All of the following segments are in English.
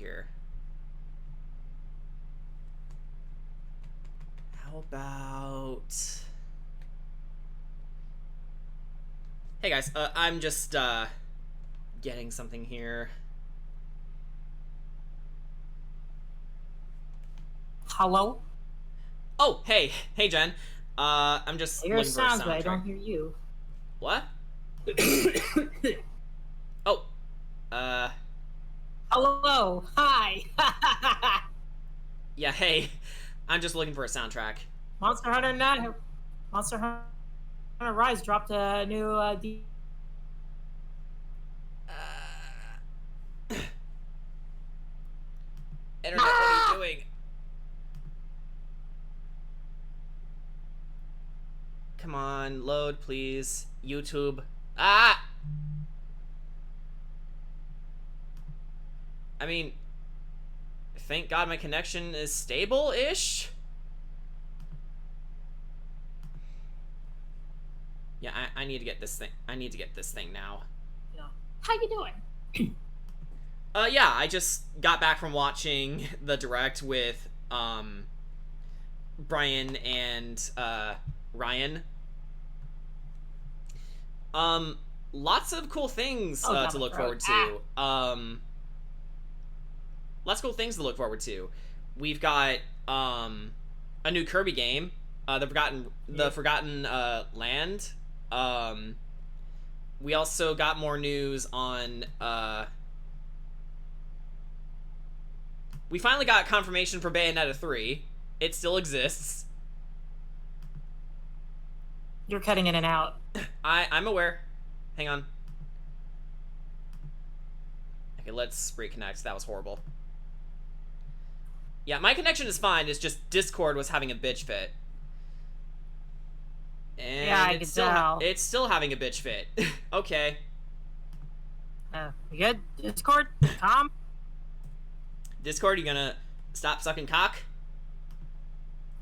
here. How about... Hey guys, I'm just getting something here. Hello? Oh, hey Jen. I'm just I hear looking for a sounds, but I soundtrack. don't hear you. What? Oh, Hello. Hi. yeah, hey. I'm just looking for a soundtrack. Monster Hunter Net. Monster Hunter Rise dropped a new Internet, what are you doing? Come on, load, please. YouTube. Ah! I mean, thank God my connection is stable-ish? Yeah, I need to get this thing. I need to get this thing now. Yeah. How you doing? Yeah, I just got back from watching the direct with, Brian and, Ryan. Lots of cool things, to look forward to. Lots of cool things to look forward to. We've got, a new Kirby game, the Forgotten Land. We also got more news on, we finally got confirmation for Bayonetta 3. It still exists. You're cutting in and out. I'm aware. Hang on. Okay, let's reconnect. That was horrible. Yeah, my connection is fine. It's just Discord was having a bitch fit. And yeah, I can tell. It's still having a bitch fit. Okay. You good? Discord? Tom? Discord, you gonna stop sucking cock?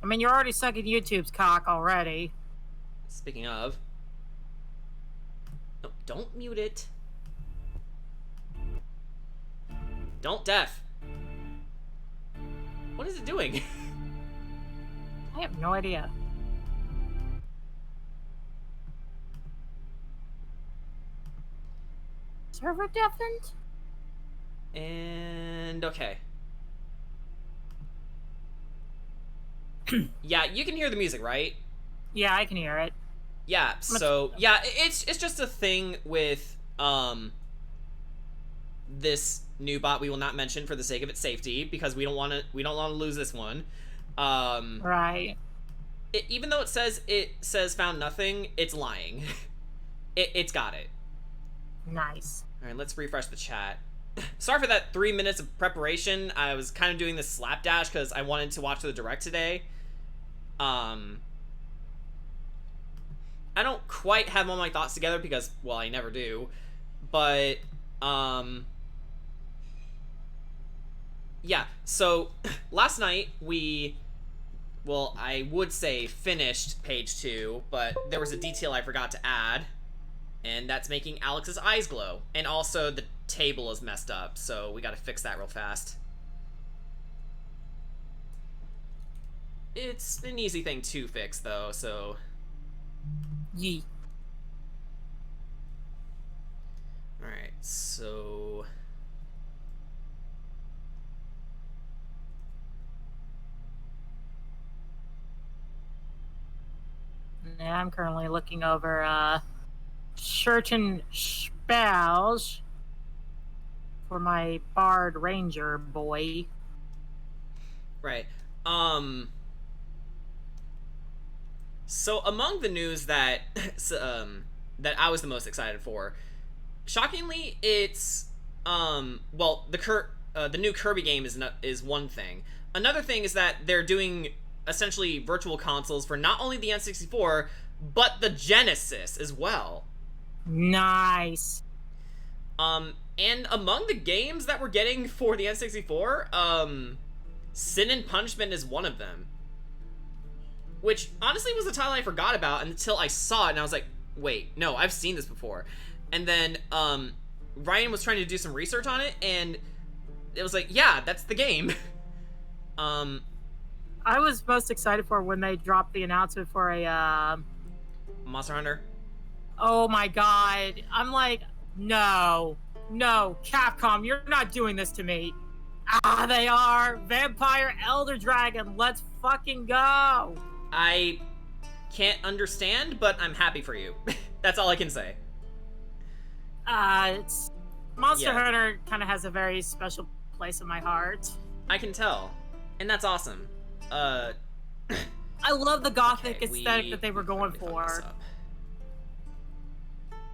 I mean, you're already sucking YouTube's cock already. Speaking of... No, don't mute it. Don't def. What is it doing? I have no idea. Server deafened? And... okay. Yeah, you can hear the music, right? Yeah, I can hear it. Yeah, so... yeah, it's just a thing with, this new bot we will not mention for the sake of its safety, because we don't want to lose this one. Right. Even though it says found nothing, it's lying. It's got it. Nice. Alright, let's refresh the chat. Sorry for that 3 minutes of preparation. I was kind of doing this slapdash because I wanted to watch the direct today. I don't quite have all my thoughts together because, well, I never do. But, yeah, so last night well, I would say finished page 2, but there was a detail I forgot to add, and that's making Alex's eyes glow. And also the table is messed up, so we gotta fix that real fast. It's an easy thing to fix, though, so... Yee. Alright, so... Yeah, I'm currently looking over, certain spells for my Bard Ranger boy. Right. So among the news that that I was the most excited for, shockingly, it's well, the new Kirby game is one thing. Another thing is that they're doing essentially virtual consoles for not only the N64 but the Genesis as well. Nice. And among the games that we're getting for the N64, Sin and Punishment is one of them. Which, honestly, was a title I forgot about until I saw it, and I was like, wait, no, I've seen this before. And then, Ryan was trying to do some research on it, and it was like, yeah, that's the game. I was most excited for when they dropped the announcement for a Monster Hunter. oh my god. I'm like, no, Capcom, you're not doing this to me. Ah, they are. Vampire Elder Dragon, let's fucking go. I can't understand, but I'm happy for you. That's all I can say. It's Monster Hunter kind of has a very special place in my heart. I can tell, and that's awesome. I love the gothic aesthetic that they were going for.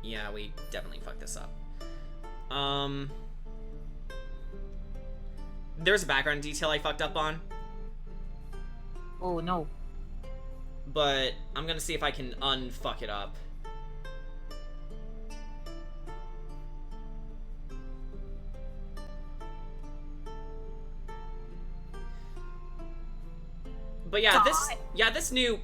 Yeah, we definitely fucked this up. There's a background detail I fucked up on. Oh no. But I'm gonna see if I can unfuck it up. But yeah, this new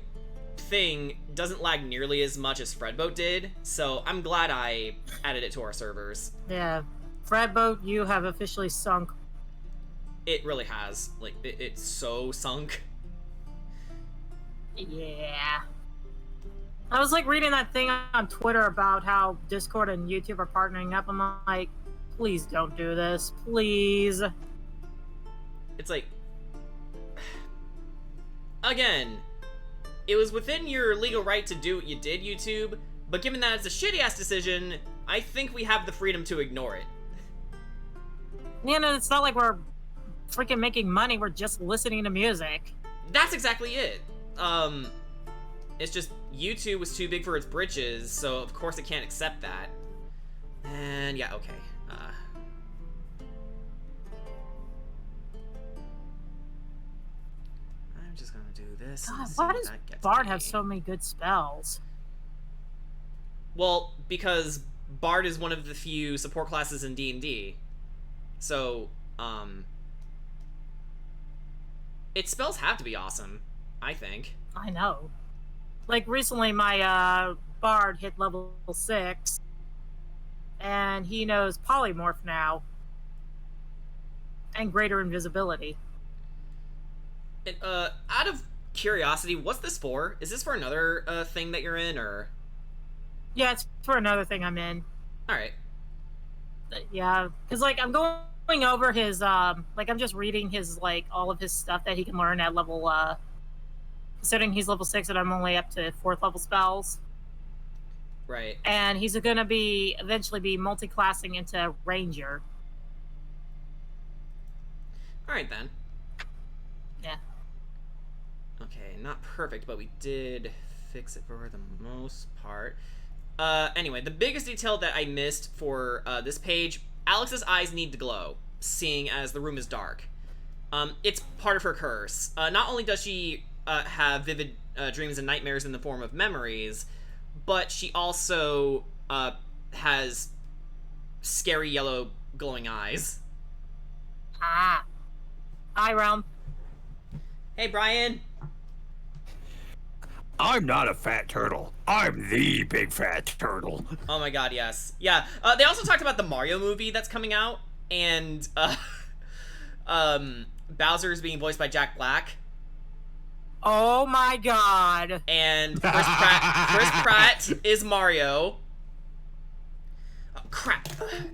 thing doesn't lag nearly as much as Fredboat did, so I'm glad I added it to our servers. Yeah, Fredboat, you have officially sunk. It really has. Like, it's so sunk. Yeah. I was like reading that thing on Twitter about how Discord and YouTube are partnering up. I'm like, please don't do this, please. It's like, again, it was within your legal right to do what you did, YouTube, but given that it's a shitty-ass decision, I think we have the freedom to ignore it. You know, it's not like we're freaking making money, we're just listening to music. That's exactly it. It's just YouTube was too big for its britches, so of course it can't accept that. And yeah, okay. I'm just gonna do this. God, why does Bard have so many good spells? Well, because Bard is one of the few support classes in D&D. So, its spells have to be awesome, I think. I know. Like, recently my, Bard hit level 6, and he knows Polymorph now. And Greater Invisibility. And, out of curiosity, what's this for? Is this for another, thing that you're in, or...? Yeah, it's for another thing I'm in. Alright. Yeah, because, like, I'm going over his, like, I'm just reading his, like, all of his stuff that he can learn at level, considering he's level 6 and I'm only up to 4th level spells. Right. And he's gonna be, eventually be multi-classing into Ranger. Alright, then. Yeah. Okay, not perfect, but we did fix it for the most part. Anyway, the biggest detail that I missed for this page, Alex's eyes need to glow, seeing as the room is dark. It's part of her curse. Not only does she have vivid dreams and nightmares in the form of memories, but she also has scary yellow glowing eyes. Ah. Hi, Realm. Hey, Brian. I'm not a fat turtle. I'm the big fat turtle. Oh my god, yes. Yeah, they also talked about the Mario movie that's coming out, and, Bowser's being voiced by Jack Black. Oh my god. And Chris Pratt is Mario. Oh, crap.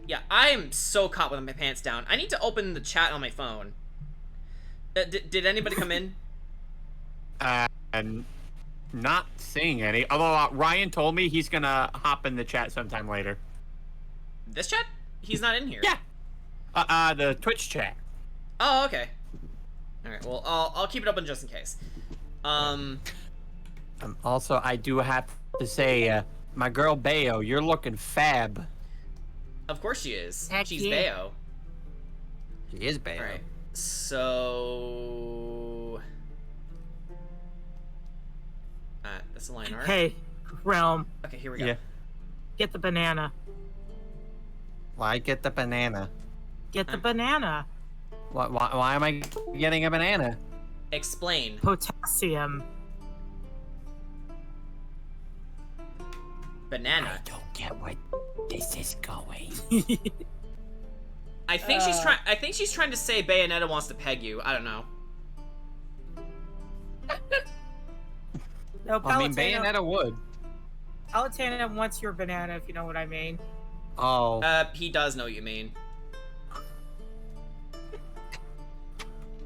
Yeah, I am so caught with my pants down. I need to open the chat on my phone. Did anybody come in? And not seeing any. Although Ryan told me he's gonna hop in the chat sometime later. This chat? He's not in here. Yeah. The Twitch chat. Oh, okay. All right. Well, I'll keep it open just in case. Also, I do have to say, my girl Bayo, you're looking fab. Of course she is. Heck She's yeah. Bayo. She is Bayo. All right. So, that's the line art. Hey, Realm. Okay, here we go. Yeah. Get the banana. Why get the banana? Get the banana. Why am I getting a banana? Explain. Potassium. Banana. I don't get where this is going. I think she's trying. I think she's trying to say Bayonetta wants to peg you. I don't know. No, I mean, Bayonetta would. Palutena wants your banana, if you know what I mean. Oh. He does know what you mean.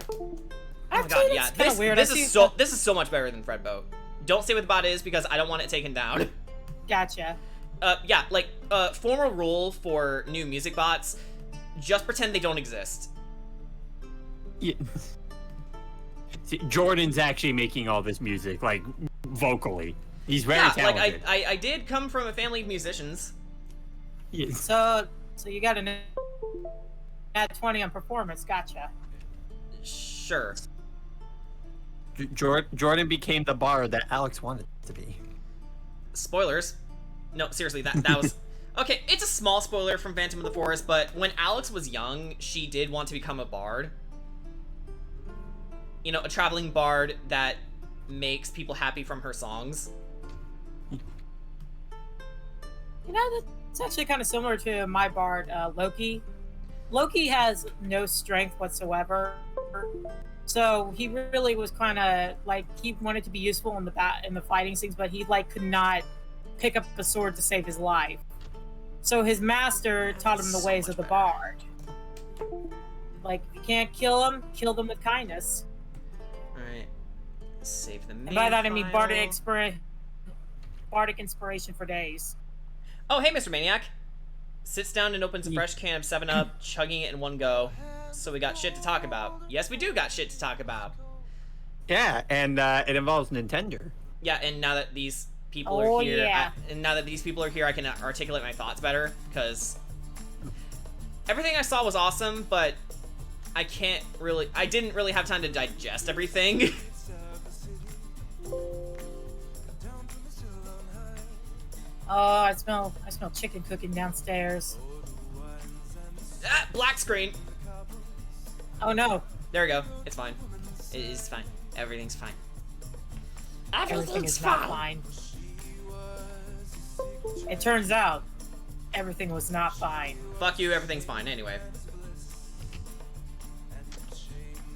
Oh my god, yeah. This is so much better than Fred Boat. Don't say what the bot is because I don't want it taken down. Gotcha. Yeah, like, formal rule for new music bots, just pretend they don't exist. Yeah. See, Jordan's actually making all this music, like, vocally. He's very talented. Like, I did come from a family of musicians. Yeah. So you got an at 20 on performance, gotcha. Sure. Jordan became the bard that Alex wanted to be. Spoilers. No, seriously, that was... Okay, it's a small spoiler from Phantom of the Forest, but when Alex was young, she did want to become a bard. You know, a traveling bard that makes people happy from her songs. You know, that's actually kind of similar to my bard, Loki. Loki has no strength whatsoever. So he really was kind of like, he wanted to be useful in the fighting scenes, but he like could not pick up a sword to save his life. So his master taught him the ways of the bard. Like, if you can't kill them with kindness. Alright. Save the main And by that I mean file. bardic inspiration for days. Oh, hey, Mr. Maniac. Sits down and opens a fresh can of 7-Up, chugging it in one go. So we got shit to talk about. Yes, we do got shit to talk about. Yeah, and it involves Nintendo. Yeah, and now that these people are here, yeah. I can articulate my thoughts better, because everything I saw was awesome, but I didn't really have time to digest everything. Oh, I smell chicken cooking downstairs. Ah, black screen. Oh no. There we go. It's fine. It is fine. Everything's fine. Everything is not fine. It turns out, everything was not fine. Fuck you, everything's fine anyway.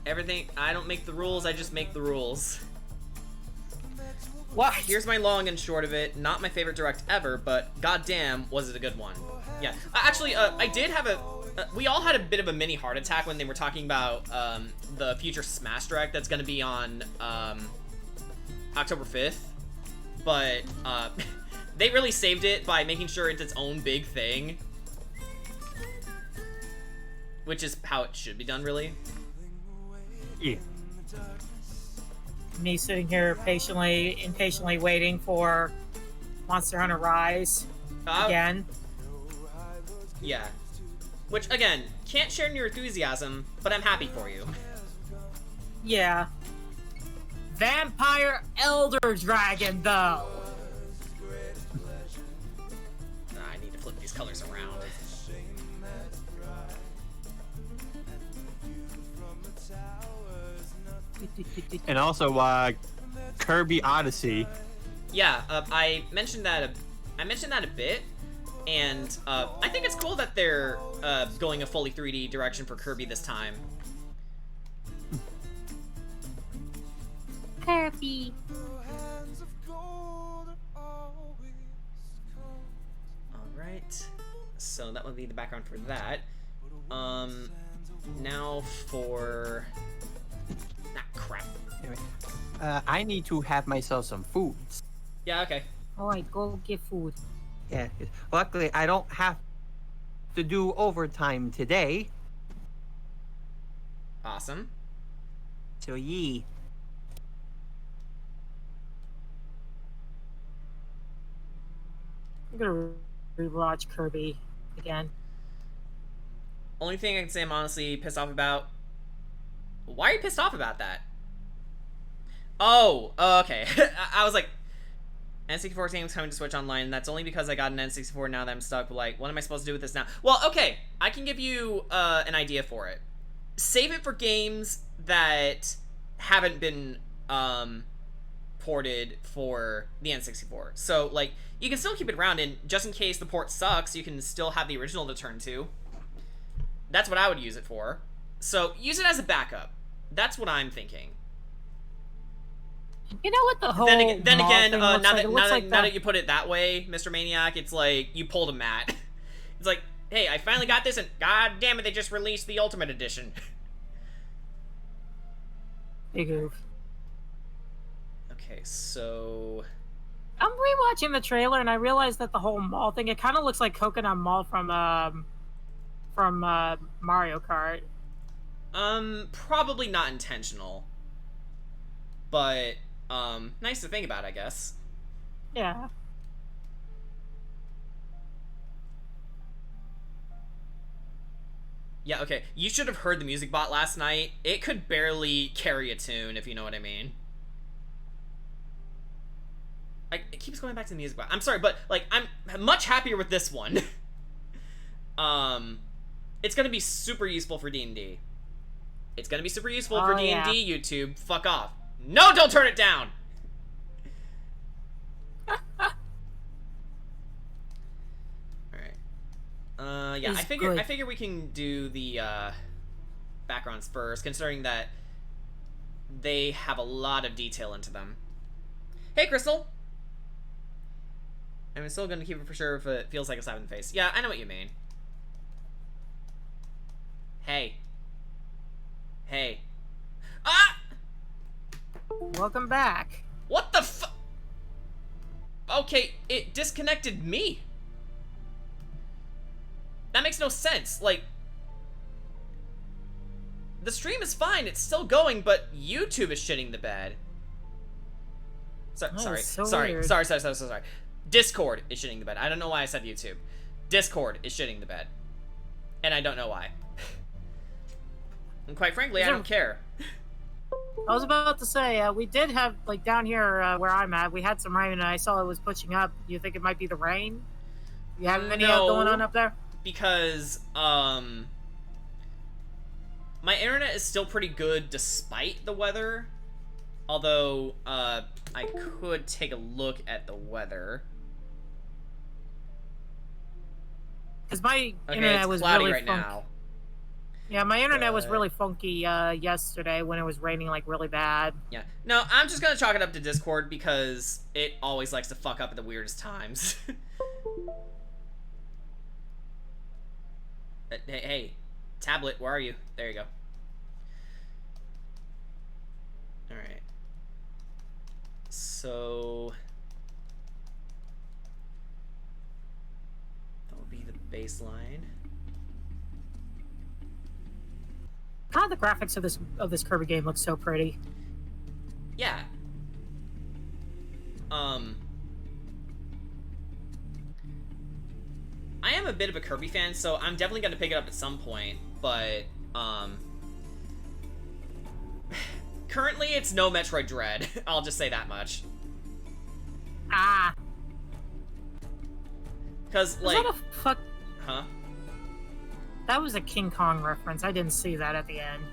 I don't make the rules, I just make the rules. What? Here's my long and short of it. Not my favorite direct ever, but goddamn, was it a good one. Yeah. Actually, I did have we all had a bit of a mini heart attack when they were talking about the future Smash Direct that's going to be on October 5th. But they really saved it by making sure it's its own big thing. Which is how it should be done, really. Yeah. Me sitting here impatiently waiting for Monster Hunter Rise again. Yeah. Which, again, can't share in your enthusiasm, but I'm happy for you. Yeah. Vampire Elder Dragon, though. I need to flip these colors around. And also, Kirby Odyssey. Yeah, I mentioned that a bit, and I think it's cool that they're going a fully 3D direction for Kirby this time. Kirby. Alright, so that would be the background for that. Now for... Ah, crap. Anyway, I need to have myself some food. Yeah, okay. Alright, go get food. Yeah, luckily I don't have to do overtime today. Awesome. So yee. I'm gonna rewatch Kirby again. Only thing I can say I'm honestly pissed off about... Why are you pissed off about that? Oh, okay. I was like, N64 game's coming to Switch Online, and that's only because I got an N64 now that I'm stuck. Like, what am I supposed to do with this now? Well, okay, I can give you an idea for it. Save it for games that haven't been ported for the N64. So, like, you can still keep it around, and just in case the port sucks, you can still have the original to turn to. That's what I would use it for. So use it as a backup. That's what I'm thinking. You know what the whole then again, now that you put it that way, Mr. Maniac, it's like you pulled a Matt. It's like, hey, I finally got this, and god damn it, they just released the Ultimate Edition. Big oof. Okay, so I'm rewatching the trailer, and I realized that the whole mall thing, it kind of looks like Coconut Mall from Mario Kart. Probably not intentional. But, nice to think about, I guess. Yeah. Yeah, okay. You should have heard the music bot last night. It could barely carry a tune, if you know what I mean. It keeps going back to the music bot. I'm sorry, but, like, I'm much happier with this one. It's gonna be super useful for D&D. It's gonna be super useful for D&D, yeah. YouTube. Fuck off. No, don't turn it down! Alright. Yeah, I figure we can do the, backgrounds first, considering that they have a lot of detail into them. Hey, Crystal! I'm still gonna keep it for sure if it feels like a slap in the face. Yeah, I know what you mean. Hey. Hey. Ah! Welcome back. What the fu- Okay, it disconnected me. That makes no sense. Like, the stream is fine, it's still going, but YouTube is shitting the bed. Sorry. Discord is shitting the bed. I don't know why I said YouTube. Discord is shitting the bed. And I don't know why. And quite frankly, I don't care. I was about to say, we did have, like, down here where I'm at, we had some rain, and I saw it was pushing up. You think it might be the rain? You have any going on up there? Because, my internet is still pretty good despite the weather. Although, I could take a look at the weather. Because my internet was really right now. Yeah, my internet was really funky yesterday when it was raining, like, really bad. Yeah. No, I'm just gonna chalk it up to Discord because it always likes to fuck up at the weirdest times. Hey, tablet, where are you? There you go. Alright. So... that will be the baseline. God, the graphics of this Kirby game look so pretty. Yeah. I am a bit of a Kirby fan, so I'm definitely gonna pick it up at some point, but, currently it's no Metroid Dread. I'll just say that much. Ah. Cause, like... Is that a fuck... Huh? That was a King Kong reference. I didn't see that at the end.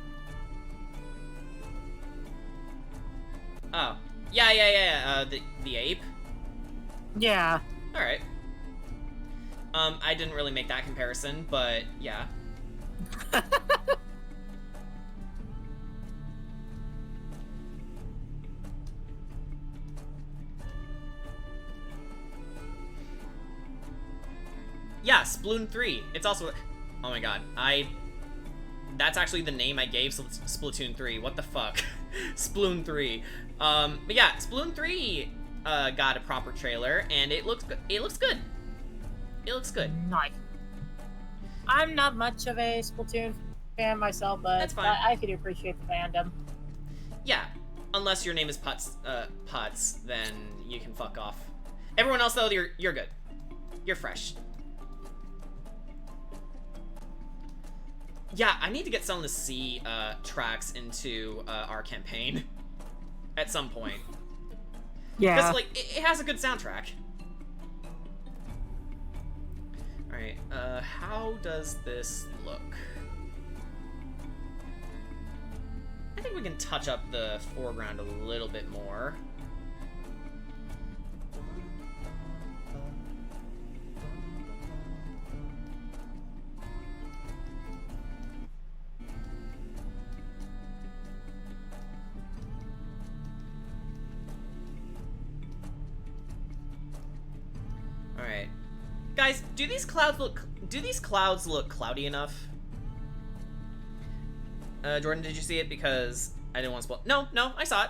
Oh. Yeah. The ape? Yeah. Alright. I didn't really make that comparison, but yeah. Yeah, Sploon 3. It's also... Oh my god. That's actually the name I gave Splatoon 3. What the fuck? Sploon 3. But yeah, Sploon 3 got a proper trailer, and it looks good. It looks good. It looks good. Nice. I'm not much of a Splatoon fan myself, but that's fine. I could appreciate the fandom. Yeah, unless your name is Putz, then you can fuck off. Everyone else, though, you're good. You're fresh. Yeah, I need to get some of the C tracks into our campaign at some point. Yeah. Because, like, it has a good soundtrack. Alright, how does this look? I think we can touch up the foreground a little bit more. Guys, do these clouds look cloudy enough? Jordan, did you see it? Because I didn't want to spoil. No, I saw it.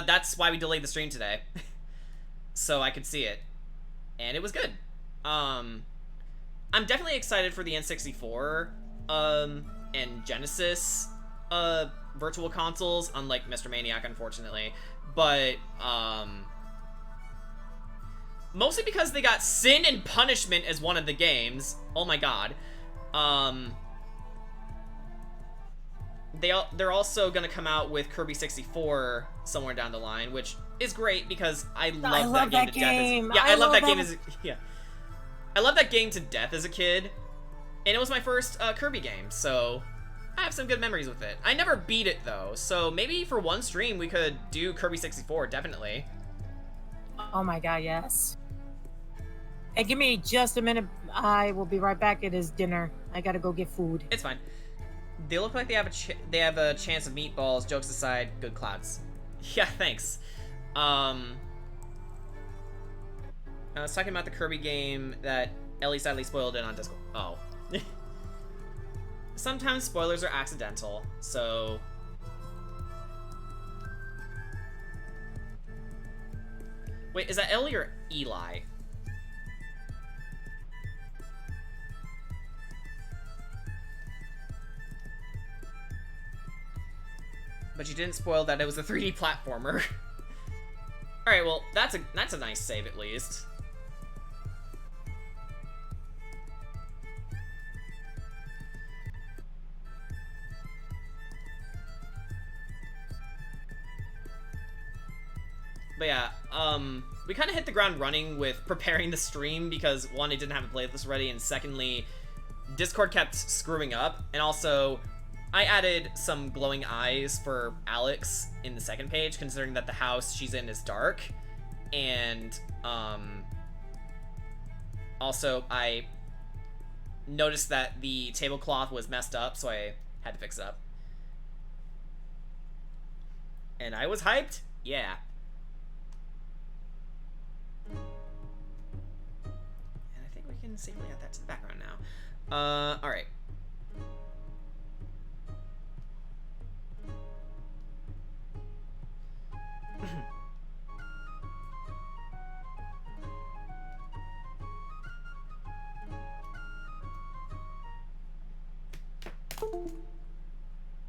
That's why we delayed the stream today. So I could see it. And it was good. I'm definitely excited for the N64 and Genesis virtual consoles, unlike Mr. Maniac, unfortunately. But mostly because they got Sin and Punishment as one of the games. Oh my god. They're also gonna come out with Kirby 64 somewhere down the line, which is great because I love that game to death. I love that game I love that game to death as a kid, and it was my first Kirby game, so I have some good memories with it. I never beat it though, so maybe for one stream we could do Kirby 64, definitely. Oh my god, yes. Hey, give me just a minute. I will be right back. It is dinner. I gotta go get food. It's fine. They look like they have a chance of meatballs. Jokes aside, good clouds. Yeah, thanks. I was talking about the Kirby game that Ellie sadly spoiled it on Discord. Oh. Sometimes spoilers are accidental, so... Wait, is that Ellie or Eli? But you didn't spoil that it was a 3D platformer. Alright, well, that's a nice save at least. But yeah, we kind of hit the ground running with preparing the stream because, one, I didn't have a playlist ready, and secondly, Discord kept screwing up, and also, I added some glowing eyes for Alex in the second page, considering that the house she's in is dark, and, also, I noticed that the tablecloth was messed up, so I had to fix it up. And I was hyped? Yeah. And I think we can safely add that to the background now. Alright.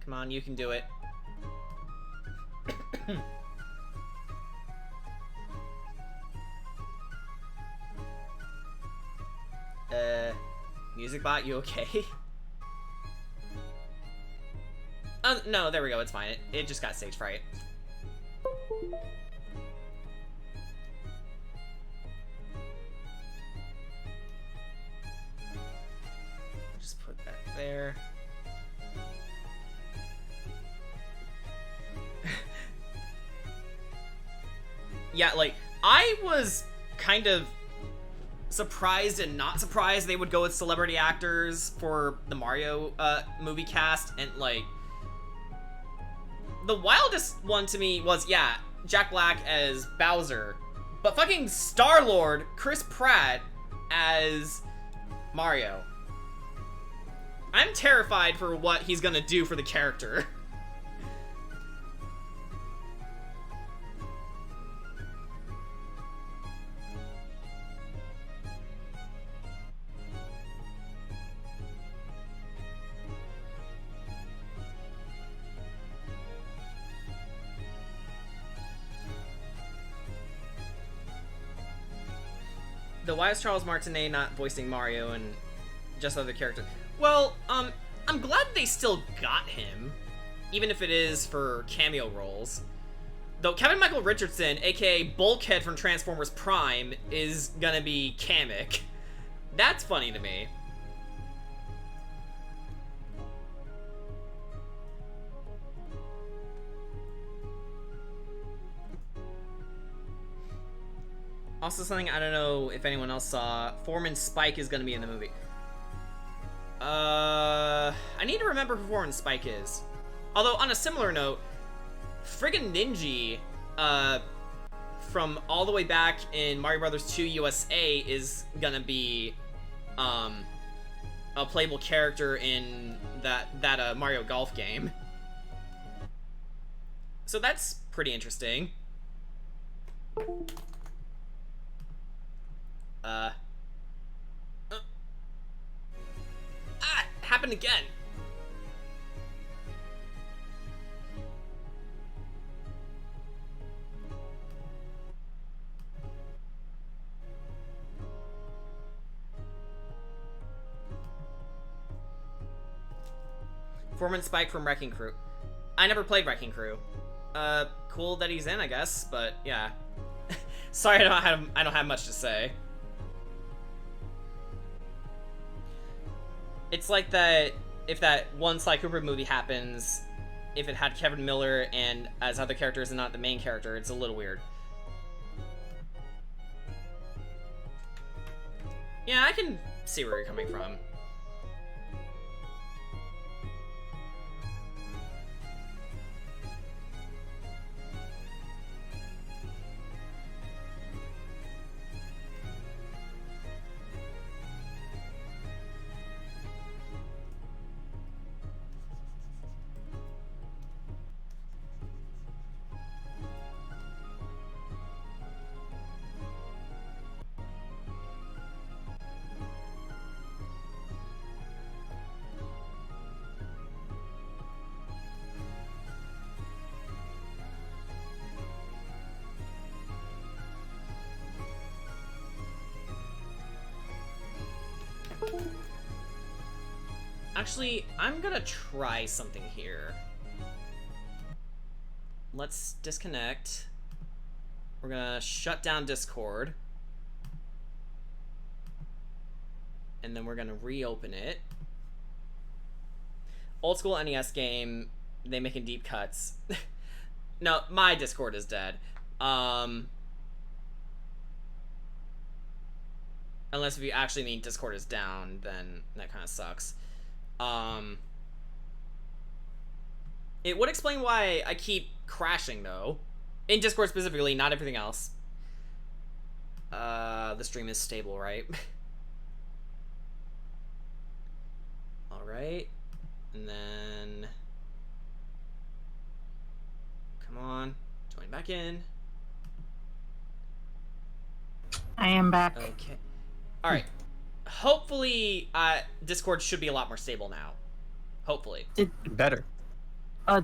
Come on, you can do it. Music bot, you okay? No, there we go, it's fine. It just got stage fright. Just put that there. Yeah, like, I was kind of surprised and not surprised they would go with celebrity actors for the Mario movie cast, and like, the wildest one to me was, yeah, Jack Black as Bowser, but fucking Star-Lord, Chris Pratt as Mario. I'm terrified for what he's gonna do for the character. The why is Charles Martinet not voicing Mario and just other characters? Well, I'm glad they still got him, even if it is for cameo roles. Though Kevin Michael Richardson, aka Bulkhead from Transformers Prime, is gonna be Kamek. That's funny to me. Also something I don't know if anyone else saw, Foreman Spike is gonna be in the movie. I need to remember who Foreman Spike is. Although, on a similar note, friggin' Ninja, from all the way back in Mario Bros. 2 USA is gonna be a playable character in that Mario Golf game. So that's pretty interesting. Happened again. Foreman Spike from Wrecking Crew. I never played Wrecking Crew. Cool that he's in, I guess, but yeah. Sorry, I don't have much to say. It's like that if that one Sly Cooper movie happens, if it had Kevin Miller and as other characters and not the main character, it's a little weird. Yeah, I can see where you're coming from. Actually, I'm gonna try something here. Let's disconnect. We're gonna shut down Discord. And then we're gonna reopen it. Old school NES game, they making deep cuts. No, my Discord is dead. Unless if you actually mean Discord is down, then that kind of sucks. It would explain why I keep crashing, though. In Discord specifically, not everything else. The stream is stable, right? Alright. And then... Come on. Join back in. I am back. Okay. Alright. Hopefully, Discord should be a lot more stable now. Hopefully. Better.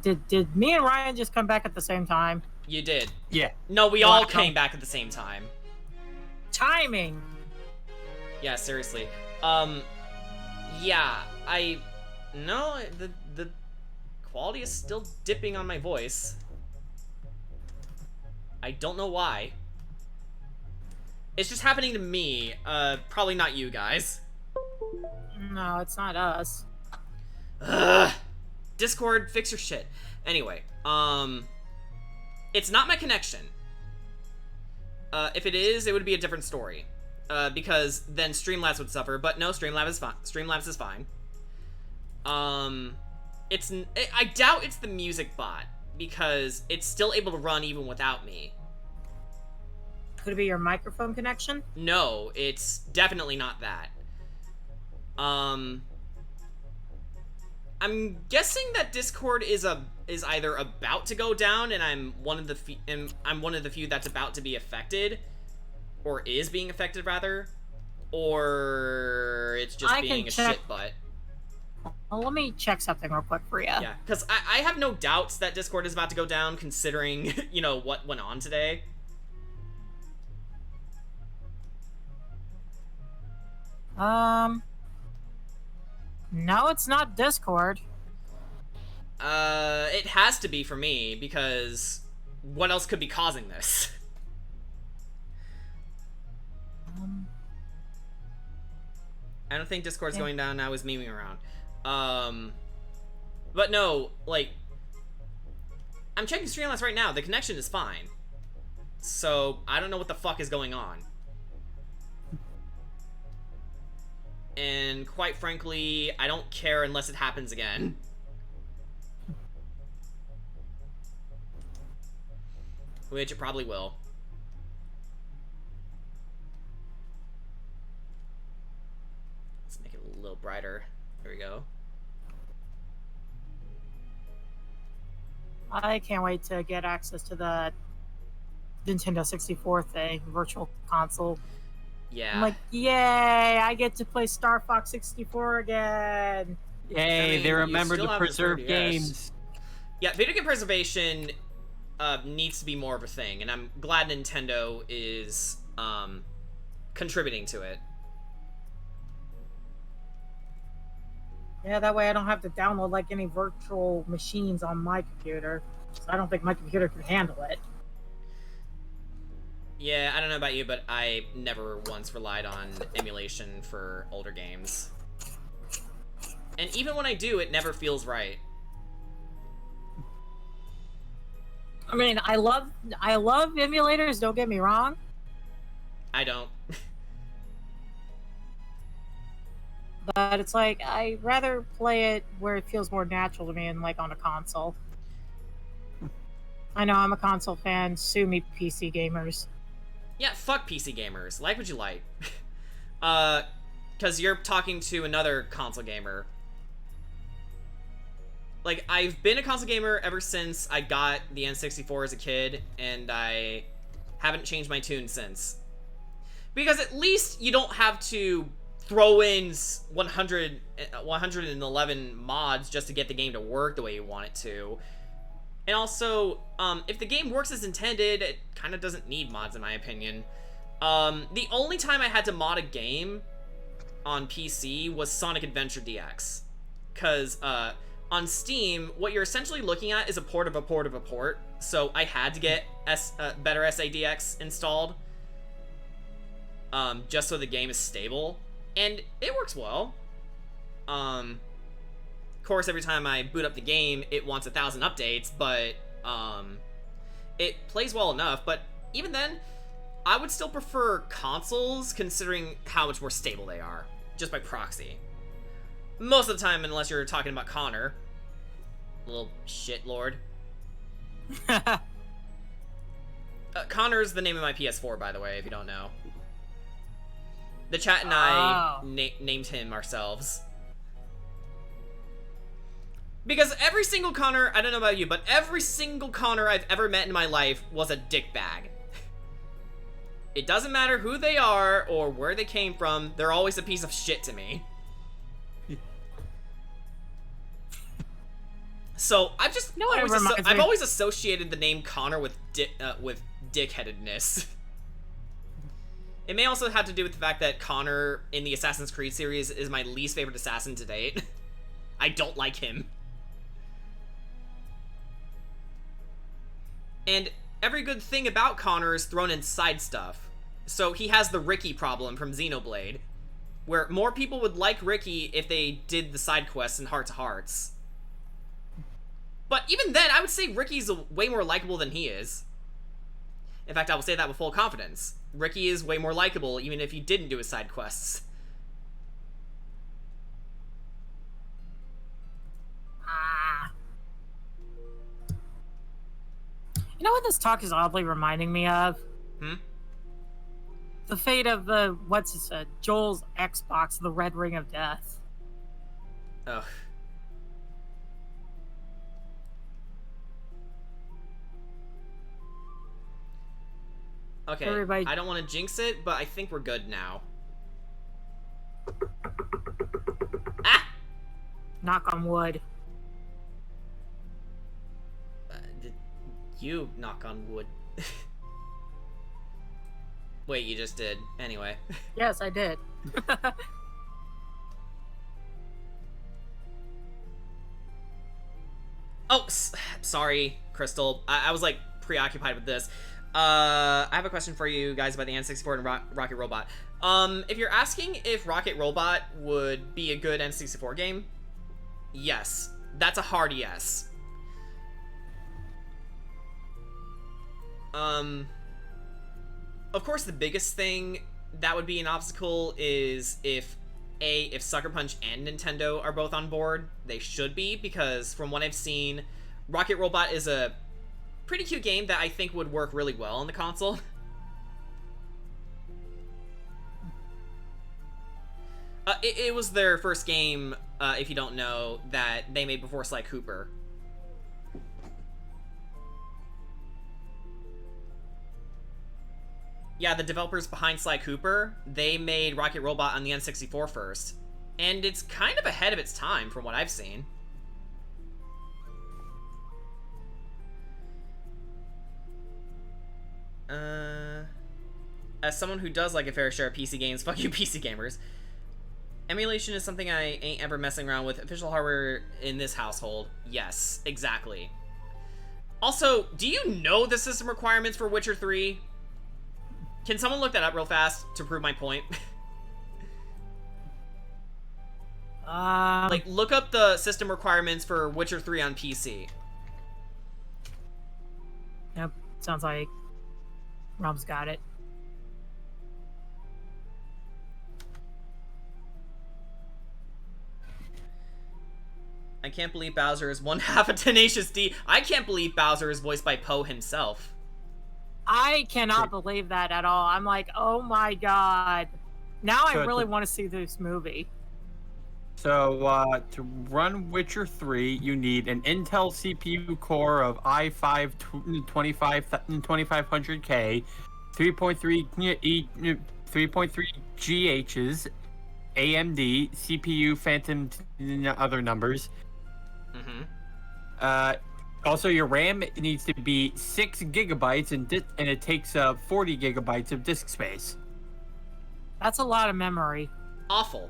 Did me and Ryan just come back at the same time? You did. Yeah. No, we all came back at the same time. Timing! Yeah, seriously. Yeah, No, the quality is still dipping on my voice. I don't know why. It's just happening to me, probably not you guys. No, it's not us. Ugh. Discord, fix your shit. Anyway, it's not my connection. If it is, it would be a different story. Because then Streamlabs would suffer, but no, Streamlabs is fine. Streamlabs is fine. I doubt it's the music bot, because it's still able to run even without me. Could it be your microphone connection? No, it's definitely not that. I'm guessing that Discord is either about to go down, and I'm one of the few that's about to be affected, or is being affected rather, or it's just being a shit butt. Well, let me check something real quick for you. Yeah, because I have no doubts that Discord is about to go down, considering you know what went on today. No, it's not Discord. It has to be for me, because what else could be causing this? I don't think Discord's going down. I was memeing around. But no, like, I'm checking Streamlabs right now. The connection is fine. So, I don't know what the fuck is going on. And quite frankly, I don't care unless it happens again. Which it probably will. I can't wait to get access to the Nintendo 64 thing, Virtual Console. Yeah. I'm like, yay! I get to play Star Fox 64 again. Yay! I mean, they you remember still to have the preserve 3DS. games. Yeah, video game preservation needs to be more of a thing, and I'm glad Nintendo is contributing to it. Yeah, that way I don't have to download like any virtual machines on my computer. So I don't think my computer can handle it. Yeah, I don't know about you, but I never once relied on emulation for older games. And even when I do, it never feels right. I mean, I love emulators, don't get me wrong. I don't. But it's like, I'd rather play it where it feels more natural to me and like on a console. I know I'm a console fan, sue me PC gamers. Yeah, fuck PC gamers. Like what you like. Because you're talking to another console gamer. Like, I've been a console gamer ever since I got the N64 as a kid, and I haven't changed my tune since. Because at least you don't have to throw in 111 mods just to get the game to work the way you want it to. And also, if the game works as intended, it kind of doesn't need mods, in my opinion. The only time I had to mod a game on PC was Sonic Adventure DX. Because, on Steam, what you're essentially looking at is a port of a port of a port. So I had to get better SADX installed. Just so the game is stable. And it works well. Of course, every time I boot up the game, it wants 1,000 updates, but it plays well enough. But even then, I would still prefer consoles, considering how much more stable they are, just by proxy. Most of the time, unless you're talking about Connor. Little shit lord. Connor's the name of my PS4, by the way, if you don't know. The chat and I named him ourselves. Because every single Connor, I don't know about you, but every single Connor I've ever met in my life was a dickbag. It doesn't matter who they are or where they came from, they're always a piece of shit to me. So I've just I've always associated the name Connor with dickheadedness. It may also have to do with the fact that Connor in the Assassin's Creed series is my least favorite assassin to date. I don't like him. And every good thing about Connor is thrown in side stuff. So he has the Ricky problem from Xenoblade, where more people would like Ricky if they did the side quests in Heart to Hearts. But even then, I would say Ricky's way more likable than he is. In fact, I will say that with full confidence. Ricky is way more likable, even if he didn't do his side quests. You know what this talk is oddly reminding me of? The fate of the, Joel's Xbox, the Red Ring of Death. Ugh. Okay, everybody... I don't want to jinx it, but I think we're good now. Ah! Knock on wood. Did you knock on wood? Wait, you just did. Anyway. Yes, I did. Oh, sorry, Crystal. I was, like, preoccupied with this. I have a question for you guys about the N64 and Rocket Robot. If you're asking if Rocket Robot would be a good N64 game, yes. That's a hard yes. Of course, the biggest thing that would be an obstacle is if Sucker Punch and Nintendo are both on board. They should be, because from what I've seen, Rocket Robot is a pretty cute game that I think would work really well on the console. It was their first game, if you don't know, that they made before Sly Cooper. Yeah, the developers behind Sly Cooper, they made Rocket Robot on the N64 first. And it's kind of ahead of its time from what I've seen. As someone who does like a fair share of PC games, fuck you PC gamers. Emulation is something I ain't ever messing around with. Official hardware in this household. Yes, exactly. Also, do you know the system requirements for Witcher 3? Can someone look that up real fast to prove my point? Like, look up the system requirements for Witcher 3 on PC. Yep, sounds like Rob's got it. I can't believe Bowser is one half of Tenacious D. I can't believe Bowser is voiced by Poe himself. I cannot believe that at all. I'm like, oh my god. Now I really want to see this movie. So, to run Witcher 3, you need an Intel CPU core of i5 2500K, 3.3 GHz, AMD, CPU, Phantom, other numbers. Also, your RAM needs to be 6 gigabytes, and it takes 40 gigabytes of disk space. That's a lot of memory. Awful.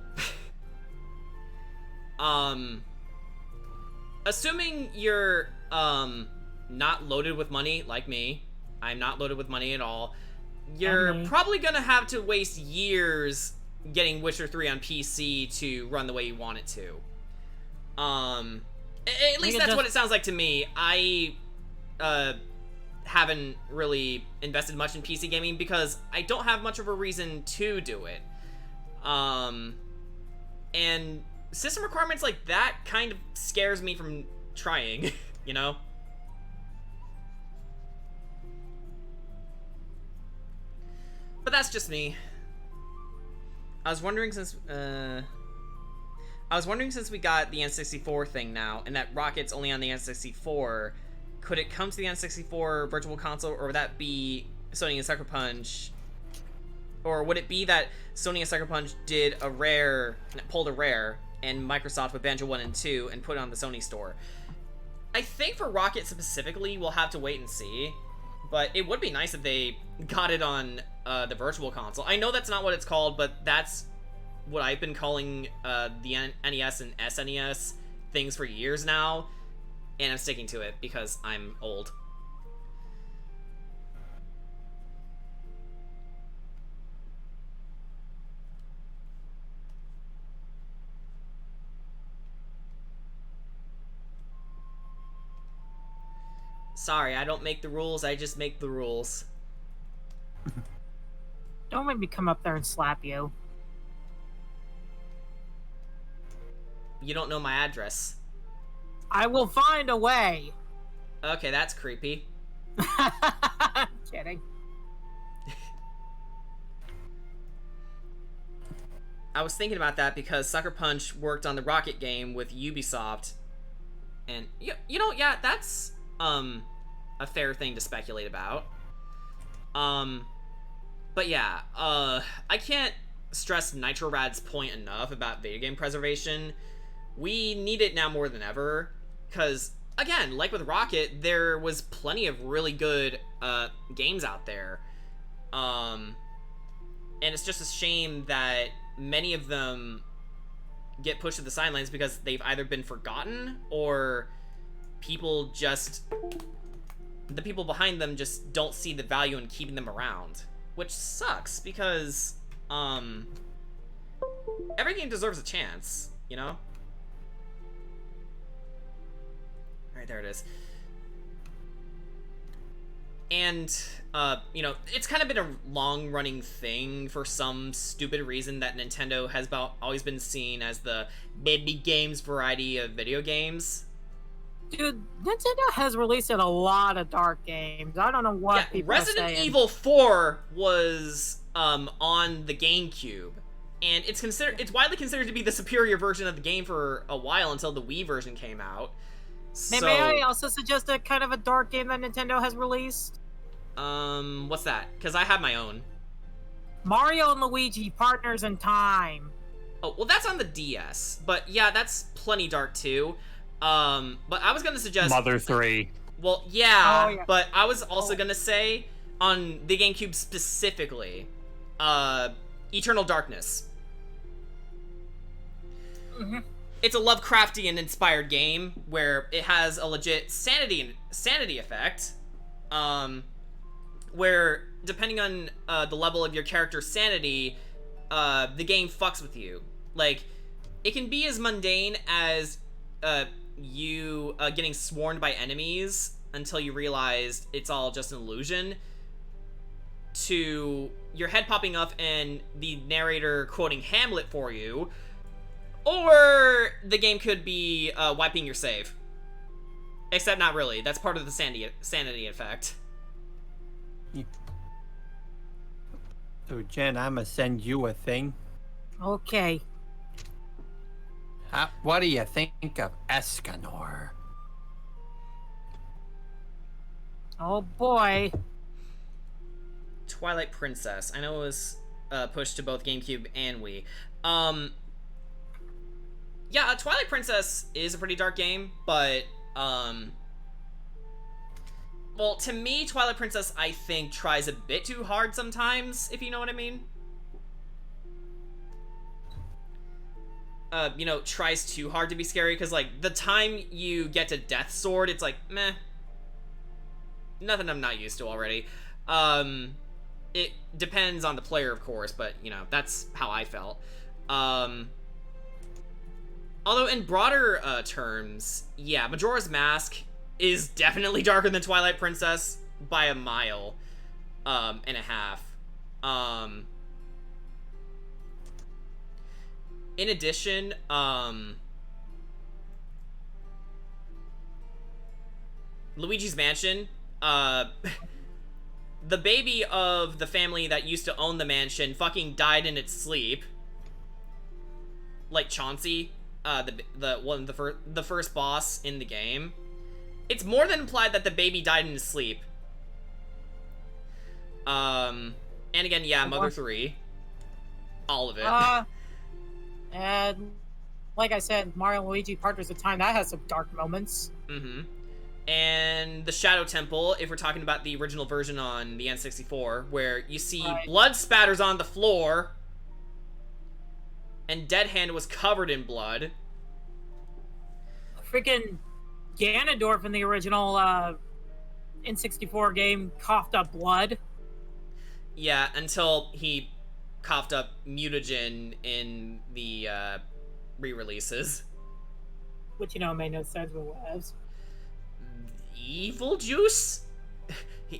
Assuming you're, not loaded with money, like me, I'm not loaded with money at all, you're probably gonna have to waste years getting Witcher 3 on PC to run the way you want it to. At least that's what it sounds like to me. I, haven't really invested much in PC gaming because I don't have much of a reason to do it. And system requirements like that kind of scares me from trying, you know? But that's just me. I was wondering since we got the N64 thing now, and that Rocket's only on the N64, could it come to the N64 Virtual Console, or would that be Sony and Sucker Punch? Or would it be that Sony and Sucker Punch pulled a rare, and Microsoft with Banjo 1 and 2 and put it on the Sony store? I think for Rocket specifically, we'll have to wait and see. But it would be nice if they got it on the Virtual Console. I know that's not what it's called, but that's what I've been calling the NES and SNES things for years now. And I'm sticking to it because I'm old. Sorry, I don't make the rules, I just make the rules. Don't make me come up there and slap you. You don't know my address. I will find a way. Okay, that's creepy. Kidding. I was thinking about that because Sucker Punch worked on the Rocket game with Ubisoft. And, you know, yeah, that's, a fair thing to speculate about. But yeah, I can't stress NitroRad's point enough about video game preservation. We need it now more than ever, because, again, like with Rocket, there was plenty of really good, games out there. And it's just a shame that many of them get pushed to the sidelines because they've either been forgotten or the people behind them just don't see the value in keeping them around, which sucks because every game deserves a chance, you know? Alright, there it is. And you know, it's kind of been a long-running thing for some stupid reason that Nintendo has always been seen as the baby games variety of video games. Dude, Nintendo has released a lot of dark games. I don't know what people are saying. Resident Evil 4 was on the GameCube, and it's widely considered to be the superior version of the game for a while until the Wii version came out. May I also suggest a kind of a dark game that Nintendo has released? What's that? Because I have my own. Mario and Luigi, Partners in Time. Oh, well, that's on the DS. But yeah, that's plenty dark too. But I was gonna suggest Mother 3. Well, yeah, Oh, yeah. but I was also gonna say on the GameCube specifically, Eternal Darkness. Mm-hmm. It's a Lovecraftian-inspired game where it has a legit sanity effect, where depending on the level of your character's sanity, the game fucks with you. Like, it can be as mundane as you getting swarmed by enemies until you realize it's all just an illusion, to your head popping up and the narrator quoting Hamlet for you, or the game could be wiping your save. Except not really. That's part of the sanity effect. So, Jen, I'ma send you a thing. Okay. What do you think of Escanor? Oh boy. Twilight Princess. I know it was pushed to both GameCube and Wii. Yeah, Twilight Princess is a pretty dark game, but well, to me, Twilight Princess, I think, tries a bit too hard sometimes, if you know what I mean. You know, tries too hard to be scary, because, like, the time you get to Death Sword, it's like, meh. Nothing I'm not used to already. It depends on the player, of course, but, you know, that's how I felt. Although, in broader terms, yeah, Majora's Mask is definitely darker than Twilight Princess by a mile and a half. In addition, Luigi's Mansion, the baby of the family that used to own the mansion fucking died in its sleep. Like Chauncey, the first boss in the game. It's more than implied that the baby died in his sleep. And again, yeah, Mother 3. All of it. And like I said, Mario and Luigi Partners in Time, that has some dark moments. Mm-hmm. And the Shadow Temple, if we're talking about the original version on the N64, where you see blood spatters on the floor, and Dead Hand was covered in blood. Freaking Ganondorf in the original N64 game coughed up blood. Yeah, until he coughed up mutagen in the re-releases. Which, you know, made no sense, but whatevs. Evil juice?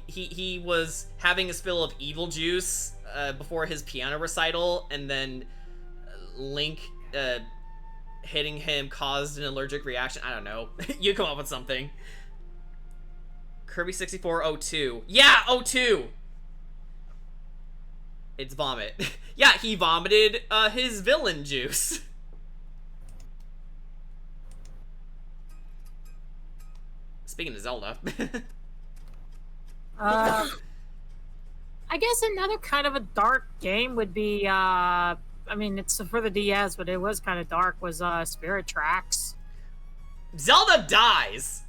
He was having a spill of evil juice before his piano recital, and then Link hitting him caused an allergic reaction. I don't know. You come up with something. Kirby 64 02. Yeah, 02! It's vomit. Yeah, he vomited his villain juice. Speaking of Zelda. I guess another kind of a dark game would be, I mean, it's for the DS, but it was kind of dark, was Spirit Tracks. Zelda dies!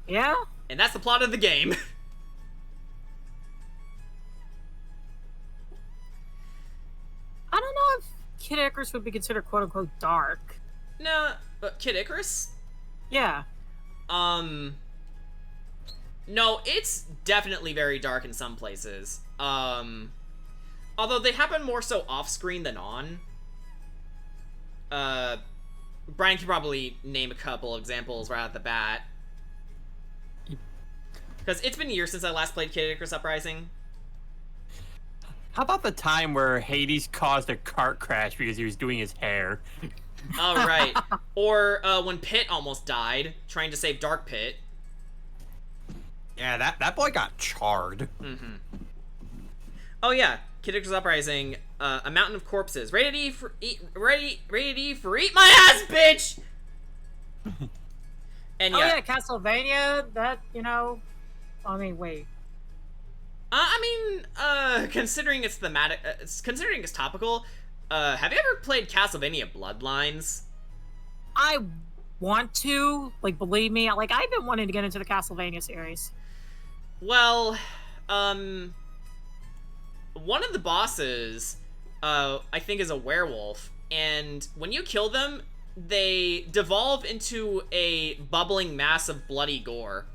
Yeah? And that's the plot of the game. I don't know if Kid Icarus would be considered quote-unquote dark. No, Kid Icarus? Yeah. No, it's definitely very dark in some places. Although they happen more so off-screen than on. Brian can probably name a couple examples right off the bat. Because it's been years since I last played Kid Icarus Uprising. How about the time where Hades caused a cart crash because he was doing his hair? Oh, right. Or when Pit almost died, trying to save Dark Pit. Yeah, that boy got charred. Mm-hmm. Oh, yeah. Kid Icarus Uprising, A Mountain of Corpses. Rated E for eat my ass, bitch! And Oh yeah. yeah, Castlevania, that, you know... I mean, wait. Considering it's thematic, considering it's topical, have you ever played Castlevania Bloodlines? I want to, like, believe me, like, I've been wanting to get into the Castlevania series. Well, one of the bosses, I think is a werewolf, and when you kill them, they devolve into a bubbling mass of bloody gore.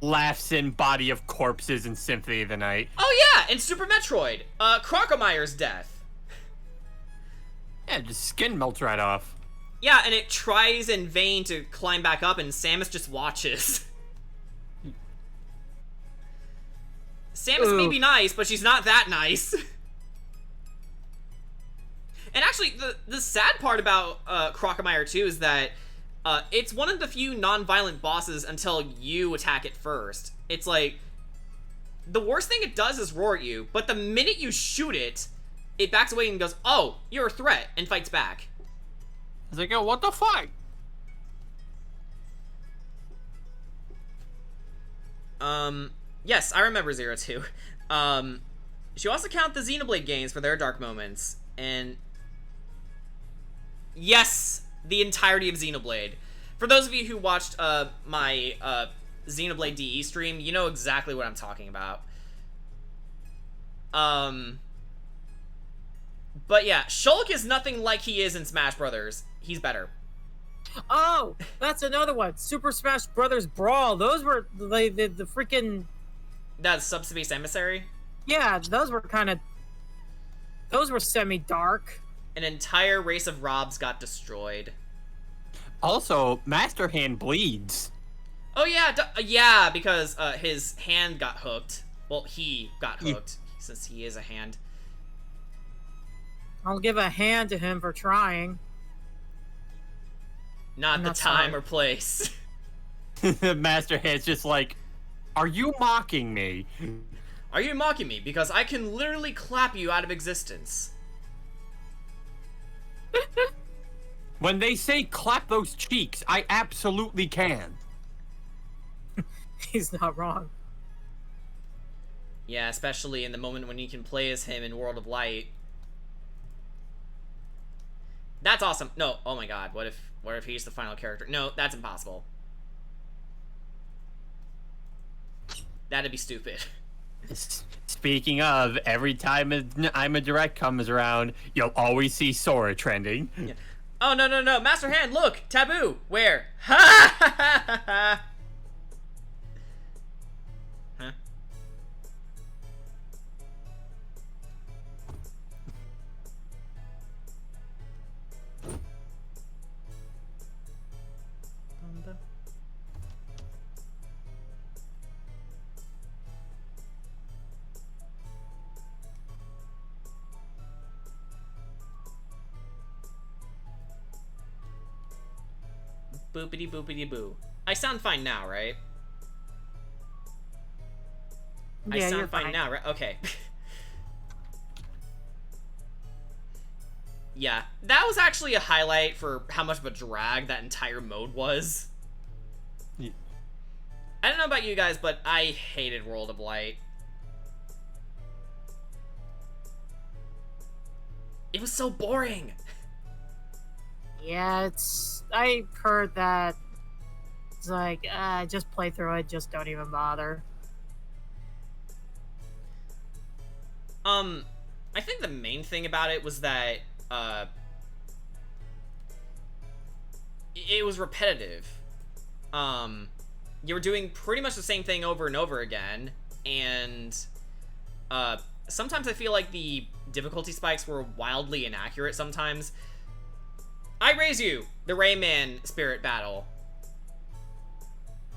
Laughs in Body of Corpses and Symphony of the Night. Oh yeah, and Super Metroid, Crocomeyer's death. Yeah, just skin melts right off. Yeah, and it tries in vain to climb back up, and Samus just watches. Samus may be nice, but she's not that nice. And actually, the sad part about Crocomeyer 2 is that it's one of the few non-violent bosses until you attack it first. It's like, the worst thing it does is roar at you, but the minute you shoot it, it backs away and goes, oh, you're a threat, and fights back. It's like, oh, what the fuck? Yes, I remember Zero 2. She also count the Xenoblade games for their dark moments, and yes, the entirety of Xenoblade. For those of you who watched my Xenoblade DE stream, you know exactly what I'm talking about. But yeah, Shulk is nothing like he is in Smash Brothers. He's better. Oh, that's another one. Super Smash Brothers Brawl. Those were the freaking... That's Subspace Emissary? Yeah, those were semi-dark. An entire race of Robs got destroyed. Also, Master Hand bleeds. Oh yeah, yeah, because his hand got hooked. Well, he got hooked, since he is a hand. I'll give a hand to him for trying. Not the time or place. Master Hand's just like, are you mocking me? Are you mocking me? Because I can literally clap you out of existence. When they say clap those cheeks, I absolutely can. He's not wrong. Yeah, especially in the moment when you can play as him in World of Light. That's awesome. No, oh my god, what if he's the final character? No, that's impossible. That'd be stupid. Speaking of, every time I'm a Direct comes around, you'll always see Sora trending. Yeah. Oh, no, no, no. Master Hand, look! Taboo! Where? Ha ha ha ha! Huh? Boopity boopity boo. I sound fine now, right? Yeah, I sound you're fine now, right? Okay. Yeah, that was actually a highlight for how much of a drag that entire mode was. Yeah. I don't know about you guys, but I hated World of Light. It was so boring. Yeah, I heard that. It's like, just play through it, just don't even bother. I think the main thing about it was that, it was repetitive. You were doing pretty much the same thing over and over again, and, sometimes I feel like the difficulty spikes were wildly inaccurate sometimes. I raise you! The Rayman spirit battle.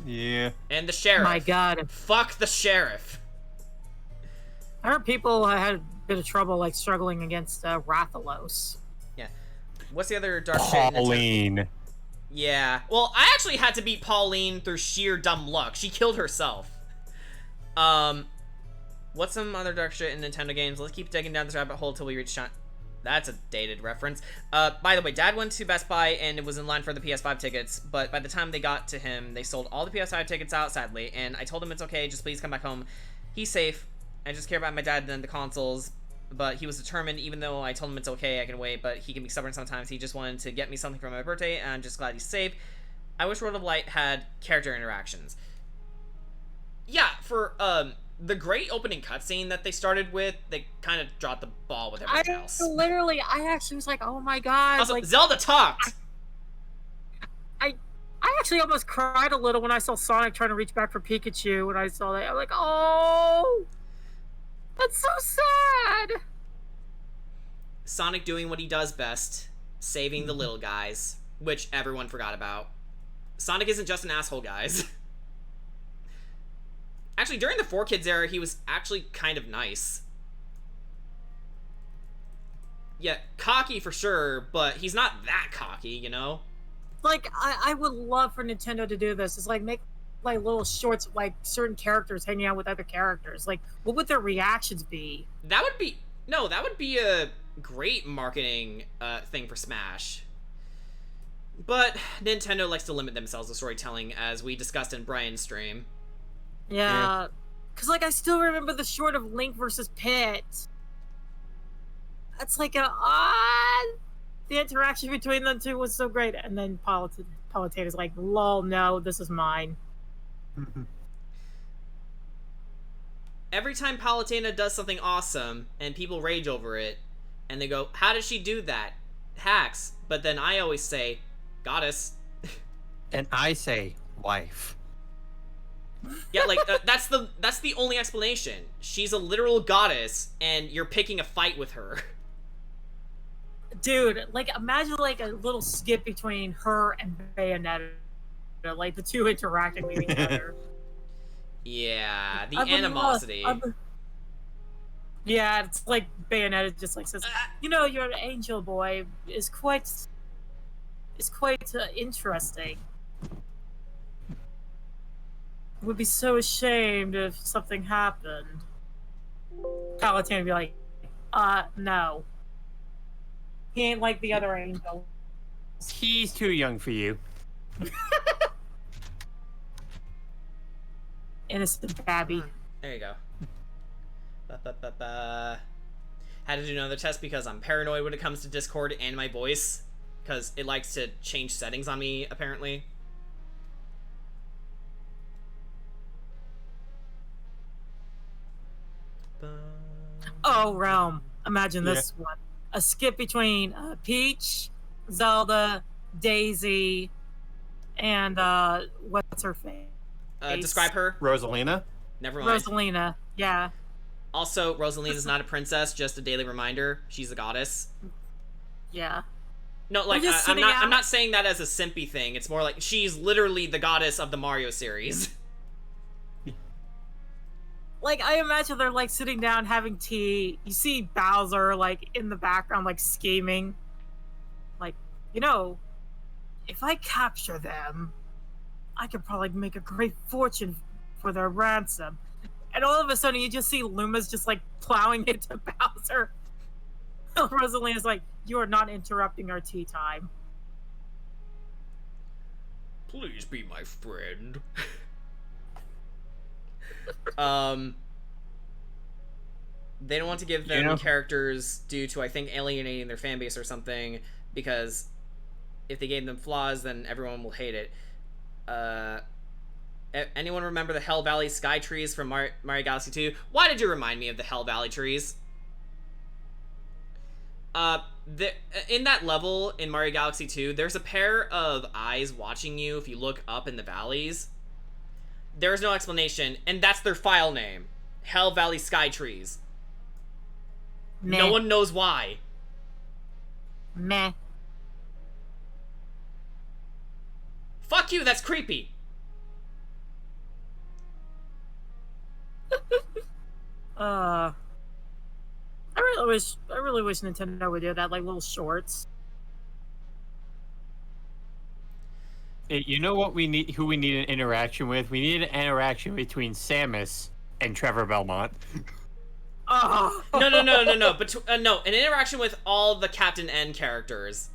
Yeah. And the sheriff. My god. Fuck the sheriff. I heard people had a bit of trouble, like, struggling against Rathalos. Yeah. What's the other dark shit? Pauline. Yeah. Well, I actually had to beat Pauline through sheer dumb luck. She killed herself. What's some other dark shit in Nintendo games? Let's keep digging down this rabbit hole till we reach that's a dated reference. By the way, Dad went to Best Buy and it was in line for the PS5 tickets, but by the time they got to him, they sold all the PS5 tickets out, sadly, and I told him it's okay, just please come back home. He's safe. I just care about my dad than the consoles, but he was determined, even though I told him it's okay, I can wait, but he can be stubborn sometimes. He just wanted to get me something for my birthday, and I'm just glad he's safe. I wish World of Light had character interactions. Yeah, for, the great opening cutscene that they started with, they kind of dropped the ball with everything else. I actually was like, oh my god. Also, like, Zelda talked! I actually almost cried a little when I saw Sonic trying to reach back for Pikachu, and I saw that. I'm like, oh! That's so sad! Sonic doing what he does best, saving the little guys, which everyone forgot about. Sonic isn't just an asshole, guys. Actually, during the 4Kids era, he was actually kind of nice. Yeah, cocky for sure, but he's not that cocky, you know? Like, I would love for Nintendo to do this. It's like, make, like, little shorts of, like, certain characters hanging out with other characters. Like, what would their reactions be? That would be... No, that would be a great marketing thing for Smash. But Nintendo likes to limit themselves to storytelling, as we discussed in Brian's stream. Yeah, because, like, I still remember the short of Link versus Pit. That's like the interaction between them two was so great. And then Palutena is like, lol, no, this is mine. Every time Palutena does something awesome, and people rage over it, and they go, how did she do that? Hacks. But then I always say, goddess. And I say, wife. Yeah, like, that's the only explanation. She's a literal goddess, and you're picking a fight with her. Dude, like, imagine, like, a little skit between her and Bayonetta. Like, the two interacting with each other. Yeah, the animosity. Yeah, it's like Bayonetta just, like, says, you know, your angel boy is quite interesting. Would be so ashamed if something happened. Palutena would be like, no. He ain't like the other angels. He's too young for you. Innocent Babby. There you go. Had to do another test because I'm paranoid when it comes to Discord and my voice. Because it likes to change settings on me, apparently. Oh, Realm. Imagine this one. A skip between Peach, Zelda, Daisy, and what's her face? Describe her. Rosalina? Never mind. Rosalina, yeah. Also, Rosalina's not a princess, just a daily reminder. She's a goddess. Yeah. No, like, I'm not saying that as a simpy thing. It's more like she's literally the goddess of the Mario series. Like, I imagine they're, like, sitting down having tea. You see Bowser, like, in the background, like, scheming. Like, you know, if I capture them, I could probably make a great fortune for their ransom. And all of a sudden, you just see Luma's just, like, plowing into Bowser. Rosalina's like, you are not interrupting our tea time. Please be my friend. They don't want to give them characters due to, I think, alienating their fan base or something, because if they gave them flaws, then everyone will hate it. Anyone remember the Hell Valley Sky Trees from Mario Galaxy 2? Why did you remind me of the Hell Valley trees? In that level in Mario Galaxy 2, there's a pair of eyes watching you if you look up in the valleys. There's no explanation, and that's their file name. Hell Valley Sky Trees. Meh. No one knows why. Meh. Fuck you, that's creepy. I really wish Nintendo would do that, like little shorts. Hey, you know what we need? Who we need an interaction with? We need an interaction between Samus and Trevor Belmont. Oh. No. No, an interaction with all the Captain N characters.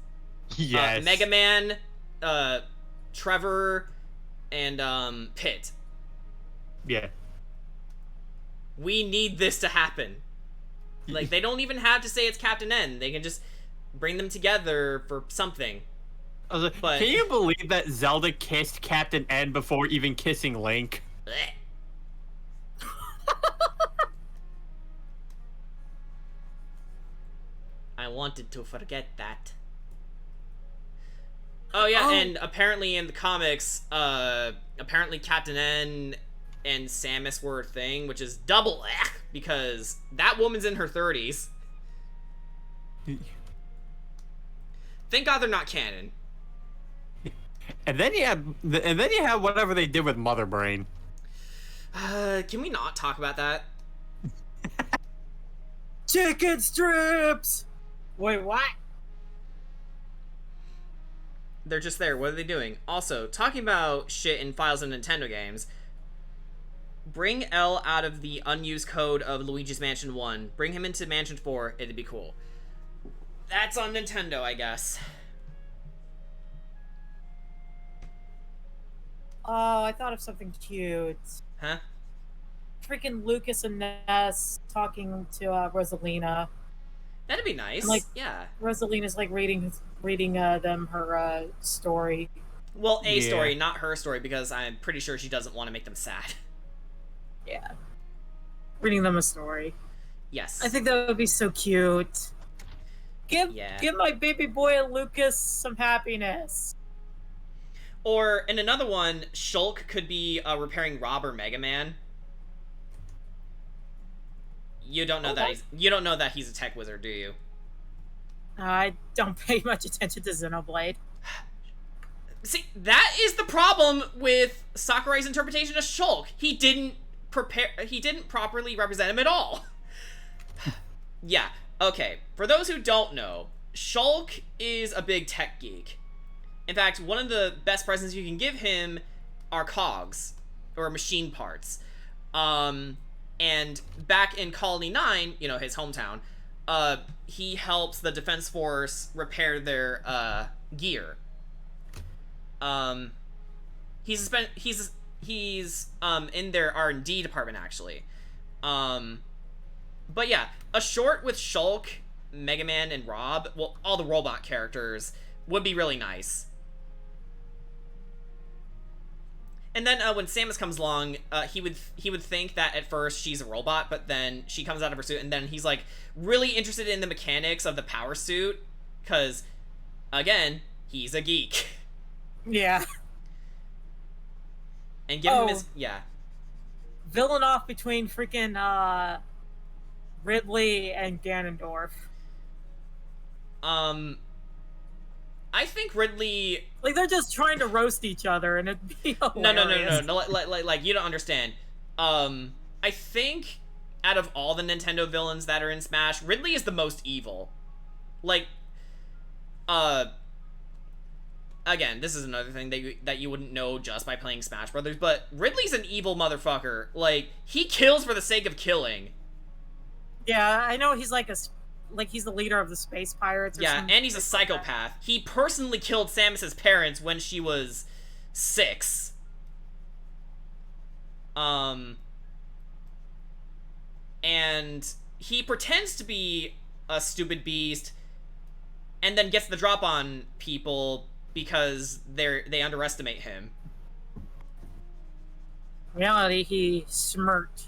Yes. Mega Man, Trevor, and Pit. Yeah. We need this to happen. Like, they don't even have to say it's Captain N. They can just bring them together for something. But can you believe that Zelda kissed Captain N before even kissing Link? I wanted to forget that. Oh yeah, and apparently in the comics, apparently Captain N and Samus were a thing, which is double because that woman's in her 30s. Thank God they're not canon. And then you have whatever they did with Mother Brain. Can we not talk about that? Chicken strips! Wait, what? They're just there. What are they doing? Also, talking about shit in files of Nintendo games, bring L out of the unused code of Luigi's Mansion 1. Bring him into Mansion 4. It'd be cool. That's on Nintendo, I guess. Oh, I thought of something cute. Huh? Freaking Lucas and Ness talking to Rosalina. That'd be nice. Like, yeah. Rosalina's like reading them her story. Well, story, not her story, because I'm pretty sure she doesn't want to make them sad. Yeah. Reading them a story. Yes. I think that would be so cute. Give my baby boy Lucas some happiness. Or in another one, Shulk could be repairing Rob or Mega Man. You don't know that he's a tech wizard, do you? I don't pay much attention to Xenoblade. See, that is the problem with Sakurai's interpretation of Shulk. He didn't properly represent him at all. Yeah, okay. For those who don't know, Shulk is a big tech geek. In fact, one of the best presents you can give him are cogs, or machine parts. And back in Colony 9, his hometown, he helps the Defense Force repair their gear. He's in their R&D department, actually. But yeah, a short with Shulk, Mega Man, and Rob, well, all the robot characters, would be really nice. And then when Samus comes along, he would think that at first she's a robot, but then she comes out of her suit, and then he's like really interested in the mechanics of the power suit, because again, he's a geek. Yeah. And give him his villain off between freaking Ridley and Ganondorf. I think Ridley... Like, they're just trying to roast each other, and it'd be hilarious. No, like, you don't understand. I think, out of all the Nintendo villains that are in Smash, Ridley is the most evil. Like, again, this is another thing that you wouldn't know just by playing Smash Brothers, but Ridley's an evil motherfucker. Like, he kills for the sake of killing. Yeah, I know he's like he's the leader of the space pirates. Or and he's a psychopath. He personally killed Samus's parents when she was 6. And he pretends to be a stupid beast, and then gets the drop on people because they underestimate him. In reality, he smirked.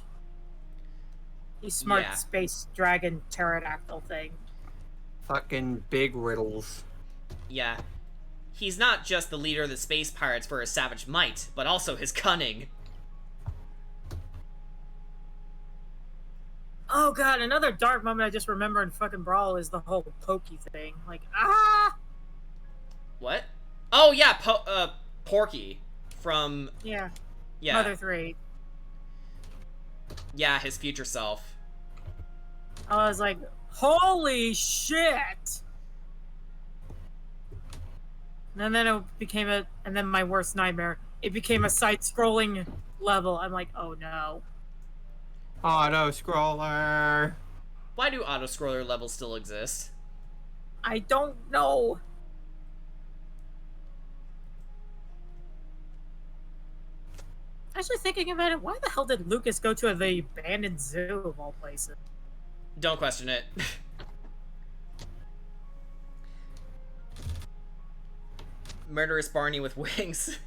He smirked space dragon pterodactyl thing. Fucking big riddles. Yeah. He's not just the leader of the space pirates for his savage might, but also his cunning. Oh god, another dark moment I just remember in fucking Brawl is the whole Pokey thing. Like, ah! What? Oh yeah, Porky from... Yeah. Yeah. Mother 3. Yeah, his future self. I was like, holy shit! And then it became and then my worst nightmare, it became a side-scrolling level. I'm like, oh no. Auto scroller. Why do auto scroller levels still exist? I don't know. Actually, thinking about it, why the hell did Lucas go to the abandoned zoo of all places? Don't question it. Murderous Barney with wings.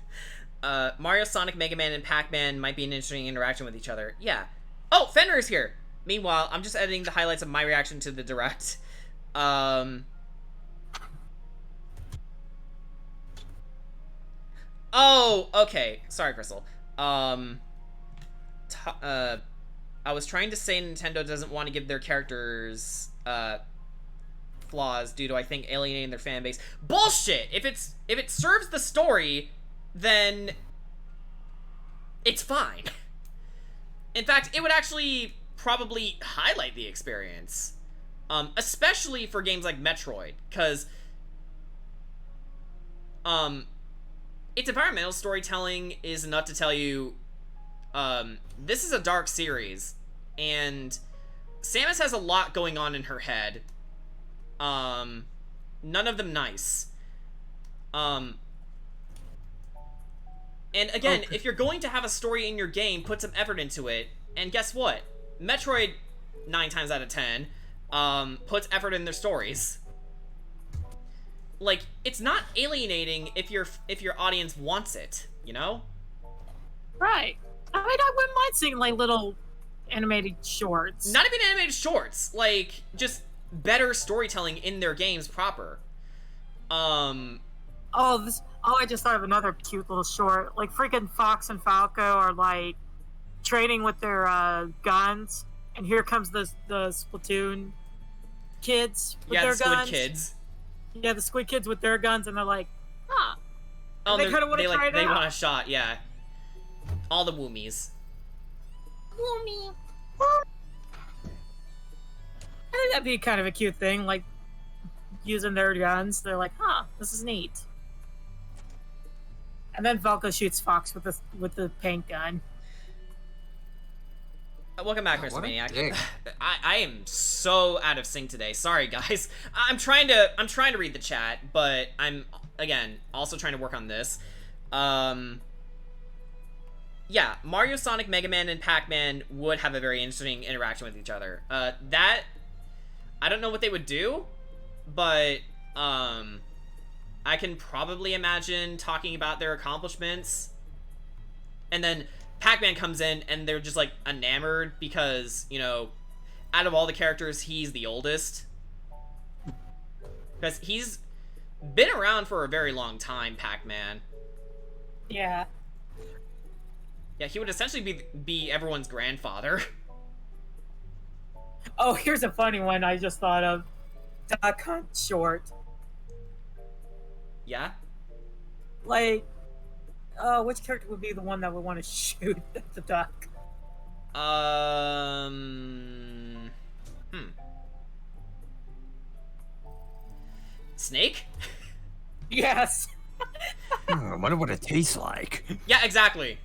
Mario, Sonic, Mega Man, and Pac-Man might be an interesting interaction with each other. Yeah. Oh, Fenrir's here! Meanwhile, I'm just editing the highlights of my reaction to the Direct. Oh, okay. Sorry, Crystal. I was trying to say Nintendo doesn't want to give their characters, flaws due to, I think, alienating their fan base. Bullshit! If it serves the story, then it's fine. In fact, it would actually probably highlight the experience. Especially for games like Metroid, because its environmental storytelling is enough to tell you this is a dark series, and Samus has a lot going on in her head. None of them nice. And again, if you're going to have a story in your game, put some effort into it. And guess what? Metroid, 9 times out of 10, puts effort in their stories. Like, it's not alienating if your audience wants it, you know? Right. I mean, I wouldn't mind seeing, like, little animated shorts. Not even animated shorts. Like, just better storytelling in their games proper. Oh, I just thought of another cute little short. Like, freaking Fox and Falco are, like, training with their, guns. And here comes the Splatoon kids with their Squid guns. Kids. Yeah, the Squid Kids with their guns, and they're like, huh. Oh, they kind of want to try it out. They want a shot, yeah. All the woomies. Woomy. I think that'd be kind of a cute thing, like, using their guns. They're like, huh, this is neat. And then Falco shoots Fox with the paint gun. Welcome back, Mr. Maniac. I am so out of sync today. Sorry, guys. I'm trying to read the chat, but I'm, again, also trying to work on this. Yeah, Mario, Sonic, Mega Man, and Pac-Man would have a very interesting interaction with each other. That, I don't know what they would do, but, I can probably imagine talking about their accomplishments. And then Pac-Man comes in and they're just, like, enamored because, you know, out of all the characters, he's the oldest. Because he's been around for a very long time, Pac-Man. Yeah. Yeah, he would essentially be everyone's grandfather. Oh, here's a funny one I just thought of. Duck Hunt short. Yeah? Like, which character would be the one that would want to shoot at the duck? Snake? Yes. I wonder what it tastes like. Yeah, exactly.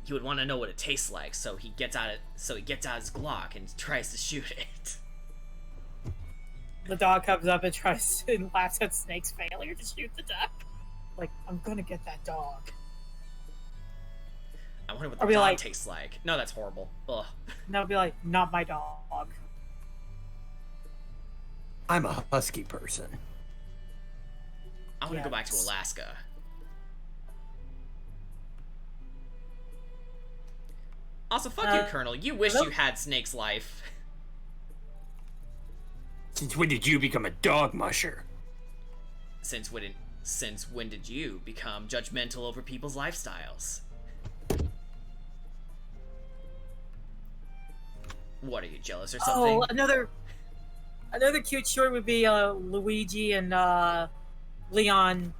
He would want to know what it tastes like, so he gets out his Glock and tries to shoot it. The dog comes up and tries and laughs at Snake's failure to shoot the duck. Like, I'm gonna get that dog. I wonder what the dog tastes like. No, that's horrible. Ugh. And they'll be like, not my dog. I'm a husky person. I want to go back to Alaska. Also, fuck you, Colonel. You wish you had Snake's life. Since when did you become a dog musher? Since when did you become judgmental over people's lifestyles? What, are you jealous or something? Oh, another cute short would be Luigi and Leon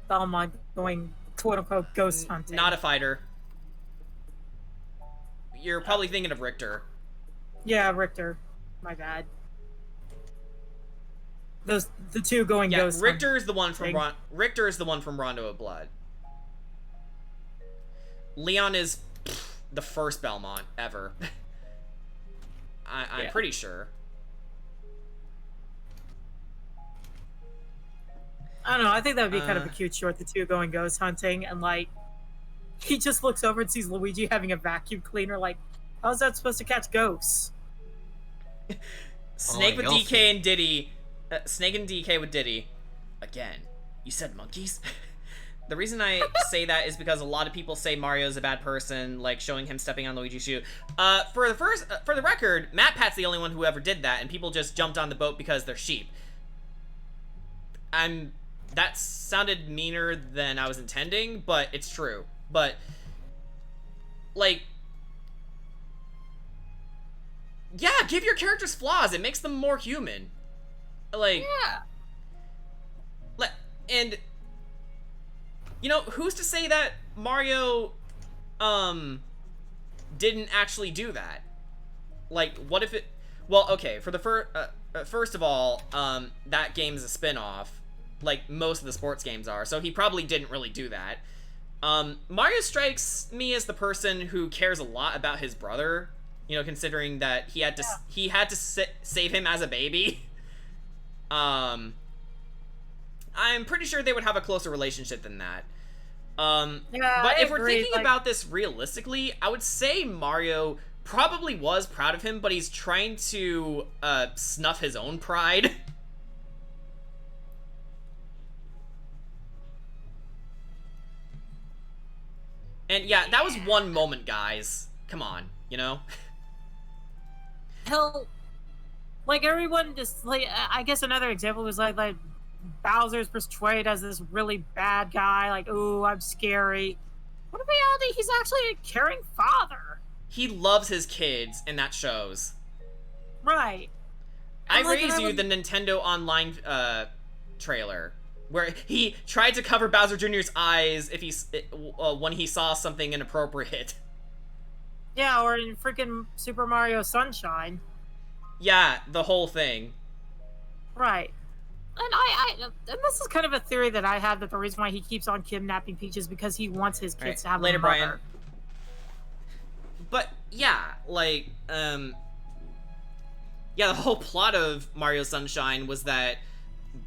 Belmont going quote-unquote ghost hunting. Not a fighter. You're probably thinking of Richter. Yeah, Richter. My bad. The two going ghost hunting. Richter is the one from Rondo of Blood. Leon is the first Belmont ever. I'm pretty sure. I don't know. I think that would be kind of a cute short. The two going ghost hunting, and like, he just looks over and sees Luigi having a vacuum cleaner. Like, how's that supposed to catch ghosts? Snake with DK and Diddy. Snake and DK with Diddy. Again, you said monkeys? The reason I say that is because a lot of people say Mario's a bad person, like showing him stepping on Luigi's shoe. For the record, Matt Pat's the only one who ever did that, and people just jumped on the boat because they're sheep. That sounded meaner than I was intending, but it's true. But, like, yeah, give your characters flaws. It makes them more human. Like, yeah. And, you know, who's to say that Mario, didn't actually do that? Like, what if it... Well, okay, for the first of all, that game is a spin-off. Like most of the sports games are, so he probably didn't really do that. Mario strikes me as the person who cares a lot about his brother, you know, considering that he had to save him as a baby. I'm pretty sure they would have a closer relationship than that. But if we're thinking about this realistically, I would say Mario probably was proud of him, but he's trying to snuff his own pride. And yeah, that was one moment, guys. Come on, you know? Hell, like, everyone just, like, I guess another example was, like Bowser's portrayed as this really bad guy, like, ooh, I'm scary. But in reality, he's actually a caring father. He loves his kids, and that shows. Right. I raise you the Nintendo Online trailer, where he tried to cover Bowser Jr.'s eyes when he saw something inappropriate. Yeah, or in freaking Super Mario Sunshine. Yeah, the whole thing. Right. And this is kind of a theory that I have, that the reason why he keeps on kidnapping Peach is because he wants his kids to have a mother. Brian. But yeah, like, yeah, the whole plot of Mario Sunshine was that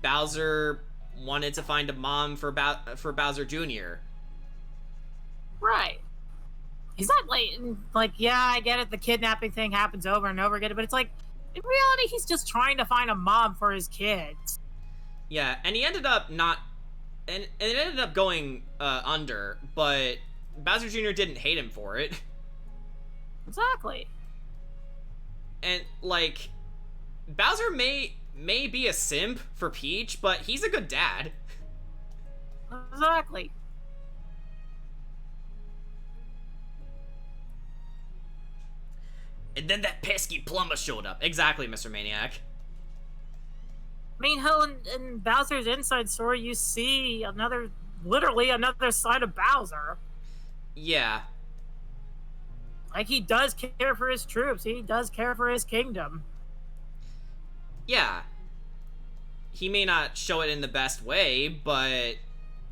Bowser wanted to find a mom for Bowser Jr. Right. He's not like, yeah, I get it, the kidnapping thing happens over and over again, but it's like, in reality, he's just trying to find a mom for his kids. Yeah, and he ended up not... And it ended up going under, but Bowser Jr. didn't hate him for it. Exactly. And, like, Bowser may be a simp for Peach, but he's a good dad. Exactly. And then that pesky plumber showed up. Exactly, Mr. Maniac. I mean, hell, in Bowser's Inside Story, you see literally another side of Bowser. Yeah. Like, he does care for his troops. He does care for his kingdom. Yeah. He may not show it in the best way, but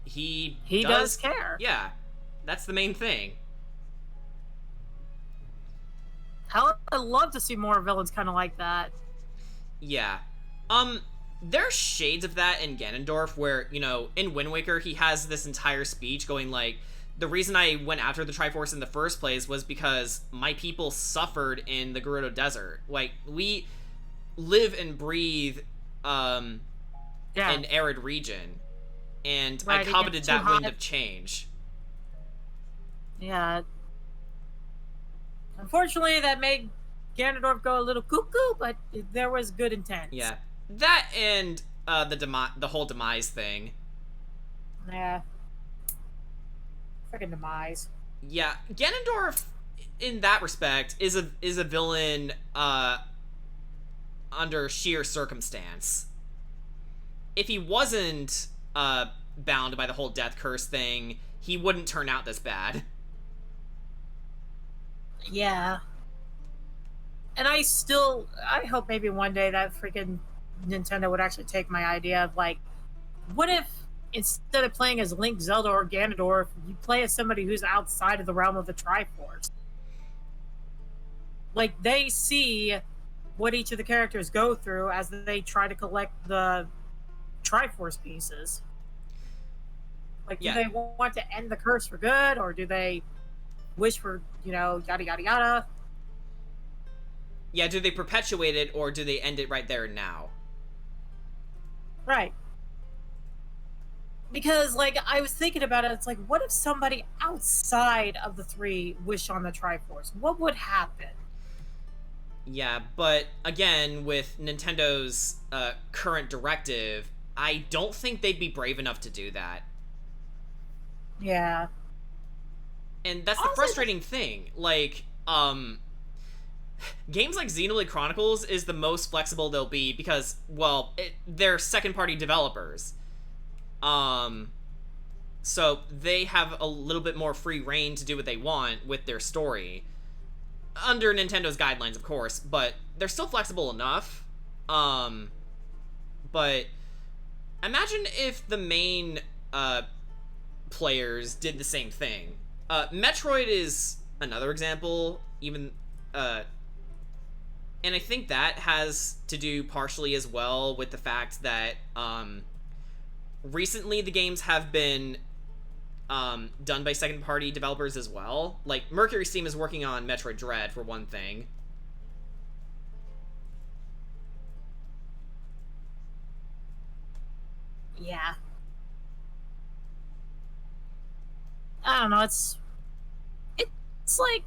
he does care. Yeah. That's the main thing. Hell, I'd love to see more villains kind of like that. Yeah. There's shades of that in Ganondorf where, you know, in Wind Waker, he has this entire speech going like, the reason I went after the Triforce in the first place was because my people suffered in the Gerudo Desert. Like, we live and breathe an arid region, and I coveted that wind of change. Yeah. Unfortunately, that made Ganondorf go a little cuckoo, but there was good intent. Yeah. That and the whole demise thing. Yeah. Freaking demise. Yeah, Ganondorf, in that respect, is a villain under sheer circumstance. If he wasn't bound by the whole death curse thing, he wouldn't turn out this bad. Yeah. And I hope maybe one day that freaking Nintendo would actually take my idea of, like, what if instead of playing as Link, Zelda, or Ganondorf, you play as somebody who's outside of the realm of the Triforce? Like, they see what each of the characters go through as they try to collect the Triforce pieces. Like, do they want to end the curse for good, or do they wish for, yada yada yada? Yeah, do they perpetuate it, or do they end it right there and now? Right. Because, like, I was thinking about it, it's like, what if somebody outside of the three wish on the Triforce? What would happen? Yeah, but again, with Nintendo's current directive, I don't think they'd be brave enough to do that. Yeah. And that's the frustrating thing. Like, games like Xenoblade Chronicles is the most flexible they'll be because, well, they're second-party developers. So they have a little bit more free reign to do what they want with their story. Under Nintendo's guidelines, of course, but they're still flexible enough. But imagine if the main players did the same thing. Metroid is another example, even, and I think that has to do partially as well with the fact that, recently the games have been, done by second-party developers as well. Like, Mercury Steam is working on Metroid Dread, for one thing. Yeah. I don't know, it's like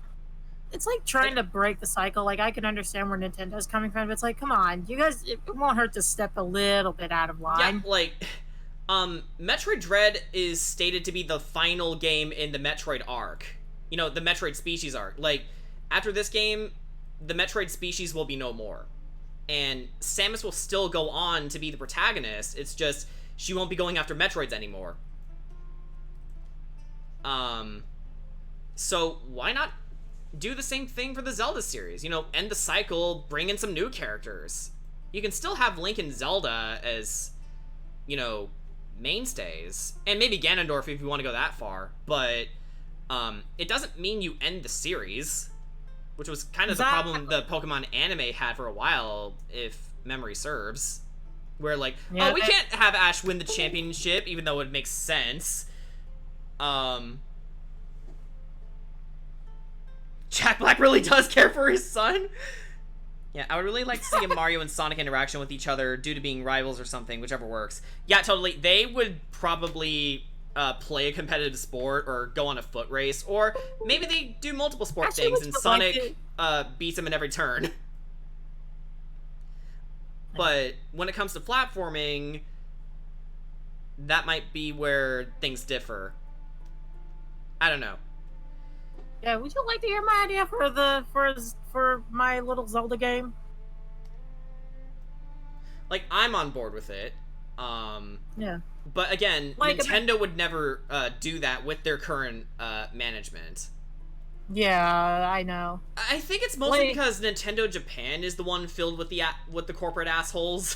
trying to break the cycle. Like, I can understand where Nintendo's coming from, but it's like, come on, you guys, it won't hurt to step a little bit out of line. Yeah, like, Metroid Dread is stated to be the final game in the Metroid arc. You know, the Metroid species arc. Like, after this game, the Metroid species will be no more. And Samus will still go on to be the protagonist, it's just, she won't be going after Metroids anymore. So why not do the same thing for the Zelda series? You know, end the cycle, bring in some new characters. You can still have Link and Zelda as, you know, mainstays. And maybe Ganondorf if you want to go that far. But, it doesn't mean you end the series. Which was kind of the problem the Pokemon anime had for a while, if memory serves. Where, like, yeah, oh, we can't have Ash win the championship, even though it makes sense. Jack Black really does care for his son? Yeah, I would really like to see a Mario and Sonic interaction with each other due to being rivals or something, whichever works. Yeah, totally. They would probably play a competitive sport or go on a foot race, or maybe they do multiple sport things and Sonic beats him in every turn. But when it comes to platforming, that might be where things differ. I don't know. Yeah, would you like to hear my idea for my little Zelda game? Like, I'm on board with it. Yeah. But again, like, Nintendo would never do that with their current management. Yeah, I know. I think it's mostly because Nintendo Japan is the one filled with the corporate assholes.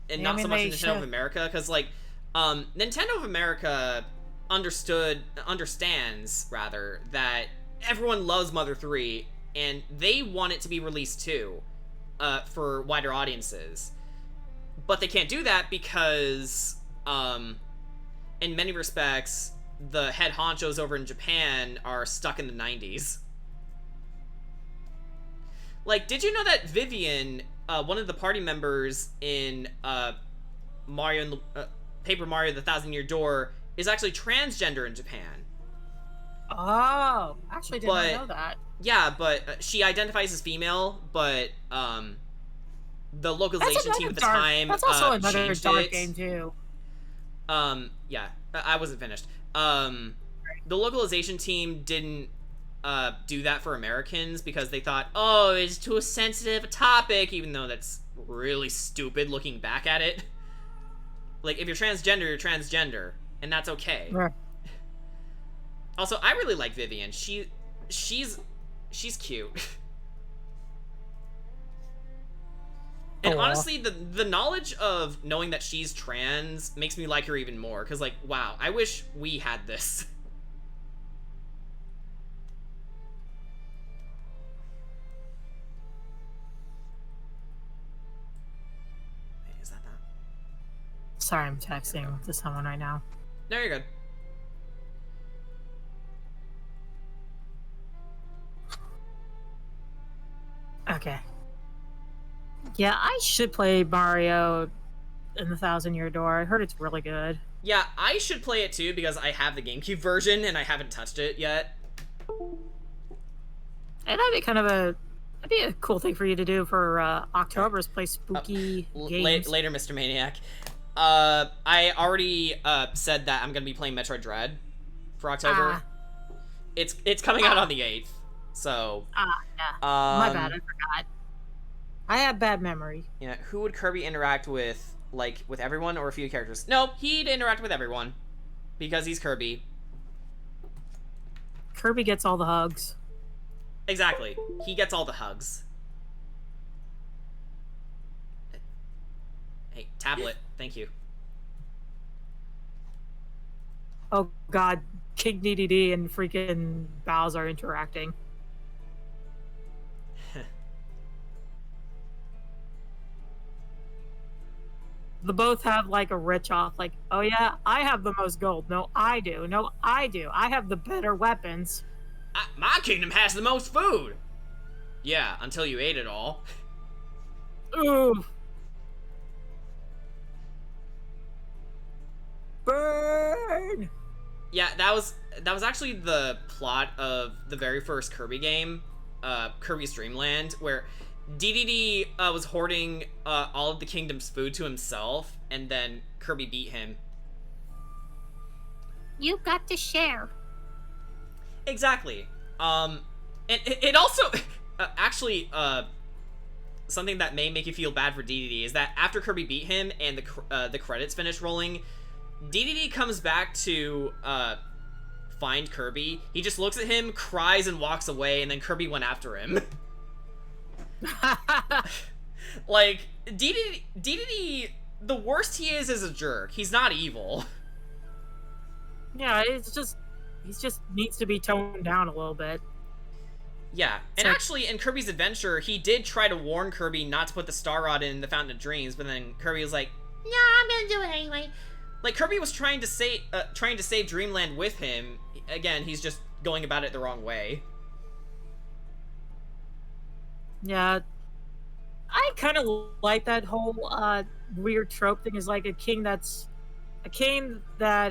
And not so much Nintendo of America, because, like, Nintendo of America understands that everyone loves Mother 3, and they want it to be released too, for wider audiences. But they can't do that because, in many respects, the head honchos over in Japan are stuck in the 90s. Like, did you know that Vivian, one of the party members in Paper Mario the Thousand Year Door, is actually transgender in Japan? Oh, actually did not know that. Yeah, but she identifies as female, but the localization team at the time that's also another changed dark it. game too. Yeah, I wasn't finished. The localization team didn't do that for Americans because they thought, oh, it's too sensitive a topic, even though that's really stupid looking back at it. Like, if you're transgender, you're transgender, and that's okay. Right. Also, I really like Vivian. She's cute. And honestly, the knowledge of knowing that she's trans makes me like her even more. Because, like, wow, I wish we had this. Sorry, I'm texting to someone right now. No, you're good. Okay. Yeah, I should play Mario in the Thousand Year Door. I heard it's really good. Yeah, I should play it too because I have the GameCube version and I haven't touched it yet. And that'd be a cool thing for you to do for October is play spooky games. Later, Mr. Maniac. I already said that I'm gonna be playing Metroid Dread for October. It's coming out on the 8th, so. Yeah. My bad, I forgot. I have bad memory. Yeah, who would Kirby interact with? Like, with everyone or a few characters? No, he'd interact with everyone. Because he's Kirby. Kirby gets all the hugs. Exactly. He gets all the hugs. Hey, tablet. Thank you. Oh god, King DDD and freaking Bowser interacting. The both have like a rich off, like, oh yeah, I have the most gold. No, I do. No, I do. I have the better weapons. My kingdom has the most food. Yeah, until you ate it all. Ooh. Burn. Yeah, that was actually the plot of the very first Kirby game, Kirby's Dream Land, where DDD was hoarding all of the kingdom's food to himself, and then Kirby beat him. You got to share. Exactly. And it also actually something that may make you feel bad for DDD is that after Kirby beat him and the credits finish rolling, DDD comes back to find Kirby. He just looks at him, cries, and walks away, and then Kirby went after him. Like, DDD, the worst he is a jerk. He's not evil. Yeah, he just needs to be toned down a little bit. Yeah, and actually, in Kirby's Adventure, he did try to warn Kirby not to put the Star Rod in the Fountain of Dreams, but then Kirby was like, "No, I'm gonna do it anyway." Like, Kirby was trying to save Dreamland with him. Again, he's just going about it the wrong way. Yeah, I kind of like that whole weird trope thing. Is like a king that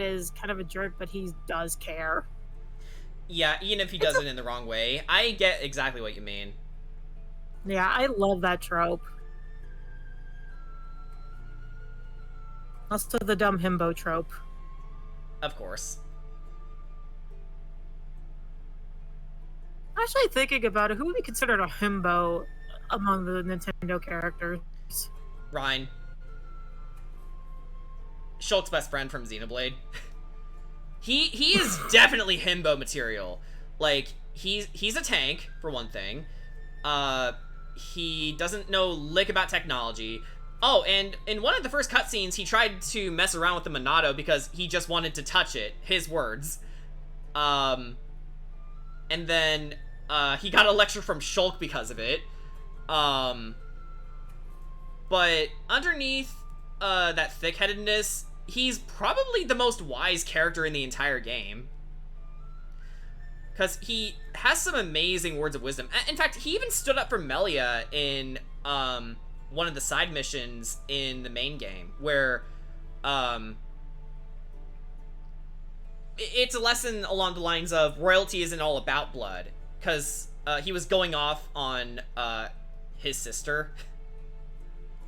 is kind of a jerk, but he does care. Yeah, even if he does it in the wrong way. I get exactly what you mean. Yeah, I love that trope. Also the dumb himbo trope. Of course. Actually, thinking about it, who would be considered a himbo among the Nintendo characters? Ryan. Shulk's best friend from Xenoblade. He is definitely himbo material. Like, he's a tank, for one thing. He doesn't know lick about technology. Oh, and in one of the first cutscenes, he tried to mess around with the Monado because he just wanted to touch it. His words. And then he got a lecture from Shulk because of it. But underneath that thick-headedness, he's probably the most wise character in the entire game. Because he has some amazing words of wisdom. In fact, he even stood up for Melia in one of the side missions in the main game, where it's a lesson along the lines of royalty isn't all about blood. Because he was going off on his sister.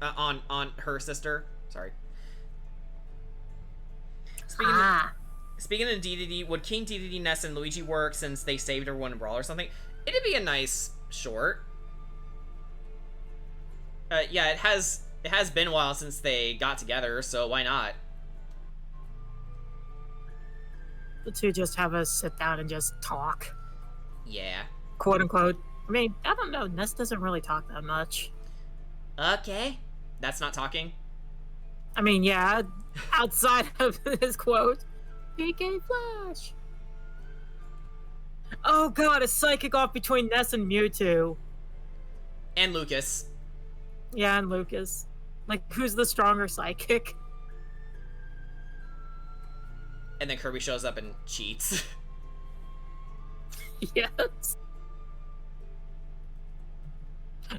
On her sister. Sorry. Speaking of DDD, would King DDD, Ness, and Luigi work since they saved everyone in Brawl or something? It'd be a nice short. Yeah, it has been a while since they got together, so why not? The two just have a sit down and just talk. Yeah. Quote unquote. I mean, I don't know. Ness doesn't really talk that much. Okay. That's not talking? I mean, yeah, outside of his quote. PK Flash. Oh god, a psychic off between Ness and Mewtwo. And Lucas. Yeah, and Lucas. Like, who's the stronger psychic? and then Kirby shows up and cheats. Yes.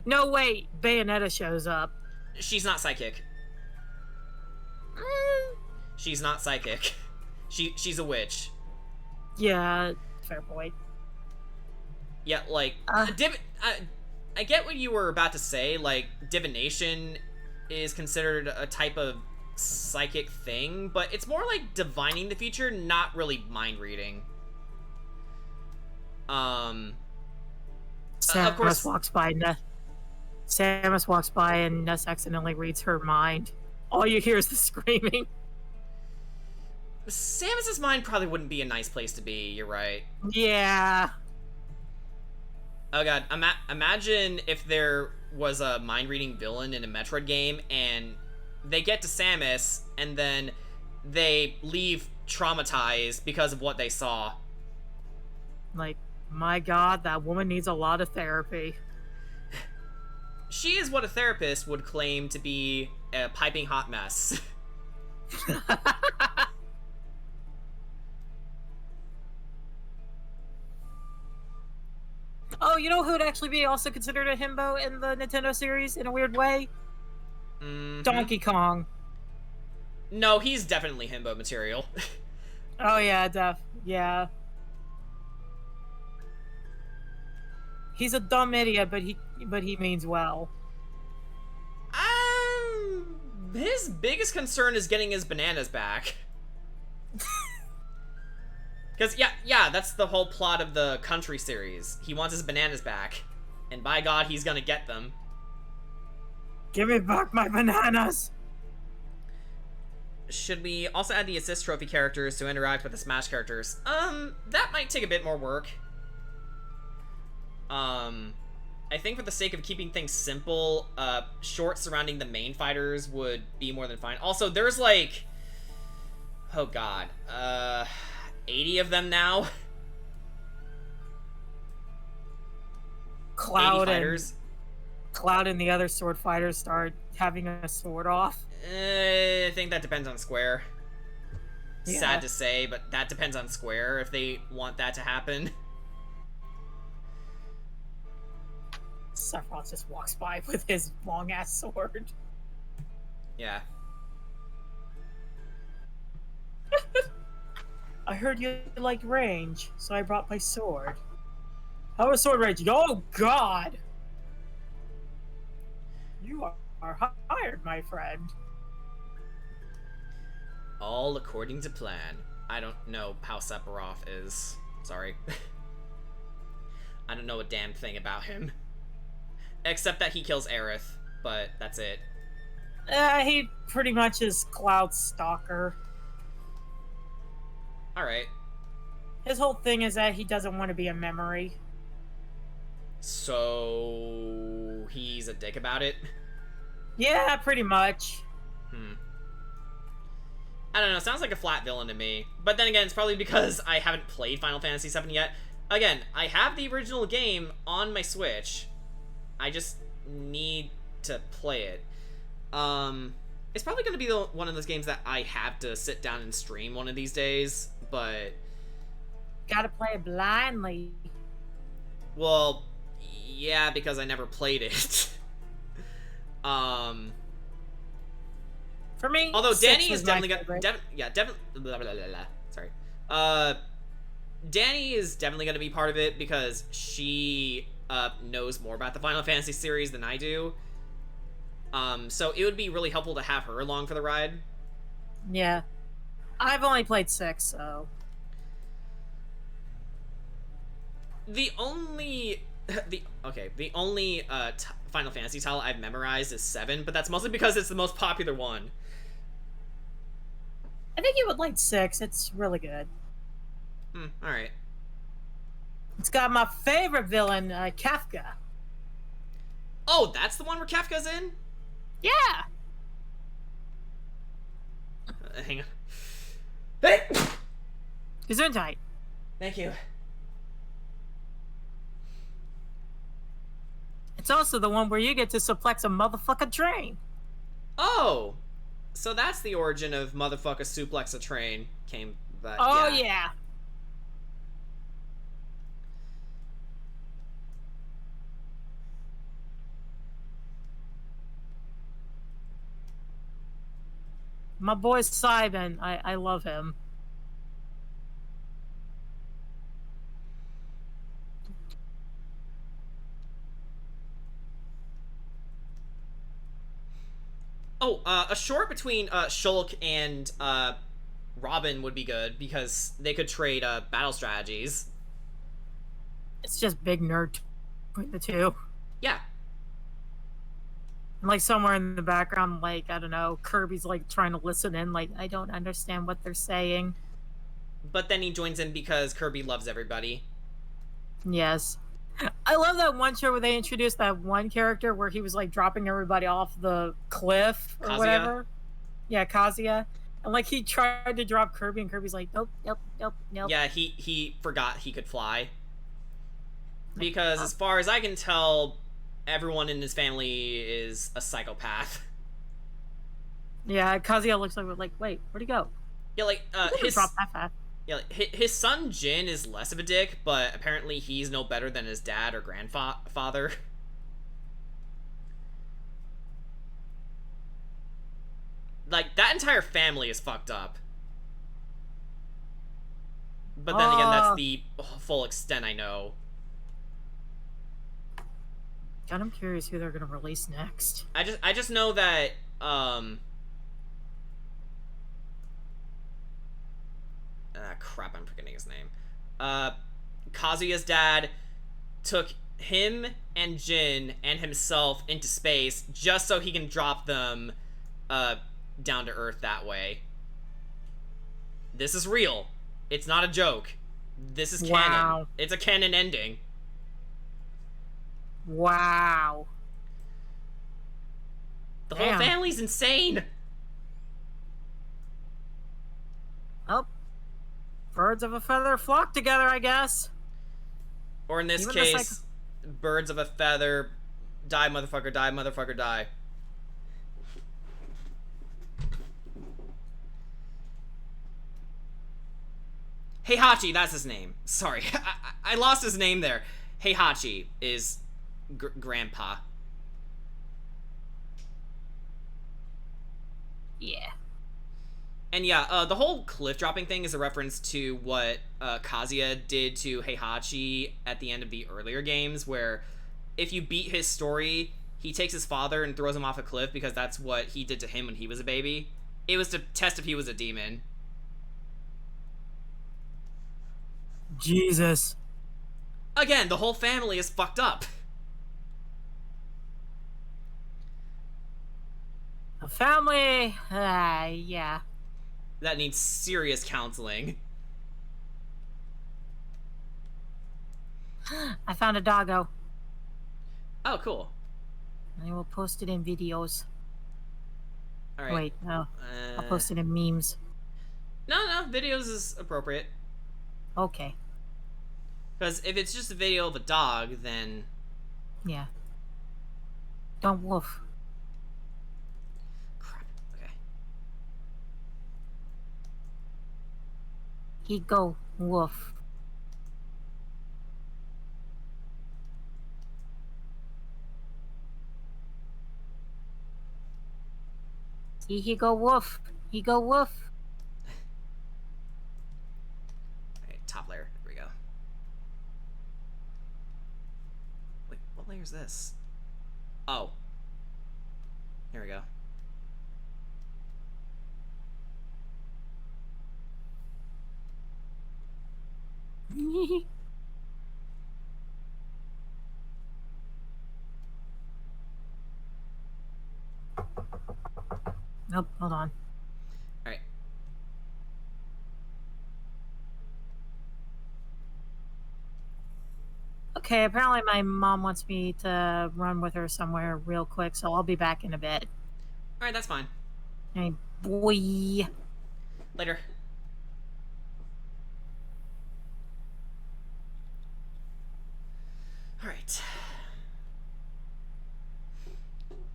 No, wait. Bayonetta shows up. She's not psychic. She's not psychic. She's a witch. Yeah, fair point. Yeah, like, I get what you were about to say. Like, divination is considered a type of psychic thing, but it's more like divining the future, not really mind reading. Samus of course, Samus walks by and Ness accidentally reads her mind. All you hear is the screaming. Samus's mind probably wouldn't be a nice place to be. You're right. Yeah. Oh god, imagine if there was a mind-reading villain in a Metroid game, and they get to Samus, and then they leave traumatized because of what they saw. Like, my god, that woman needs a lot of therapy. She is what a therapist would claim to be a piping hot mess. Oh, you know who would actually be also considered a himbo in the Nintendo series in a weird way? Mm-hmm. Donkey Kong. No, he's definitely himbo material. Oh yeah, yeah. He's a dumb idiot, but he means well. His biggest concern is getting his bananas back. Because, yeah, that's the whole plot of the Country series. He wants his bananas back. And by God, he's gonna get them. Give me back my bananas! Should we also add the assist trophy characters to interact with the Smash characters? That might take a bit more work. I think for the sake of keeping things simple, shorts surrounding the main fighters would be more than fine. Also, there's like... Oh god. 80 of them now? Cloud and the other sword fighters start having a sword off. I think that depends on Square. Yeah. Sad to say, but that depends on Square if they want that to happen. Sephiroth just walks by with his long-ass sword. Yeah. I heard you liked range, so I brought my sword. How is sword range? Oh, God! You are hired, my friend. All according to plan. I don't know how Sephiroth is. Sorry. I don't know a damn thing about him. Except that he kills Aerith, but that's it. He pretty much is Cloud's stalker. Alright. His whole thing is that he doesn't want to be a memory. So... he's a dick about it? Yeah, pretty much. I don't know, sounds like a flat villain to me. But then again, it's probably because I haven't played Final Fantasy VII yet. Again, I have the original game on my Switch. I just need to play it. It's probably going to be one of those games that I have to sit down and stream one of these days, but... Gotta play it blindly. Well, yeah, because I never played it. For me, although Danny is definitely Danny is definitely gonna be part of it because she knows more about the Final Fantasy series than I do. So it would be really helpful to have her along for the ride. Yeah, I've only played 6, so the only Final Fantasy title I've memorized is 7, but that's mostly because it's the most popular one. I think you would like 6. It's really good. Alright. It's got my favorite villain, Kafka. Oh, that's the one where Kafka's in? Yeah! Hang on. Hey! Gesundheit. Thank you. It's also the one where you get to suplex a motherfucking train. Oh! So that's the origin of motherfucker suplex a train came But oh yeah. yeah. My boy Simon, I love him. Oh, a short between Shulk and Robin would be good because they could trade battle strategies. It's just big nerd between the two. Yeah. And like somewhere in the background, like I don't know, Kirby's like trying to listen in, like I don't understand what they're saying. But then he joins in because Kirby loves everybody. Yes. I love that one show where they introduced that one character where he was like dropping everybody off the cliff or Kazuya? whatever. Yeah, Kazuya. And like he tried to drop Kirby and Kirby's like, nope, nope, nope, nope. Yeah, he forgot he could fly. Because oh. as far as I can tell, everyone in his family is a psychopath. Yeah, Kazuya looks like wait, where'd he go? Yeah, like his drop that fast. Yeah, like, his son Jin is less of a dick, but apparently he's no better than his dad or grandfather. Like, that entire family is fucked up. But then again, that's the full extent I know. God, I'm curious who they're gonna release next. I just know that crap, I'm forgetting his name. Kazuya's dad took him and Jin and himself into space just so he can drop them down to Earth that way. This is real. It's not a joke. This is canon. Wow. It's a canon ending. Wow. The whole family's insane. Oh. Birds of a feather flock together, I guess. Or in this case, birds of a feather, die motherfucker, die motherfucker, die. Heihachi, that's his name. Sorry, I lost his name there. Heihachi is grandpa. Yeah. And yeah, the whole cliff dropping thing is a reference to what Kazuya did to Heihachi at the end of the earlier games, where if you beat his story, he takes his father and throws him off a cliff because that's what he did to him when he was a baby. It was to test if he was a demon. Jesus. Again, the whole family is fucked up. A family, yeah. That needs serious counseling. I found a doggo. Oh, cool. I will post it in videos. All right. Wait, no. I'll post it in memes. No, videos is appropriate. Okay. Because if it's just a video of a dog, then... Yeah. Don't woof. Crap, okay. He go woof. See, he go woof. He go woof. Okay, top layer. There we go. Wait, what layer is this? Oh. Here we go. Nope, hold on. Alright. Okay, apparently my mom wants me to run with her somewhere real quick, so I'll be back in a bit. Alright, that's fine. Hey, boy. Later. Alright.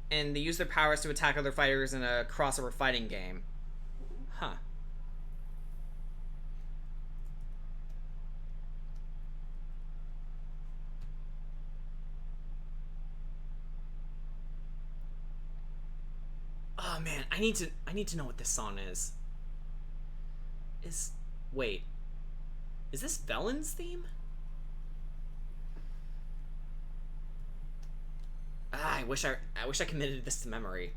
And they use their powers to attack other fighters in a crossover fighting game. Huh. Oh man, I need to know what this song is. Wait. Is this Velen's theme? I wish I committed this to memory.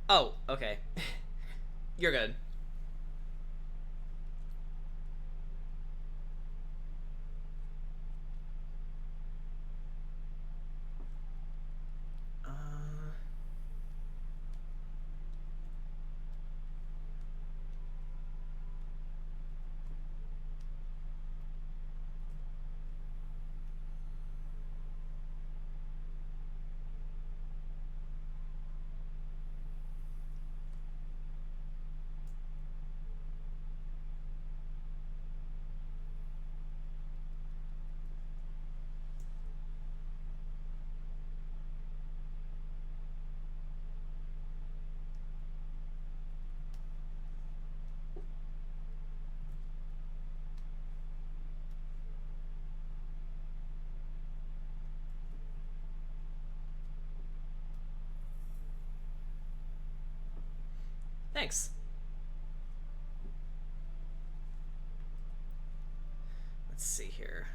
Oh, okay. You're good. Uh, Thanks. Let's see here.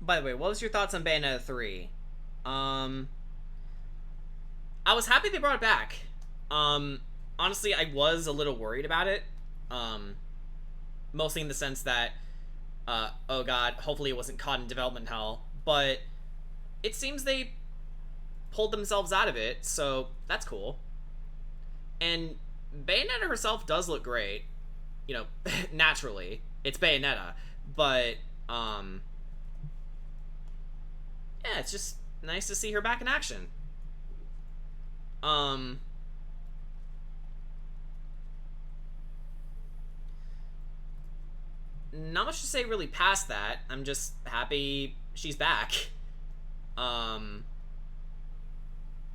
By the way, what was your thoughts on Bayonetta 3? Um, I was happy they brought it back. Um, Honestly, I was a little worried about it. Um, Mostly in the sense that, oh god, hopefully it wasn't caught in development hell. But it seems they pulled themselves out of it, so that's cool. And Bayonetta herself does look great. You know, naturally. It's Bayonetta. But, yeah, it's just nice to see her back in action. Not much to say really past that. I'm just happy she's back.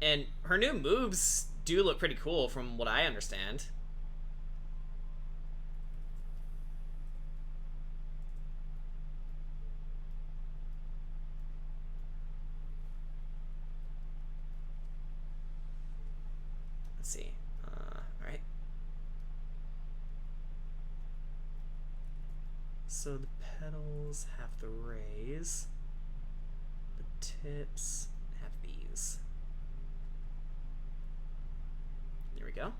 And her new moves do look pretty cool from what I understand. Let's see. Alright. So the pedals have the raise. tips. Have these. There we go.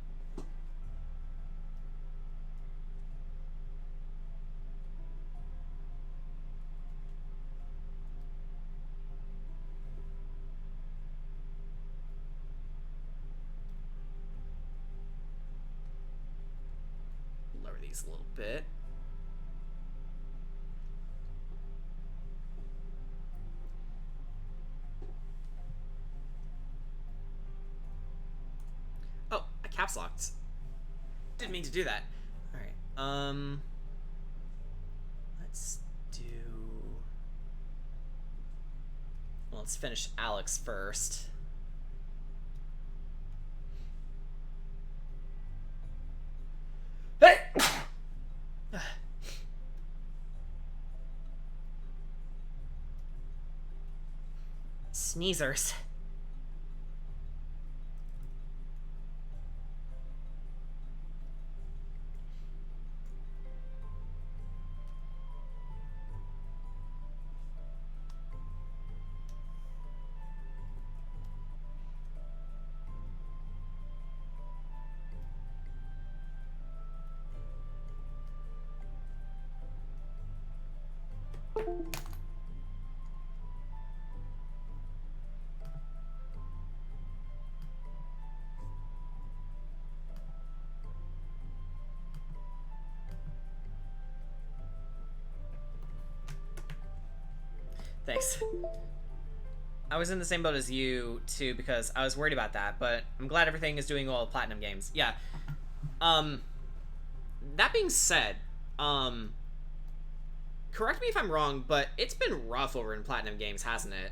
Lower these a little bit. Oh, I caps locked. Didn't mean to do that. All right. Let's do. Well, let's finish Alex first. Hey! Sneezers. Thanks. I was in the same boat as you, too, because I was worried about that, but I'm glad everything is doing well with Platinum Games. Yeah. That being said, correct me if I'm wrong, but it's been rough over in Platinum Games, hasn't it?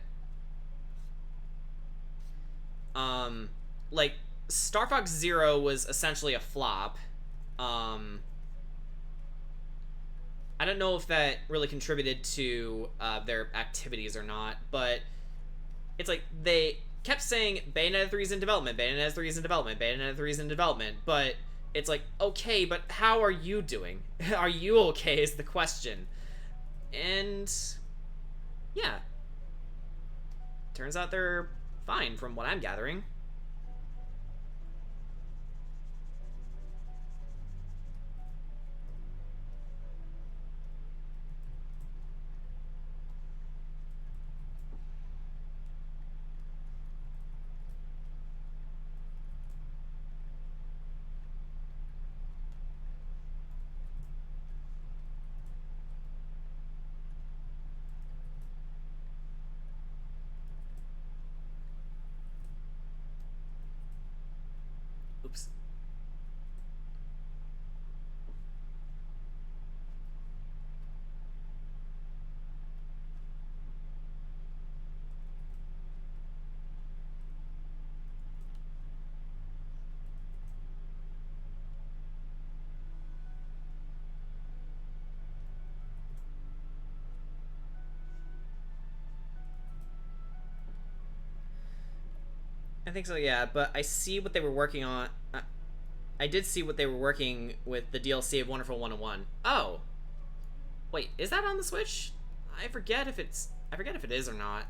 Like, Star Fox Zero was essentially a flop. I don't know if that really contributed to their activities or not, but it's like they kept saying Bayonetta 3 is in development, Bayonetta 3 is in development, Bayonetta 3 is in development, but it's like, okay, but how are you doing? Are you okay is the question. And yeah. Turns out they're fine from what I'm gathering. Oops. I think so, yeah, but I see what they were working on. I did see what they were working with the DLC of Wonderful 101. Oh. Wait, is that on the Switch? I forget if it is or not.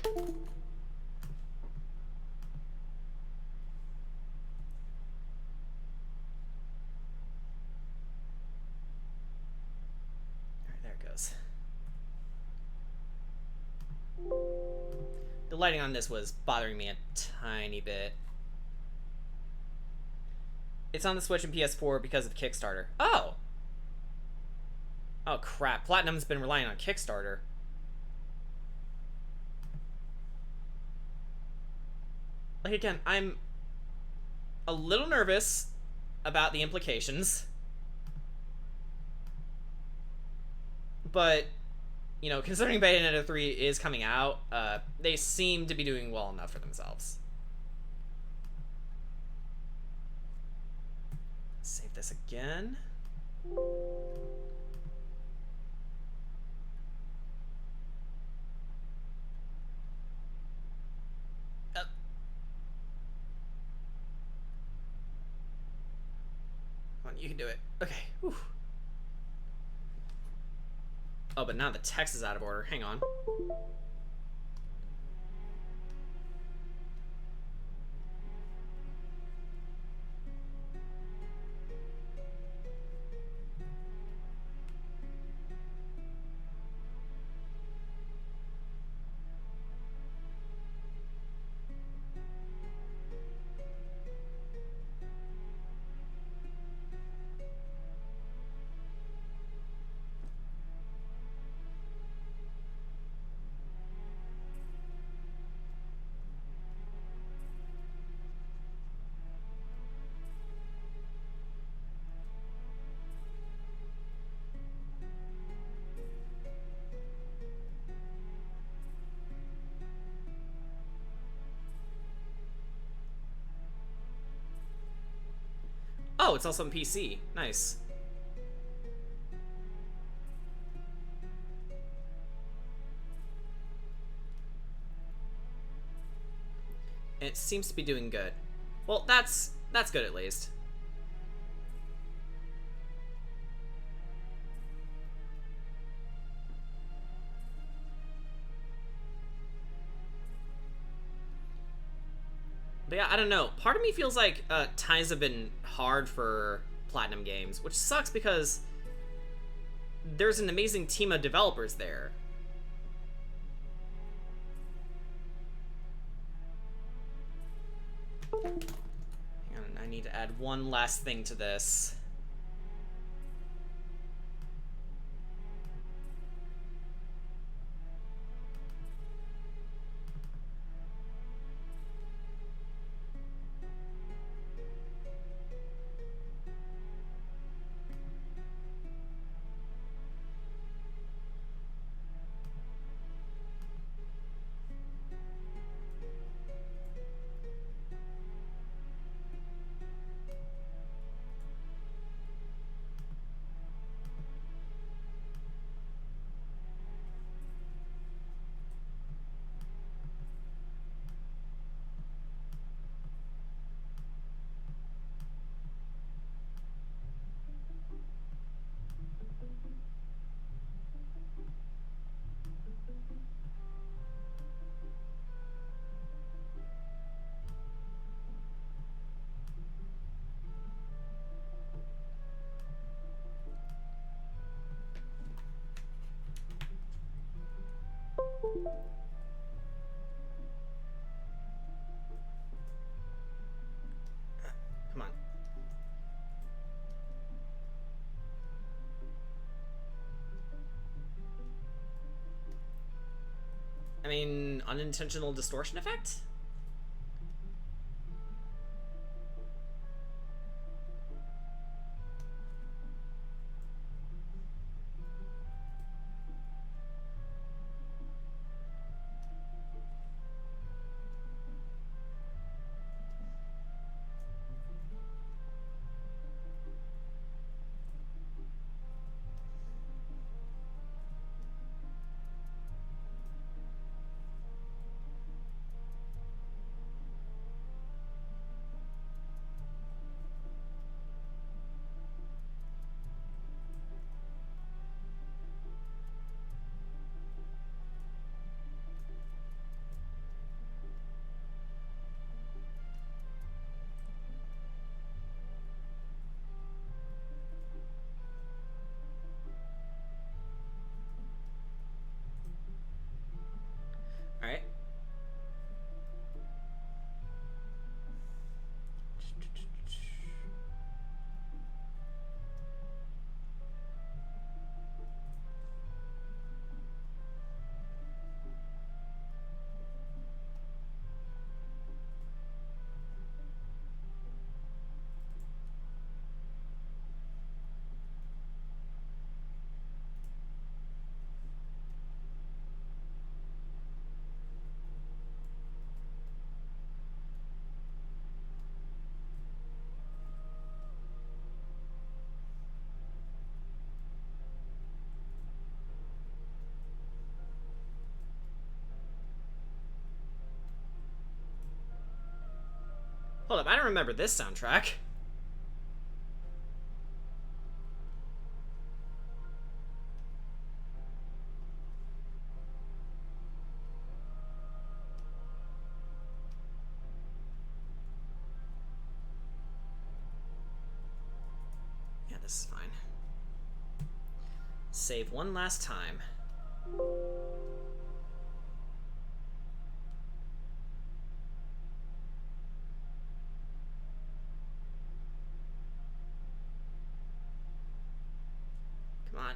Alright, there it goes. The lighting on this was bothering me a tiny bit. It's on the Switch and PS4 because of Kickstarter. Oh! Oh crap, Platinum's been relying on Kickstarter. Like, again, I'm a little nervous about the implications. But, you know, considering Bayonetta 3 is coming out, they seem to be doing well enough for themselves. Save this again. Come on, you can do it. Okay. Whew. Oh, but now the text is out of order. Hang on. Oh, it's also on PC. Nice. It seems to be doing good. Well, that's good at least. But yeah, I don't know. Part of me feels like times have been hard for Platinum Games, which sucks because there's an amazing team of developers there. Hang on, I need to add one last thing to this. Come on. I mean, unintentional distortion effect? Hold up, I don't remember this soundtrack. Yeah, this is fine. Save one last time. Come on.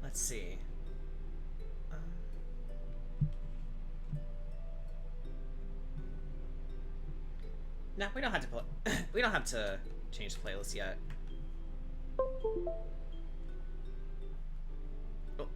Let's see. No, we don't have to we don't have to change the playlist yet. Oh.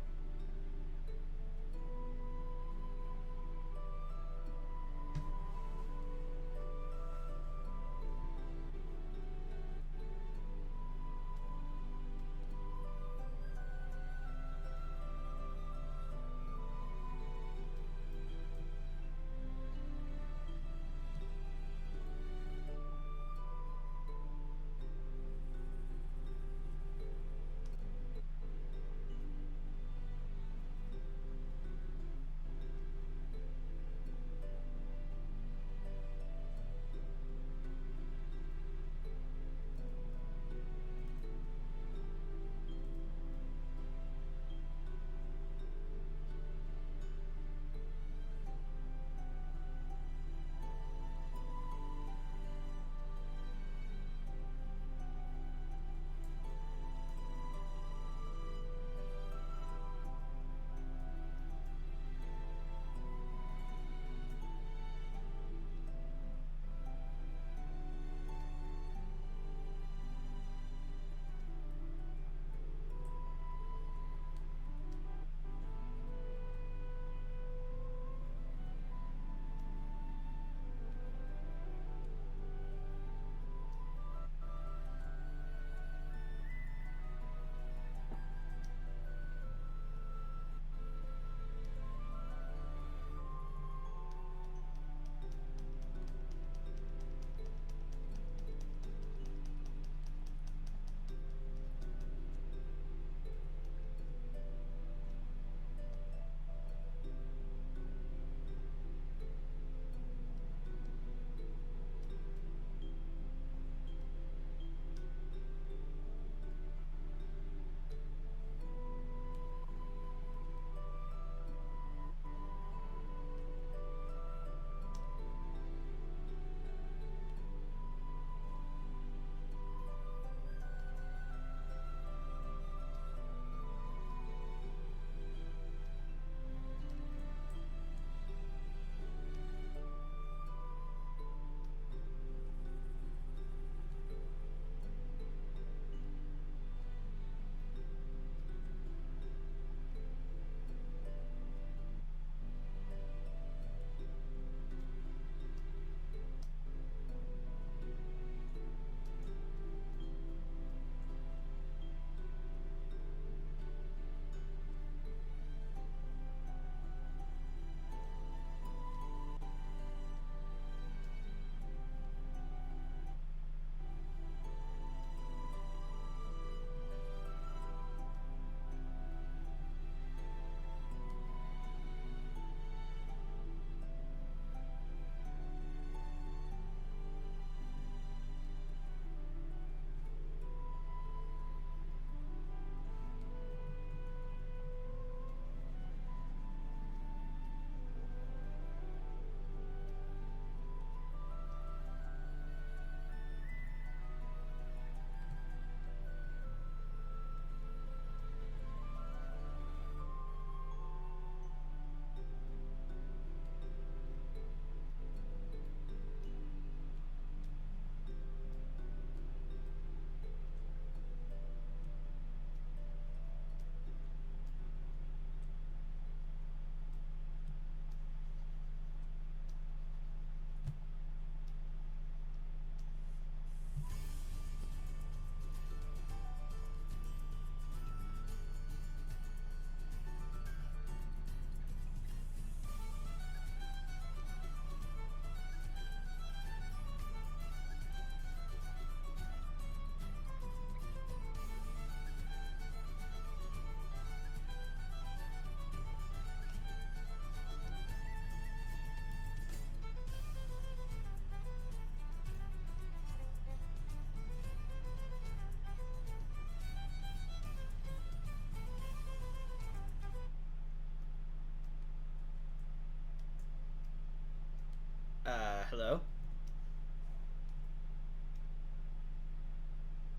Hello?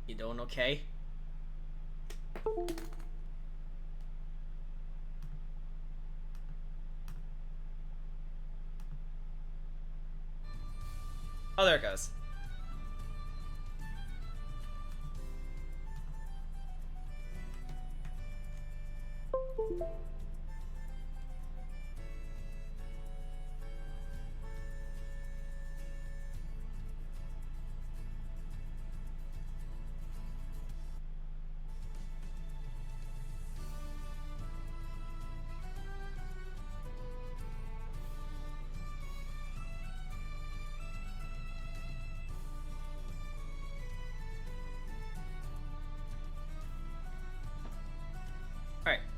You doing okay? Oh, there it goes.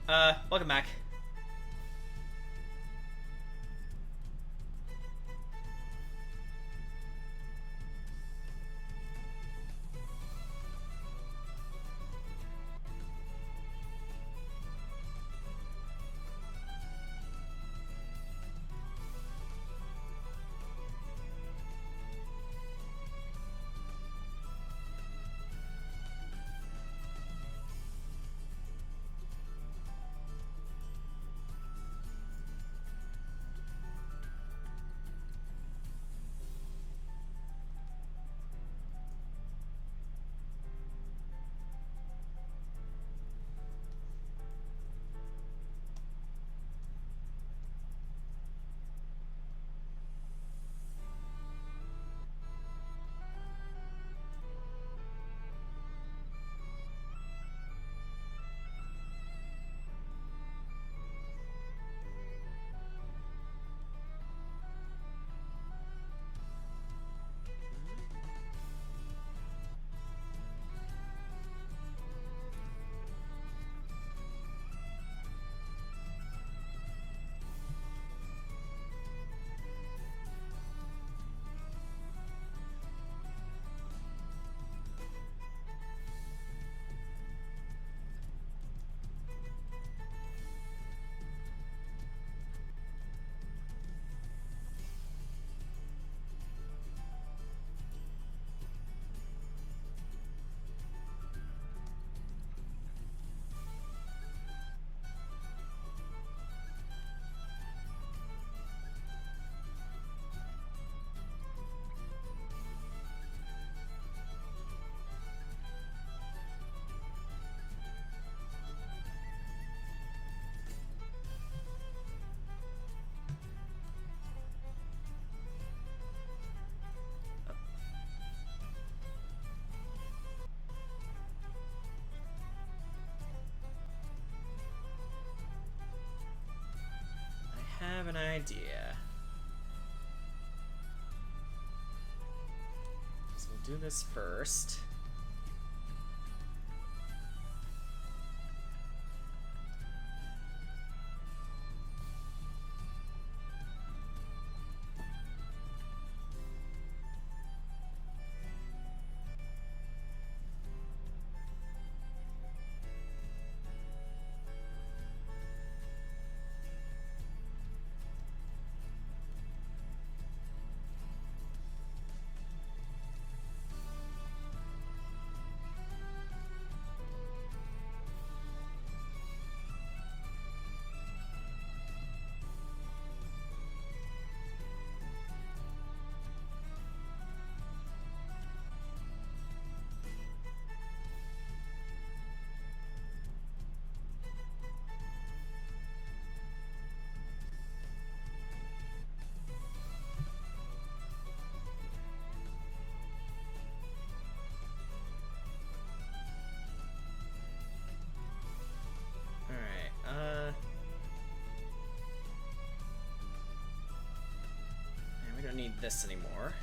Alright, welcome back. I have an idea. So we'll do this first. And we don't need this anymore.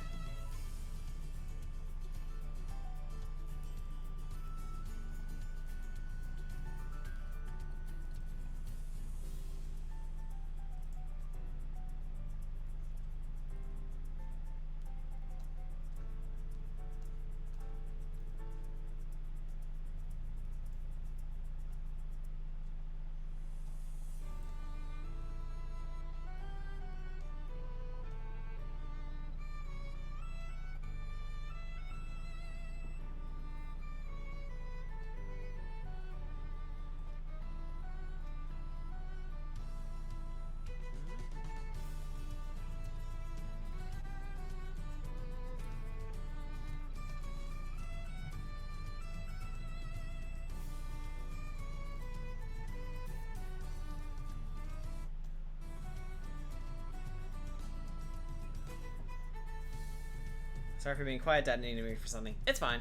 Sorry for being quiet. Dad needed me for something. It's fine.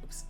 Oops.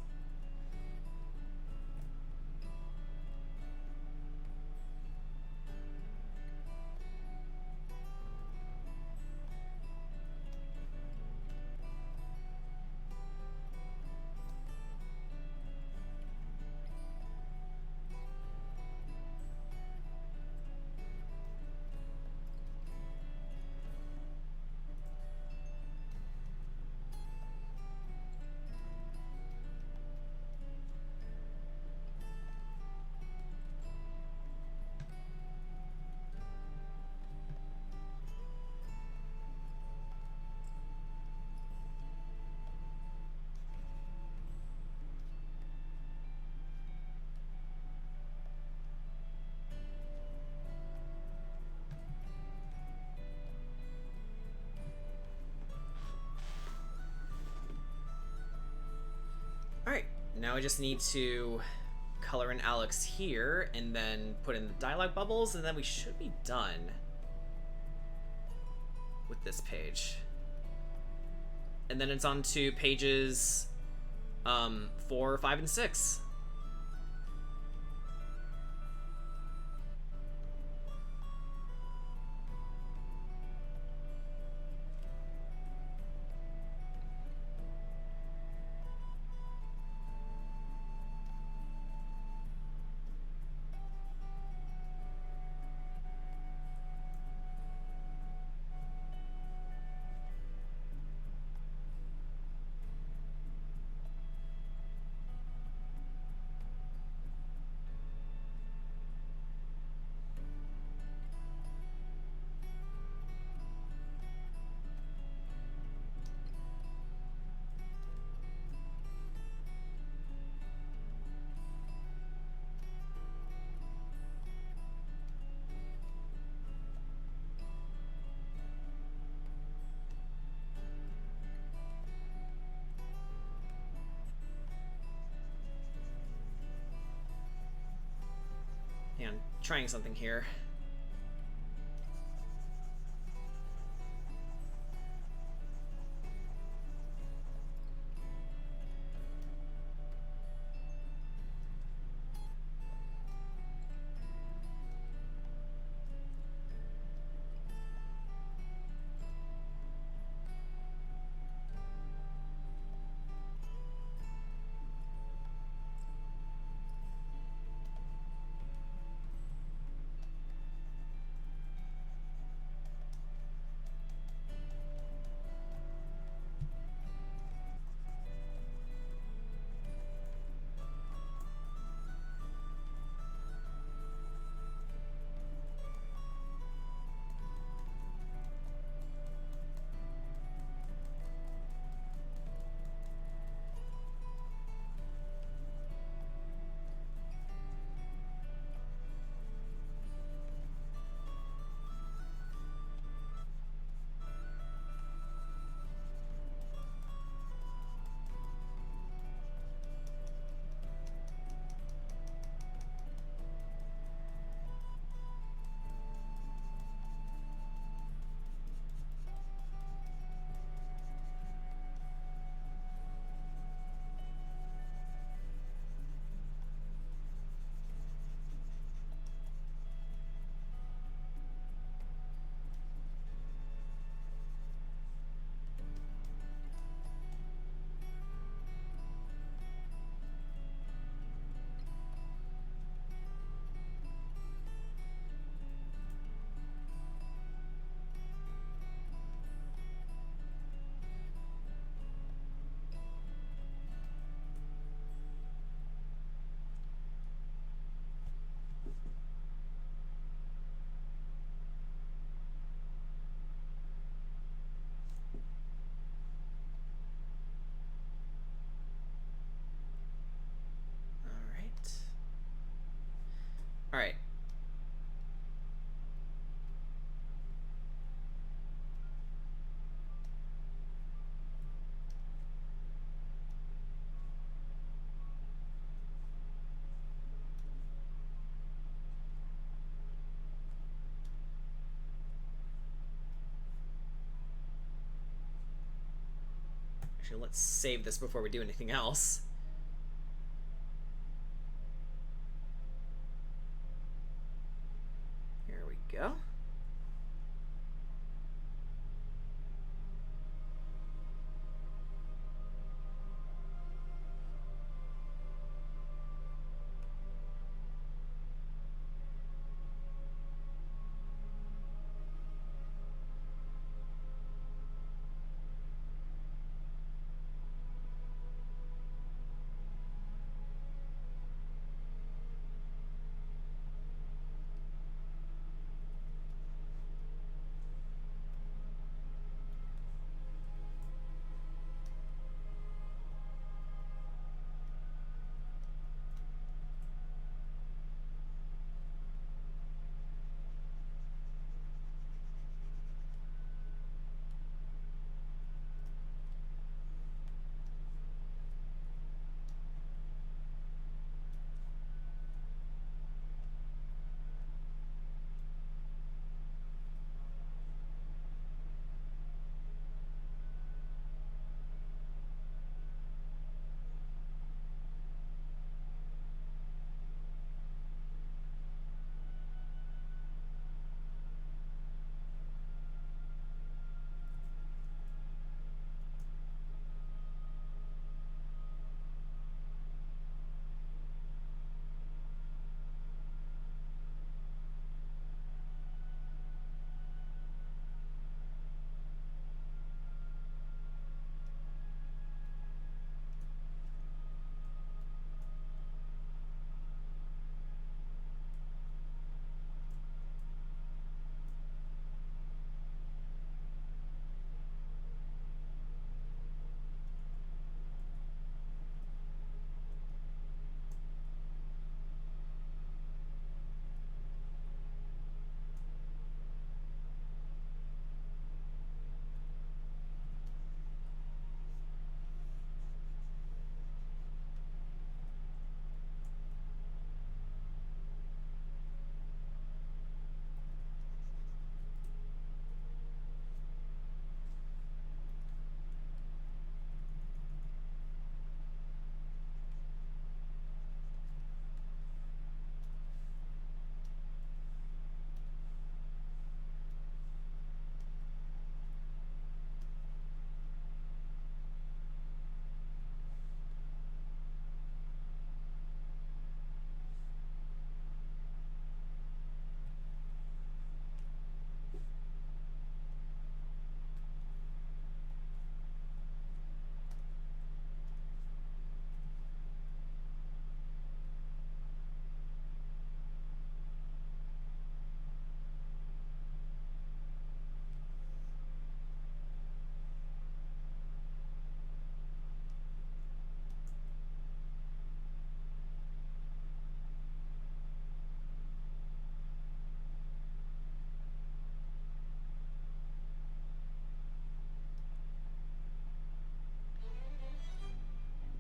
Alright, now I just need to color in Alex here, and then put in the dialogue bubbles, and then we should be done with this page. And then it's on to pages 4, 5, and 6. Yeah, I'm trying something here. Alright. Actually, let's save this before we do anything else. Here we go.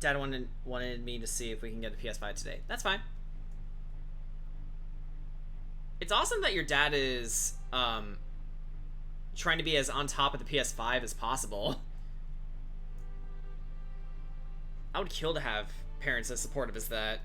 Dad wanted me to see if we can get a PS5 today. That's fine. It's awesome that your dad is trying to be as on top of the PS5 as possible. I would kill to have parents as supportive as that.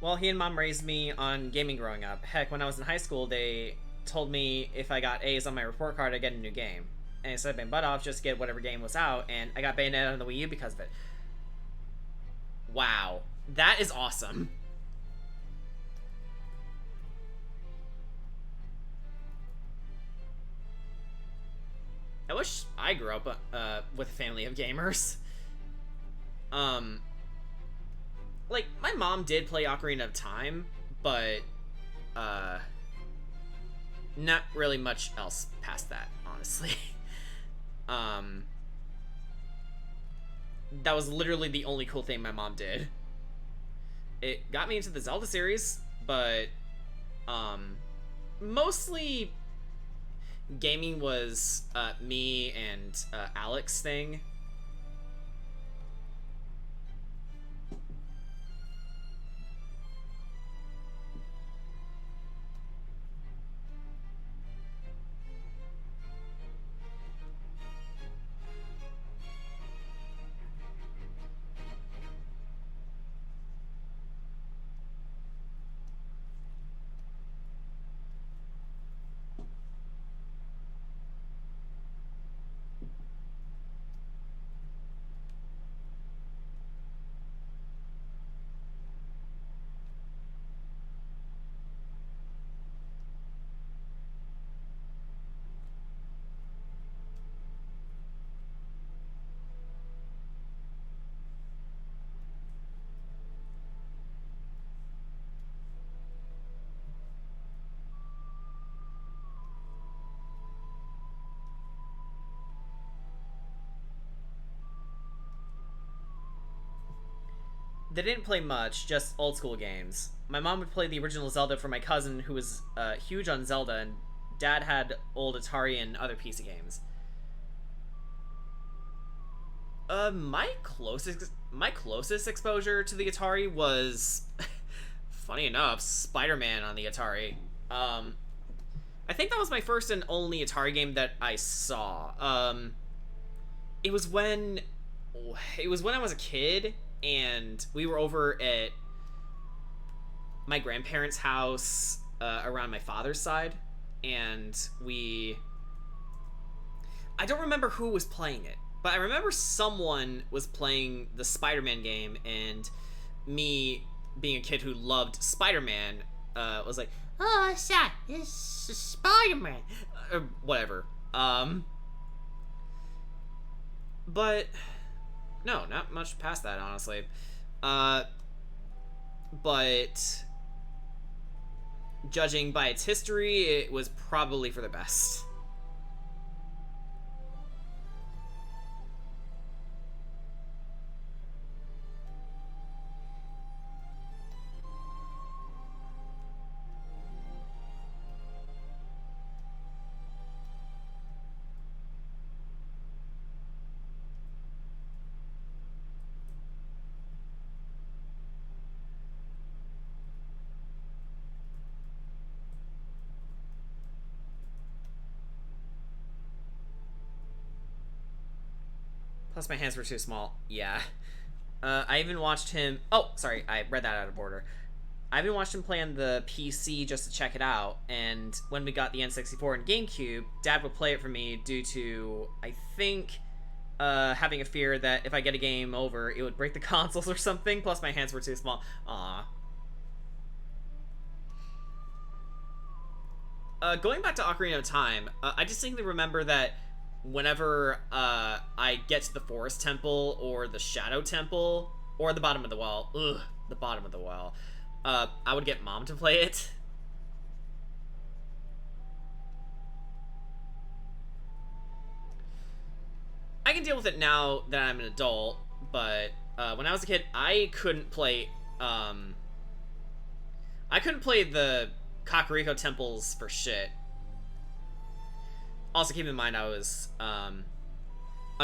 Well, he and mom raised me on gaming growing up. Heck, when I was in high school, they told me if I got A's on my report card, I'd get a new game. And instead of my butt off, just get whatever game was out, and I got Bayonetta on the Wii U because of it. Wow. That is awesome. I wish I grew up with a family of gamers. Like, my mom did play Ocarina of Time, but, not really much else past that, honestly. That was literally the only cool thing my mom did. It got me into the Zelda series, but, mostly gaming was, me and, Alex thing. They didn't play much, just old school games. My mom would play the original Zelda for my cousin, who was huge on Zelda, and Dad had old Atari and other PC games. My closest exposure to the Atari was, funny enough, Spider-Man on the Atari. I think that was my first and only Atari game that I saw. It was when I was a kid, and we were over at my grandparents' house around my father's side, and I don't remember who was playing it, but I remember someone was playing the Spider-Man game, and me, being a kid who loved Spider-Man, was like, "Oh, son, it's Spider-Man," or whatever. But no, not much past that, honestly. But judging by its history, it was probably for the best. Plus, my hands were too small. Yeah. I even watched him... Oh, sorry. I read that out of order. I even watched him play on the PC just to check it out. And when we got the N64 and GameCube, Dad would play it for me due to, I think, having a fear that if I get a game over, it would break the consoles or something. Plus, my hands were too small. Aww. Going back to Ocarina of Time, I distinctly remember that whenever I get to the Forest Temple or the Shadow Temple or the bottom of the well, the bottom of the well, I would get Mom to play it. I can deal with it now that I'm an adult, but when I was a kid, I couldn't play the Kakariko temples for shit. Also, keep in mind, I was a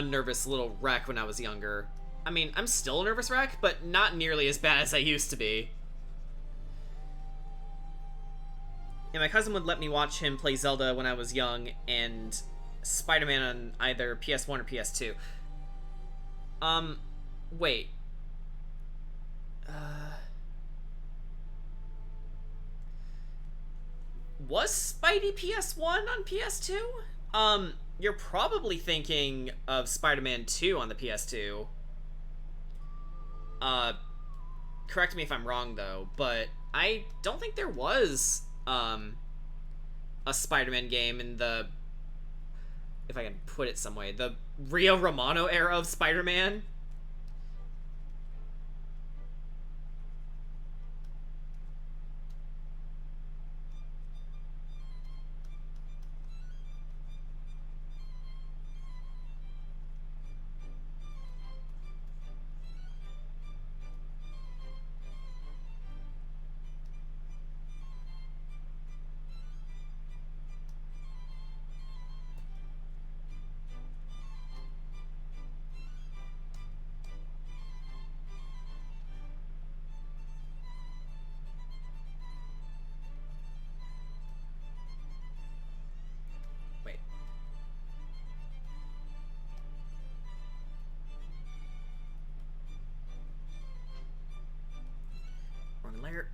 nervous little wreck when I was younger. I mean, I'm still a nervous wreck, but not nearly as bad as I used to be. And my cousin would let me watch him play Zelda when I was young, and Spider-Man on either PS1 or PS2. Wait. Was Spidey PS1 on PS2? You're probably thinking of Spider-Man 2 on the PS2. Correct me if I'm wrong, though, but I don't think there was, a Spider-Man game in the, if I can put it some way, the Rio Romano era of Spider-Man. Wait. Wrong layer.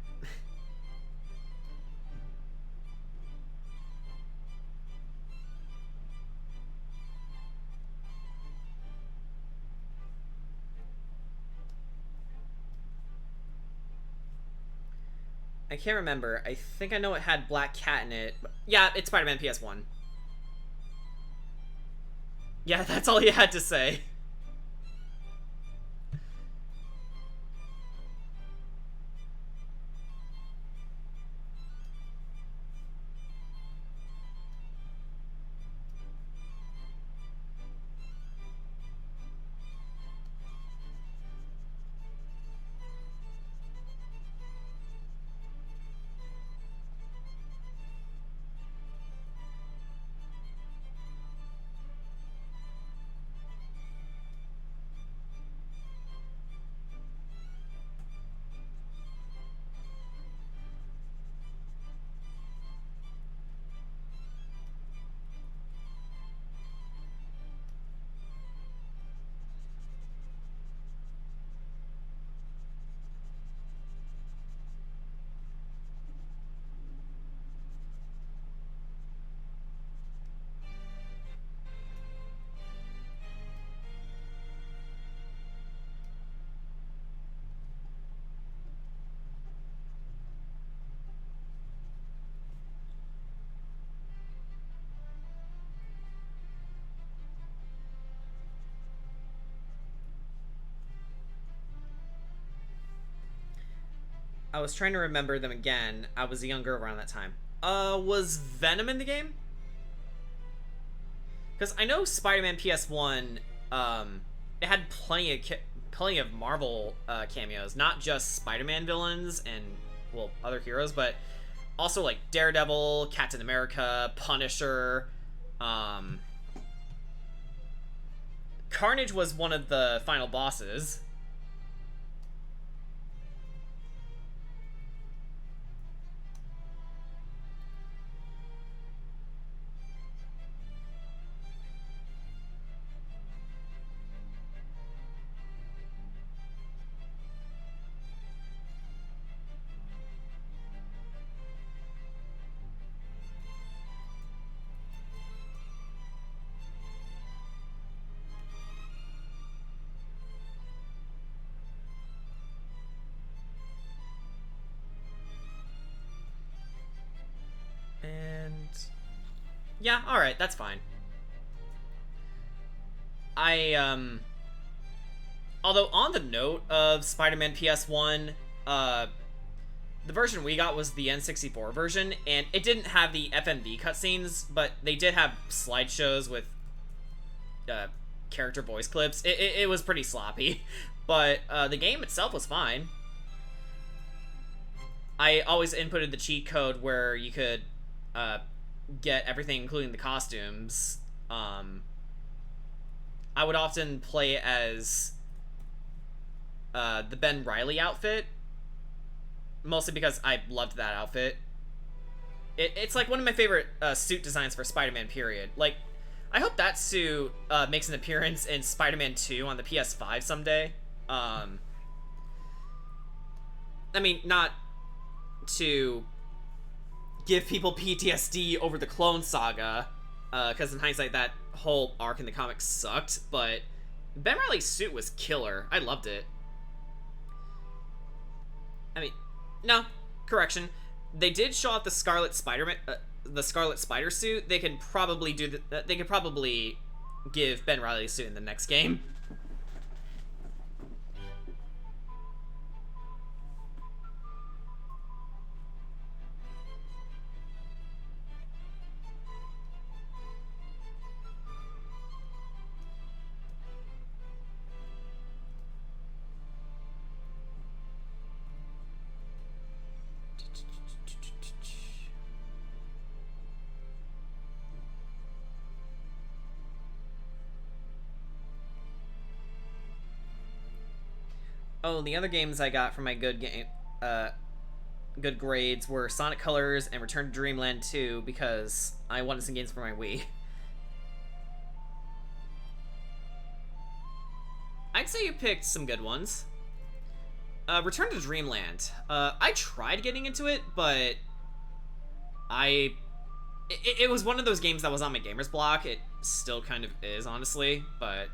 I can't remember. I think I know it had Black Cat in it. Yeah, it's Spider-Man PS1. Yeah, that's all you had to say. I was trying to remember them again. I was younger around that time. Was Venom in the game? Because I know Spider-Man PS1, it had plenty of Marvel cameos, not just Spider-Man villains and, well, other heroes, but also like Daredevil, Captain America, Punisher. Carnage was one of the final bosses. And yeah, all right, that's fine. Although on the note of Spider-Man PS1, the version we got was the N64 version, and it didn't have the FMV cutscenes, but they did have slideshows with character voice clips. It was pretty sloppy, but the game itself was fine. I always inputted the cheat code where you could get everything, including the costumes. I would often play as the Ben Reilly outfit, mostly because I loved that outfit. It's like one of my favorite suit designs for Spider-Man, period. Like, I hope that suit makes an appearance in Spider-Man 2 on the PS5 someday. I mean, not to give people PTSD over the Clone Saga, because in hindsight, that whole arc in the comics sucked, but Ben Reilly's suit was killer. I loved it. I mean, no, correction. They did show off the Scarlet Spider suit. They could probably they could probably give Ben Reilly's suit in the next game. Oh, the other games I got from my good grades were Sonic Colors and Return to Dreamland 2 because I wanted some games for my Wii. I'd say you picked some good ones. Return to Dreamland. I tried getting into it, but it was one of those games that was on my gamer's block. It still kind of is, honestly, but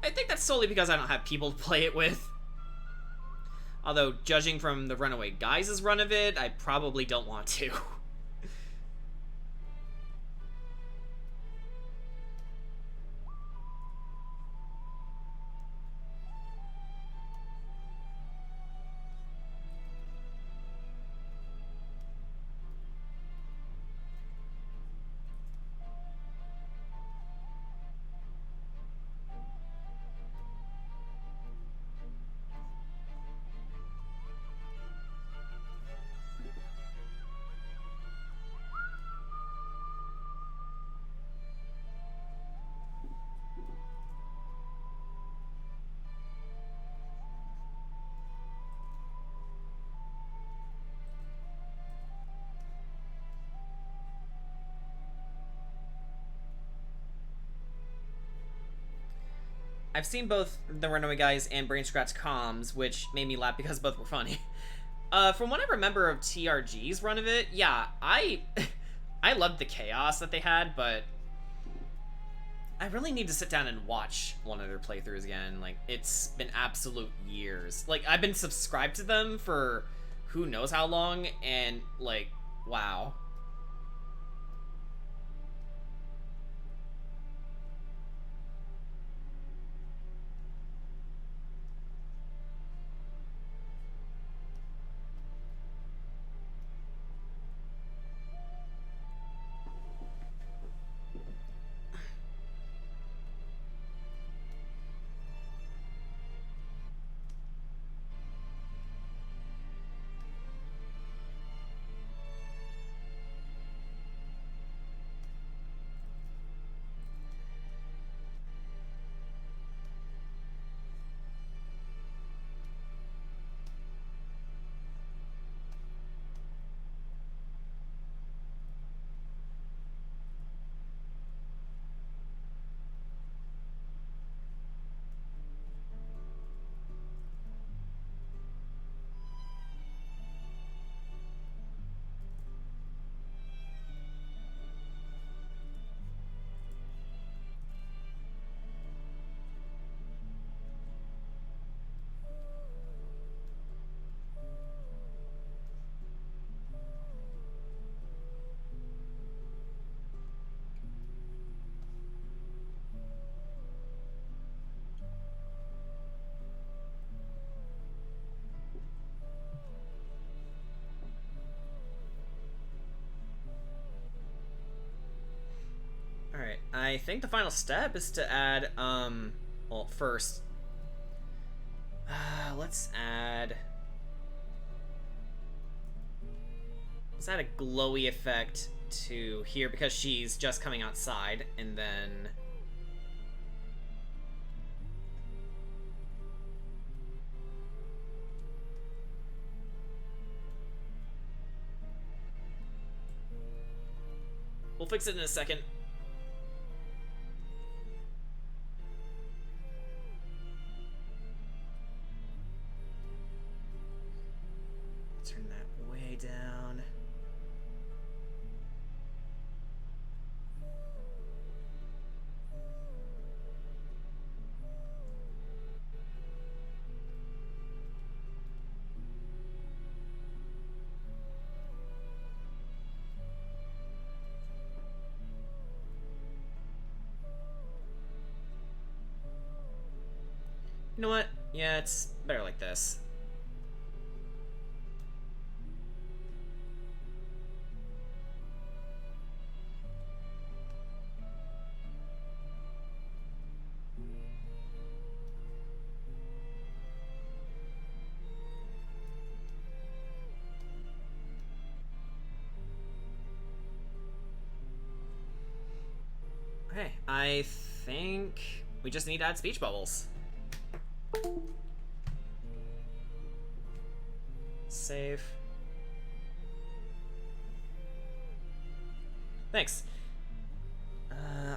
I think that's solely because I don't have people to play it with. Although, judging from the Runaway Guys' run of it, I probably don't want to. I've seen both the Runaway Guys and Brain Scratch comms, which made me laugh because both were funny. From what I remember of TRG's run of it, yeah, I loved the chaos that they had, but I really need to sit down and watch one of their playthroughs again. Like, it's been absolute years. Like, I've been subscribed to them for who knows how long, and, like, wow. Alright, I think the final step is to add, well, first, let's add a glowy effect to here because she's just coming outside, and then we'll fix it in a second. Turn that way down. You know what? Yeah, it's better like this. Okay, I think we just need to add speech bubbles. Save. Thanks.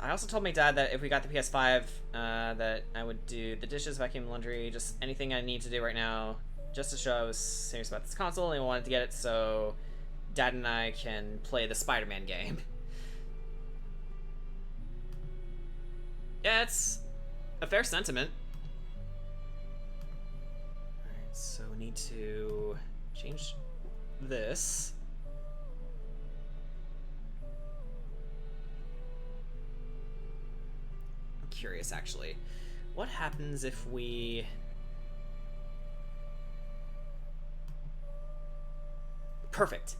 I also told my dad that if we got the PS5, that I would do the dishes, vacuum, laundry, just anything I need to do right now, just to show I was serious about this console and I wanted to get it so Dad and I can play the Spider-Man game. Yeah, it's a fair sentiment. Alright, so we need to change this. I'm curious, actually. What happens if we... Perfect.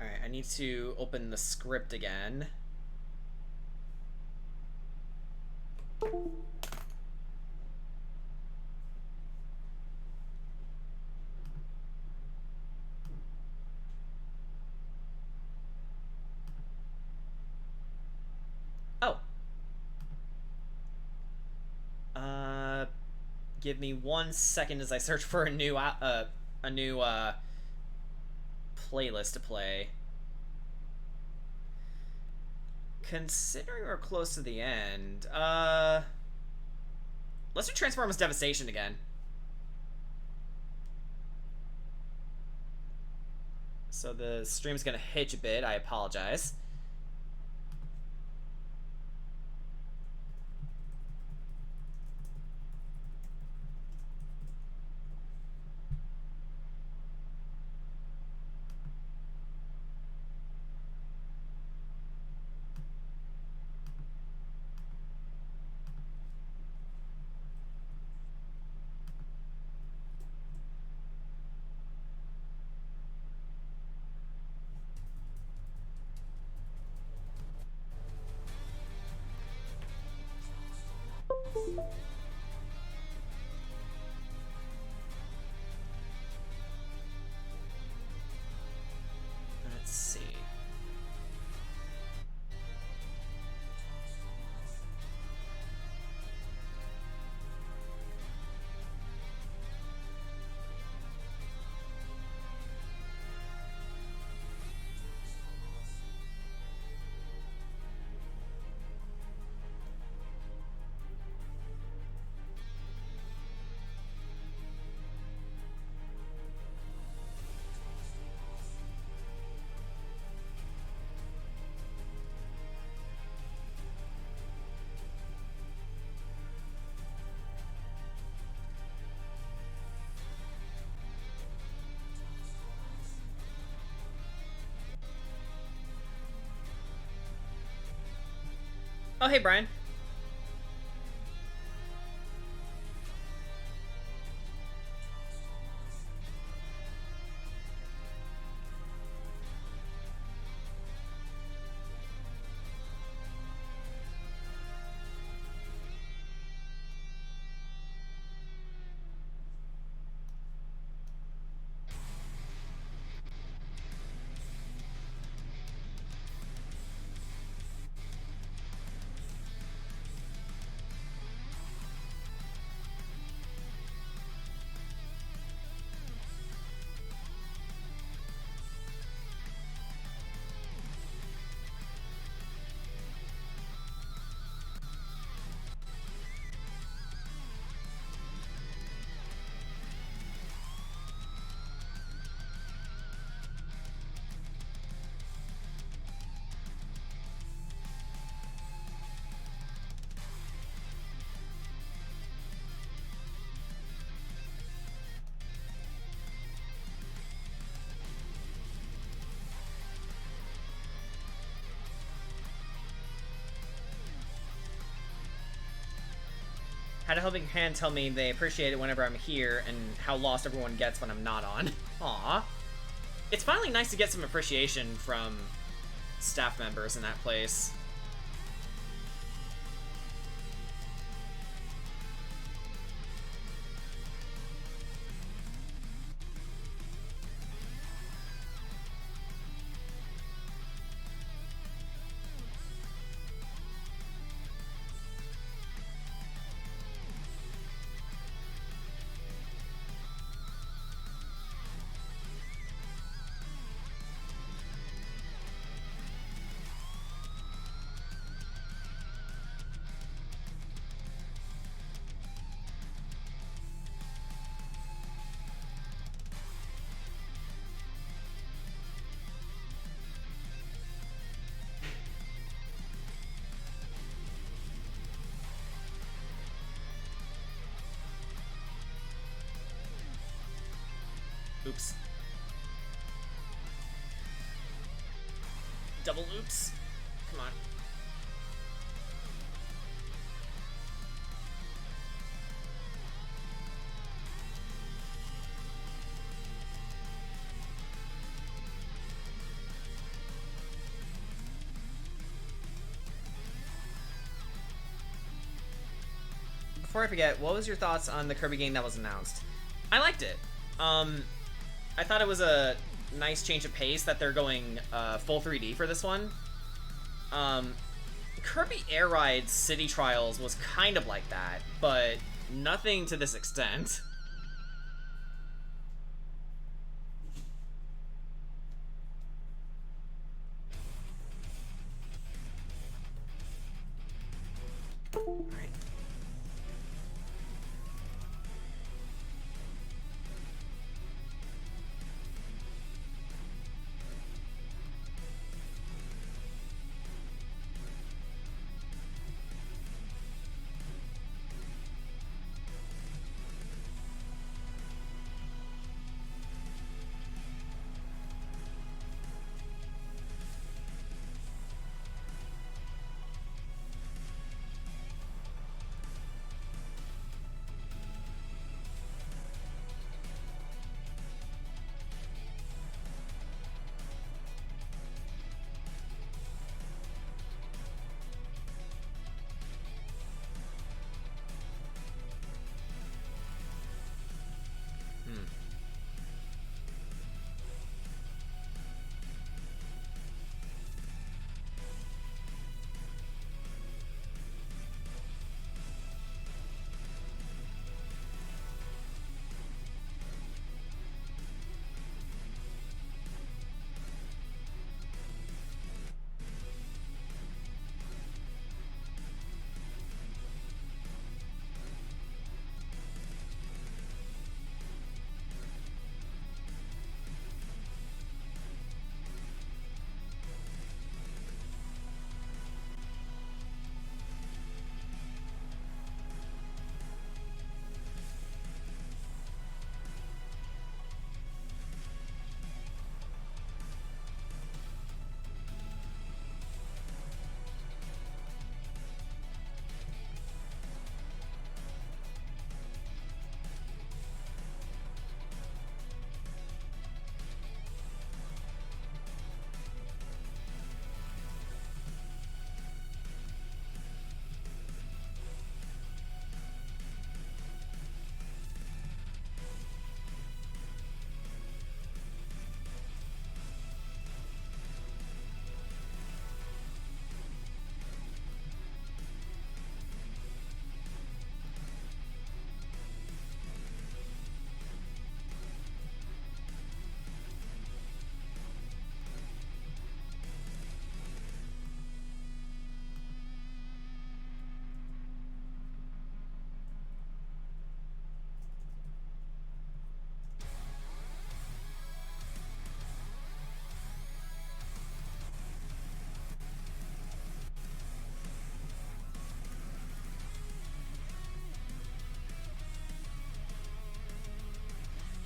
Alright, I need to open the script again. Oh. Give me 1 second as I search for a new playlist to play. Considering we're close to the end, let's do Transformers Devastation again. So the stream's gonna hitch a bit, I apologize. Let's see. Oh, hey, Brian. Had a helping hand tell me they appreciate it whenever I'm here and how lost everyone gets when I'm not on. Aw. It's finally nice to get some appreciation from staff members in that place. Oops. Double oops. Come on. Before I forget, what was your thoughts on the Kirby game that was announced? I liked it. I thought it was a nice change of pace that they're going full 3D for this one. Kirby Air Ride City Trials was kind of like that, but nothing to this extent. Alright.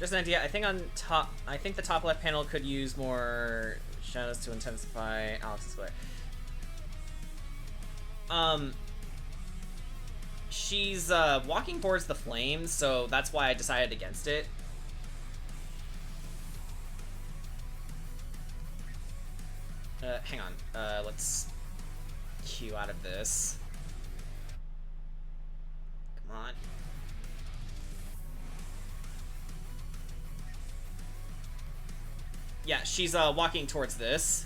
Just an idea. I think the top left panel could use more shadows to intensify Alex's glare. she's walking towards the flames, so that's why I decided against it. Hang on. Let's queue out of this. Come on. Yeah, she's walking towards this.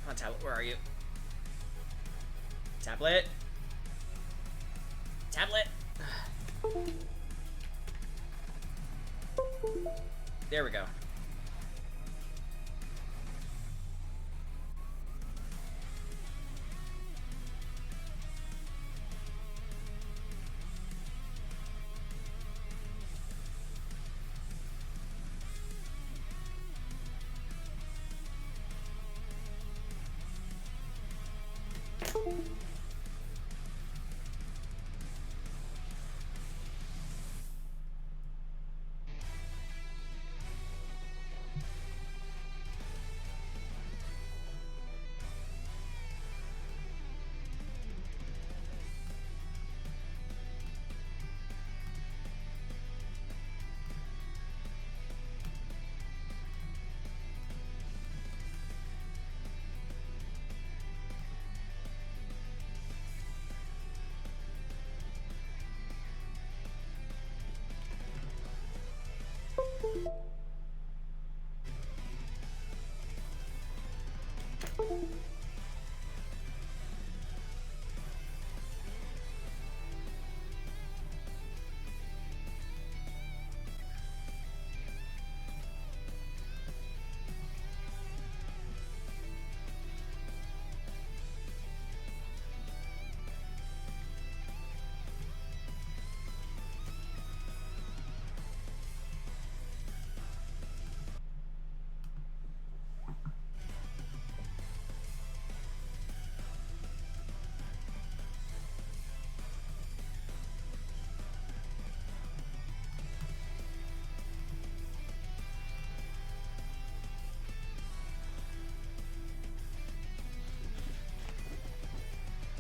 Come on, tablet, where are you? Tablet? Tablet? There we go.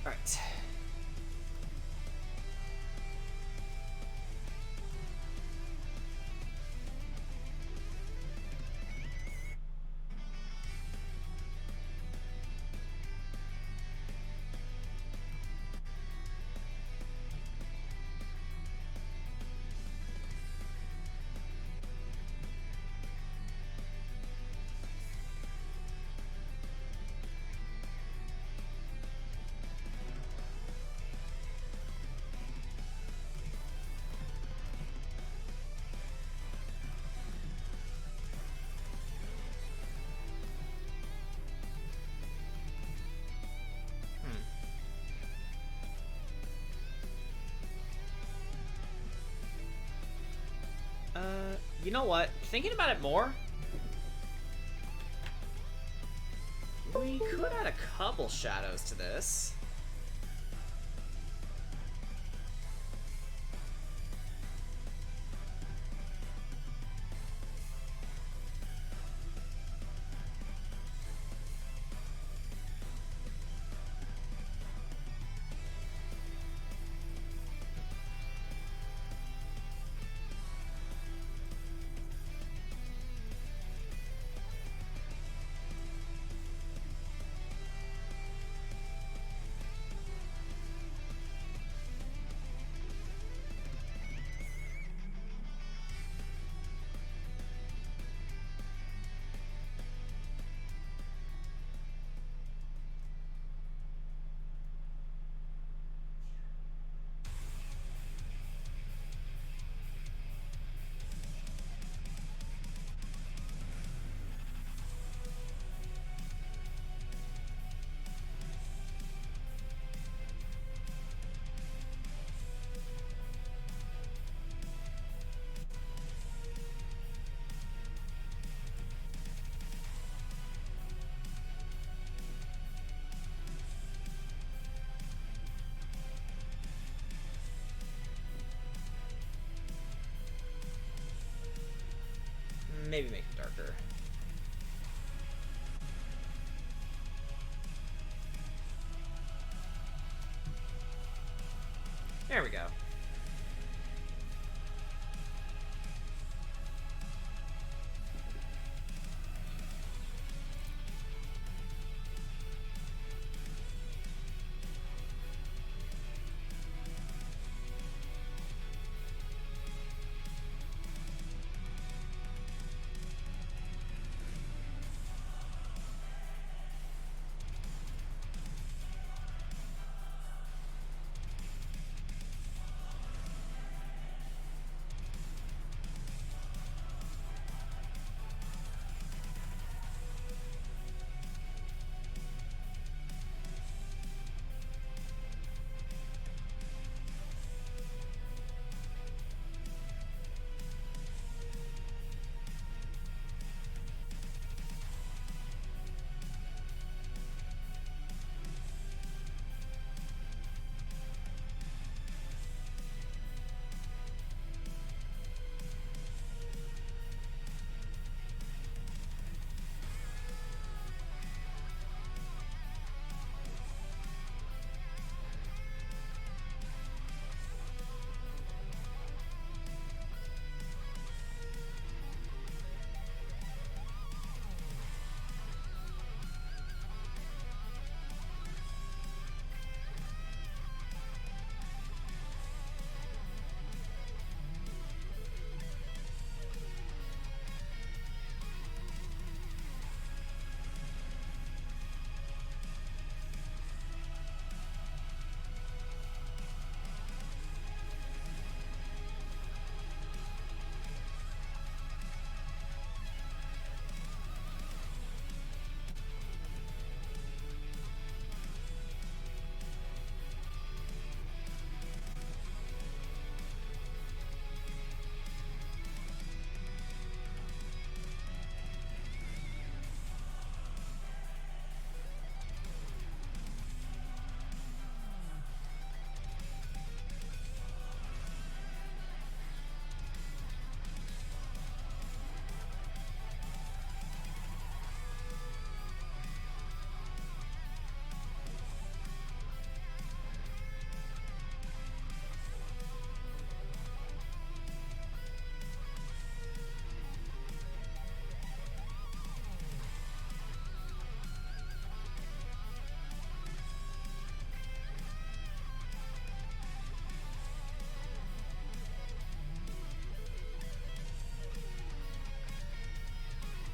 Alright. You know what? Thinking about it more, we could add a couple shadows to this. maybe make it darker. There we go.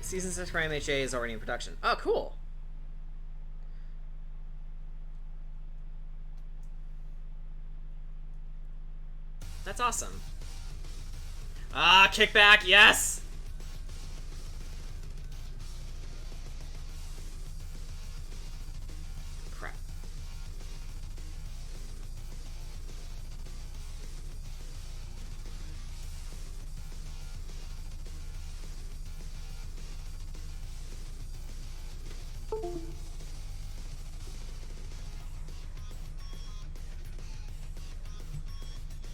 Season 6 for MHA is already in production. Oh, cool. That's awesome. Ah, kickback, yes! Crap.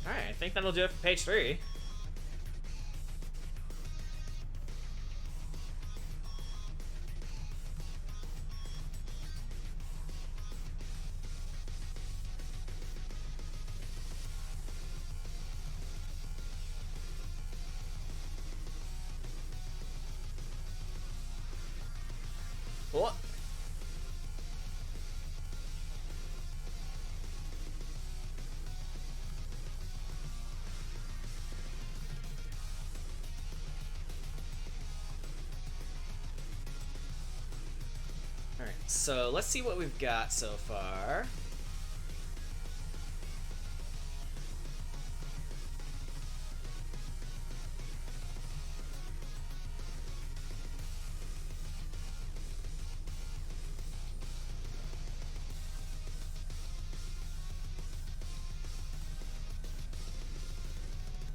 Alright, I think that'll do it for page 3. What? Alright, so let's see what we've got so far.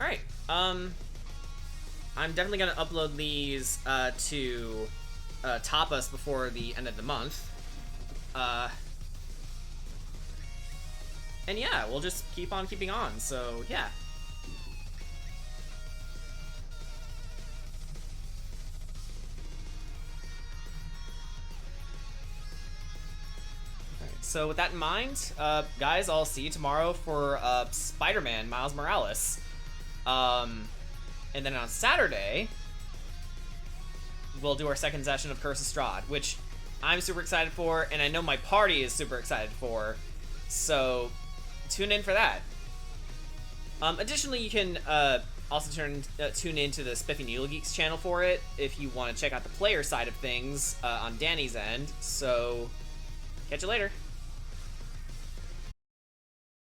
Alright, I'm definitely gonna upload these to top us before the end of the month. And yeah, we'll just keep on keeping on, so yeah. So with that in mind, guys, I'll see you tomorrow for Spider-Man Miles Morales. And then on Saturday, we'll do our second session of Curse of Strahd, which I'm super excited for, and I know my party is super excited for. So tune in for that. Additionally, you can also tune into the Spiffy Needle Geeks channel for it if you want to check out the player side of things on Danny's end. So catch you later.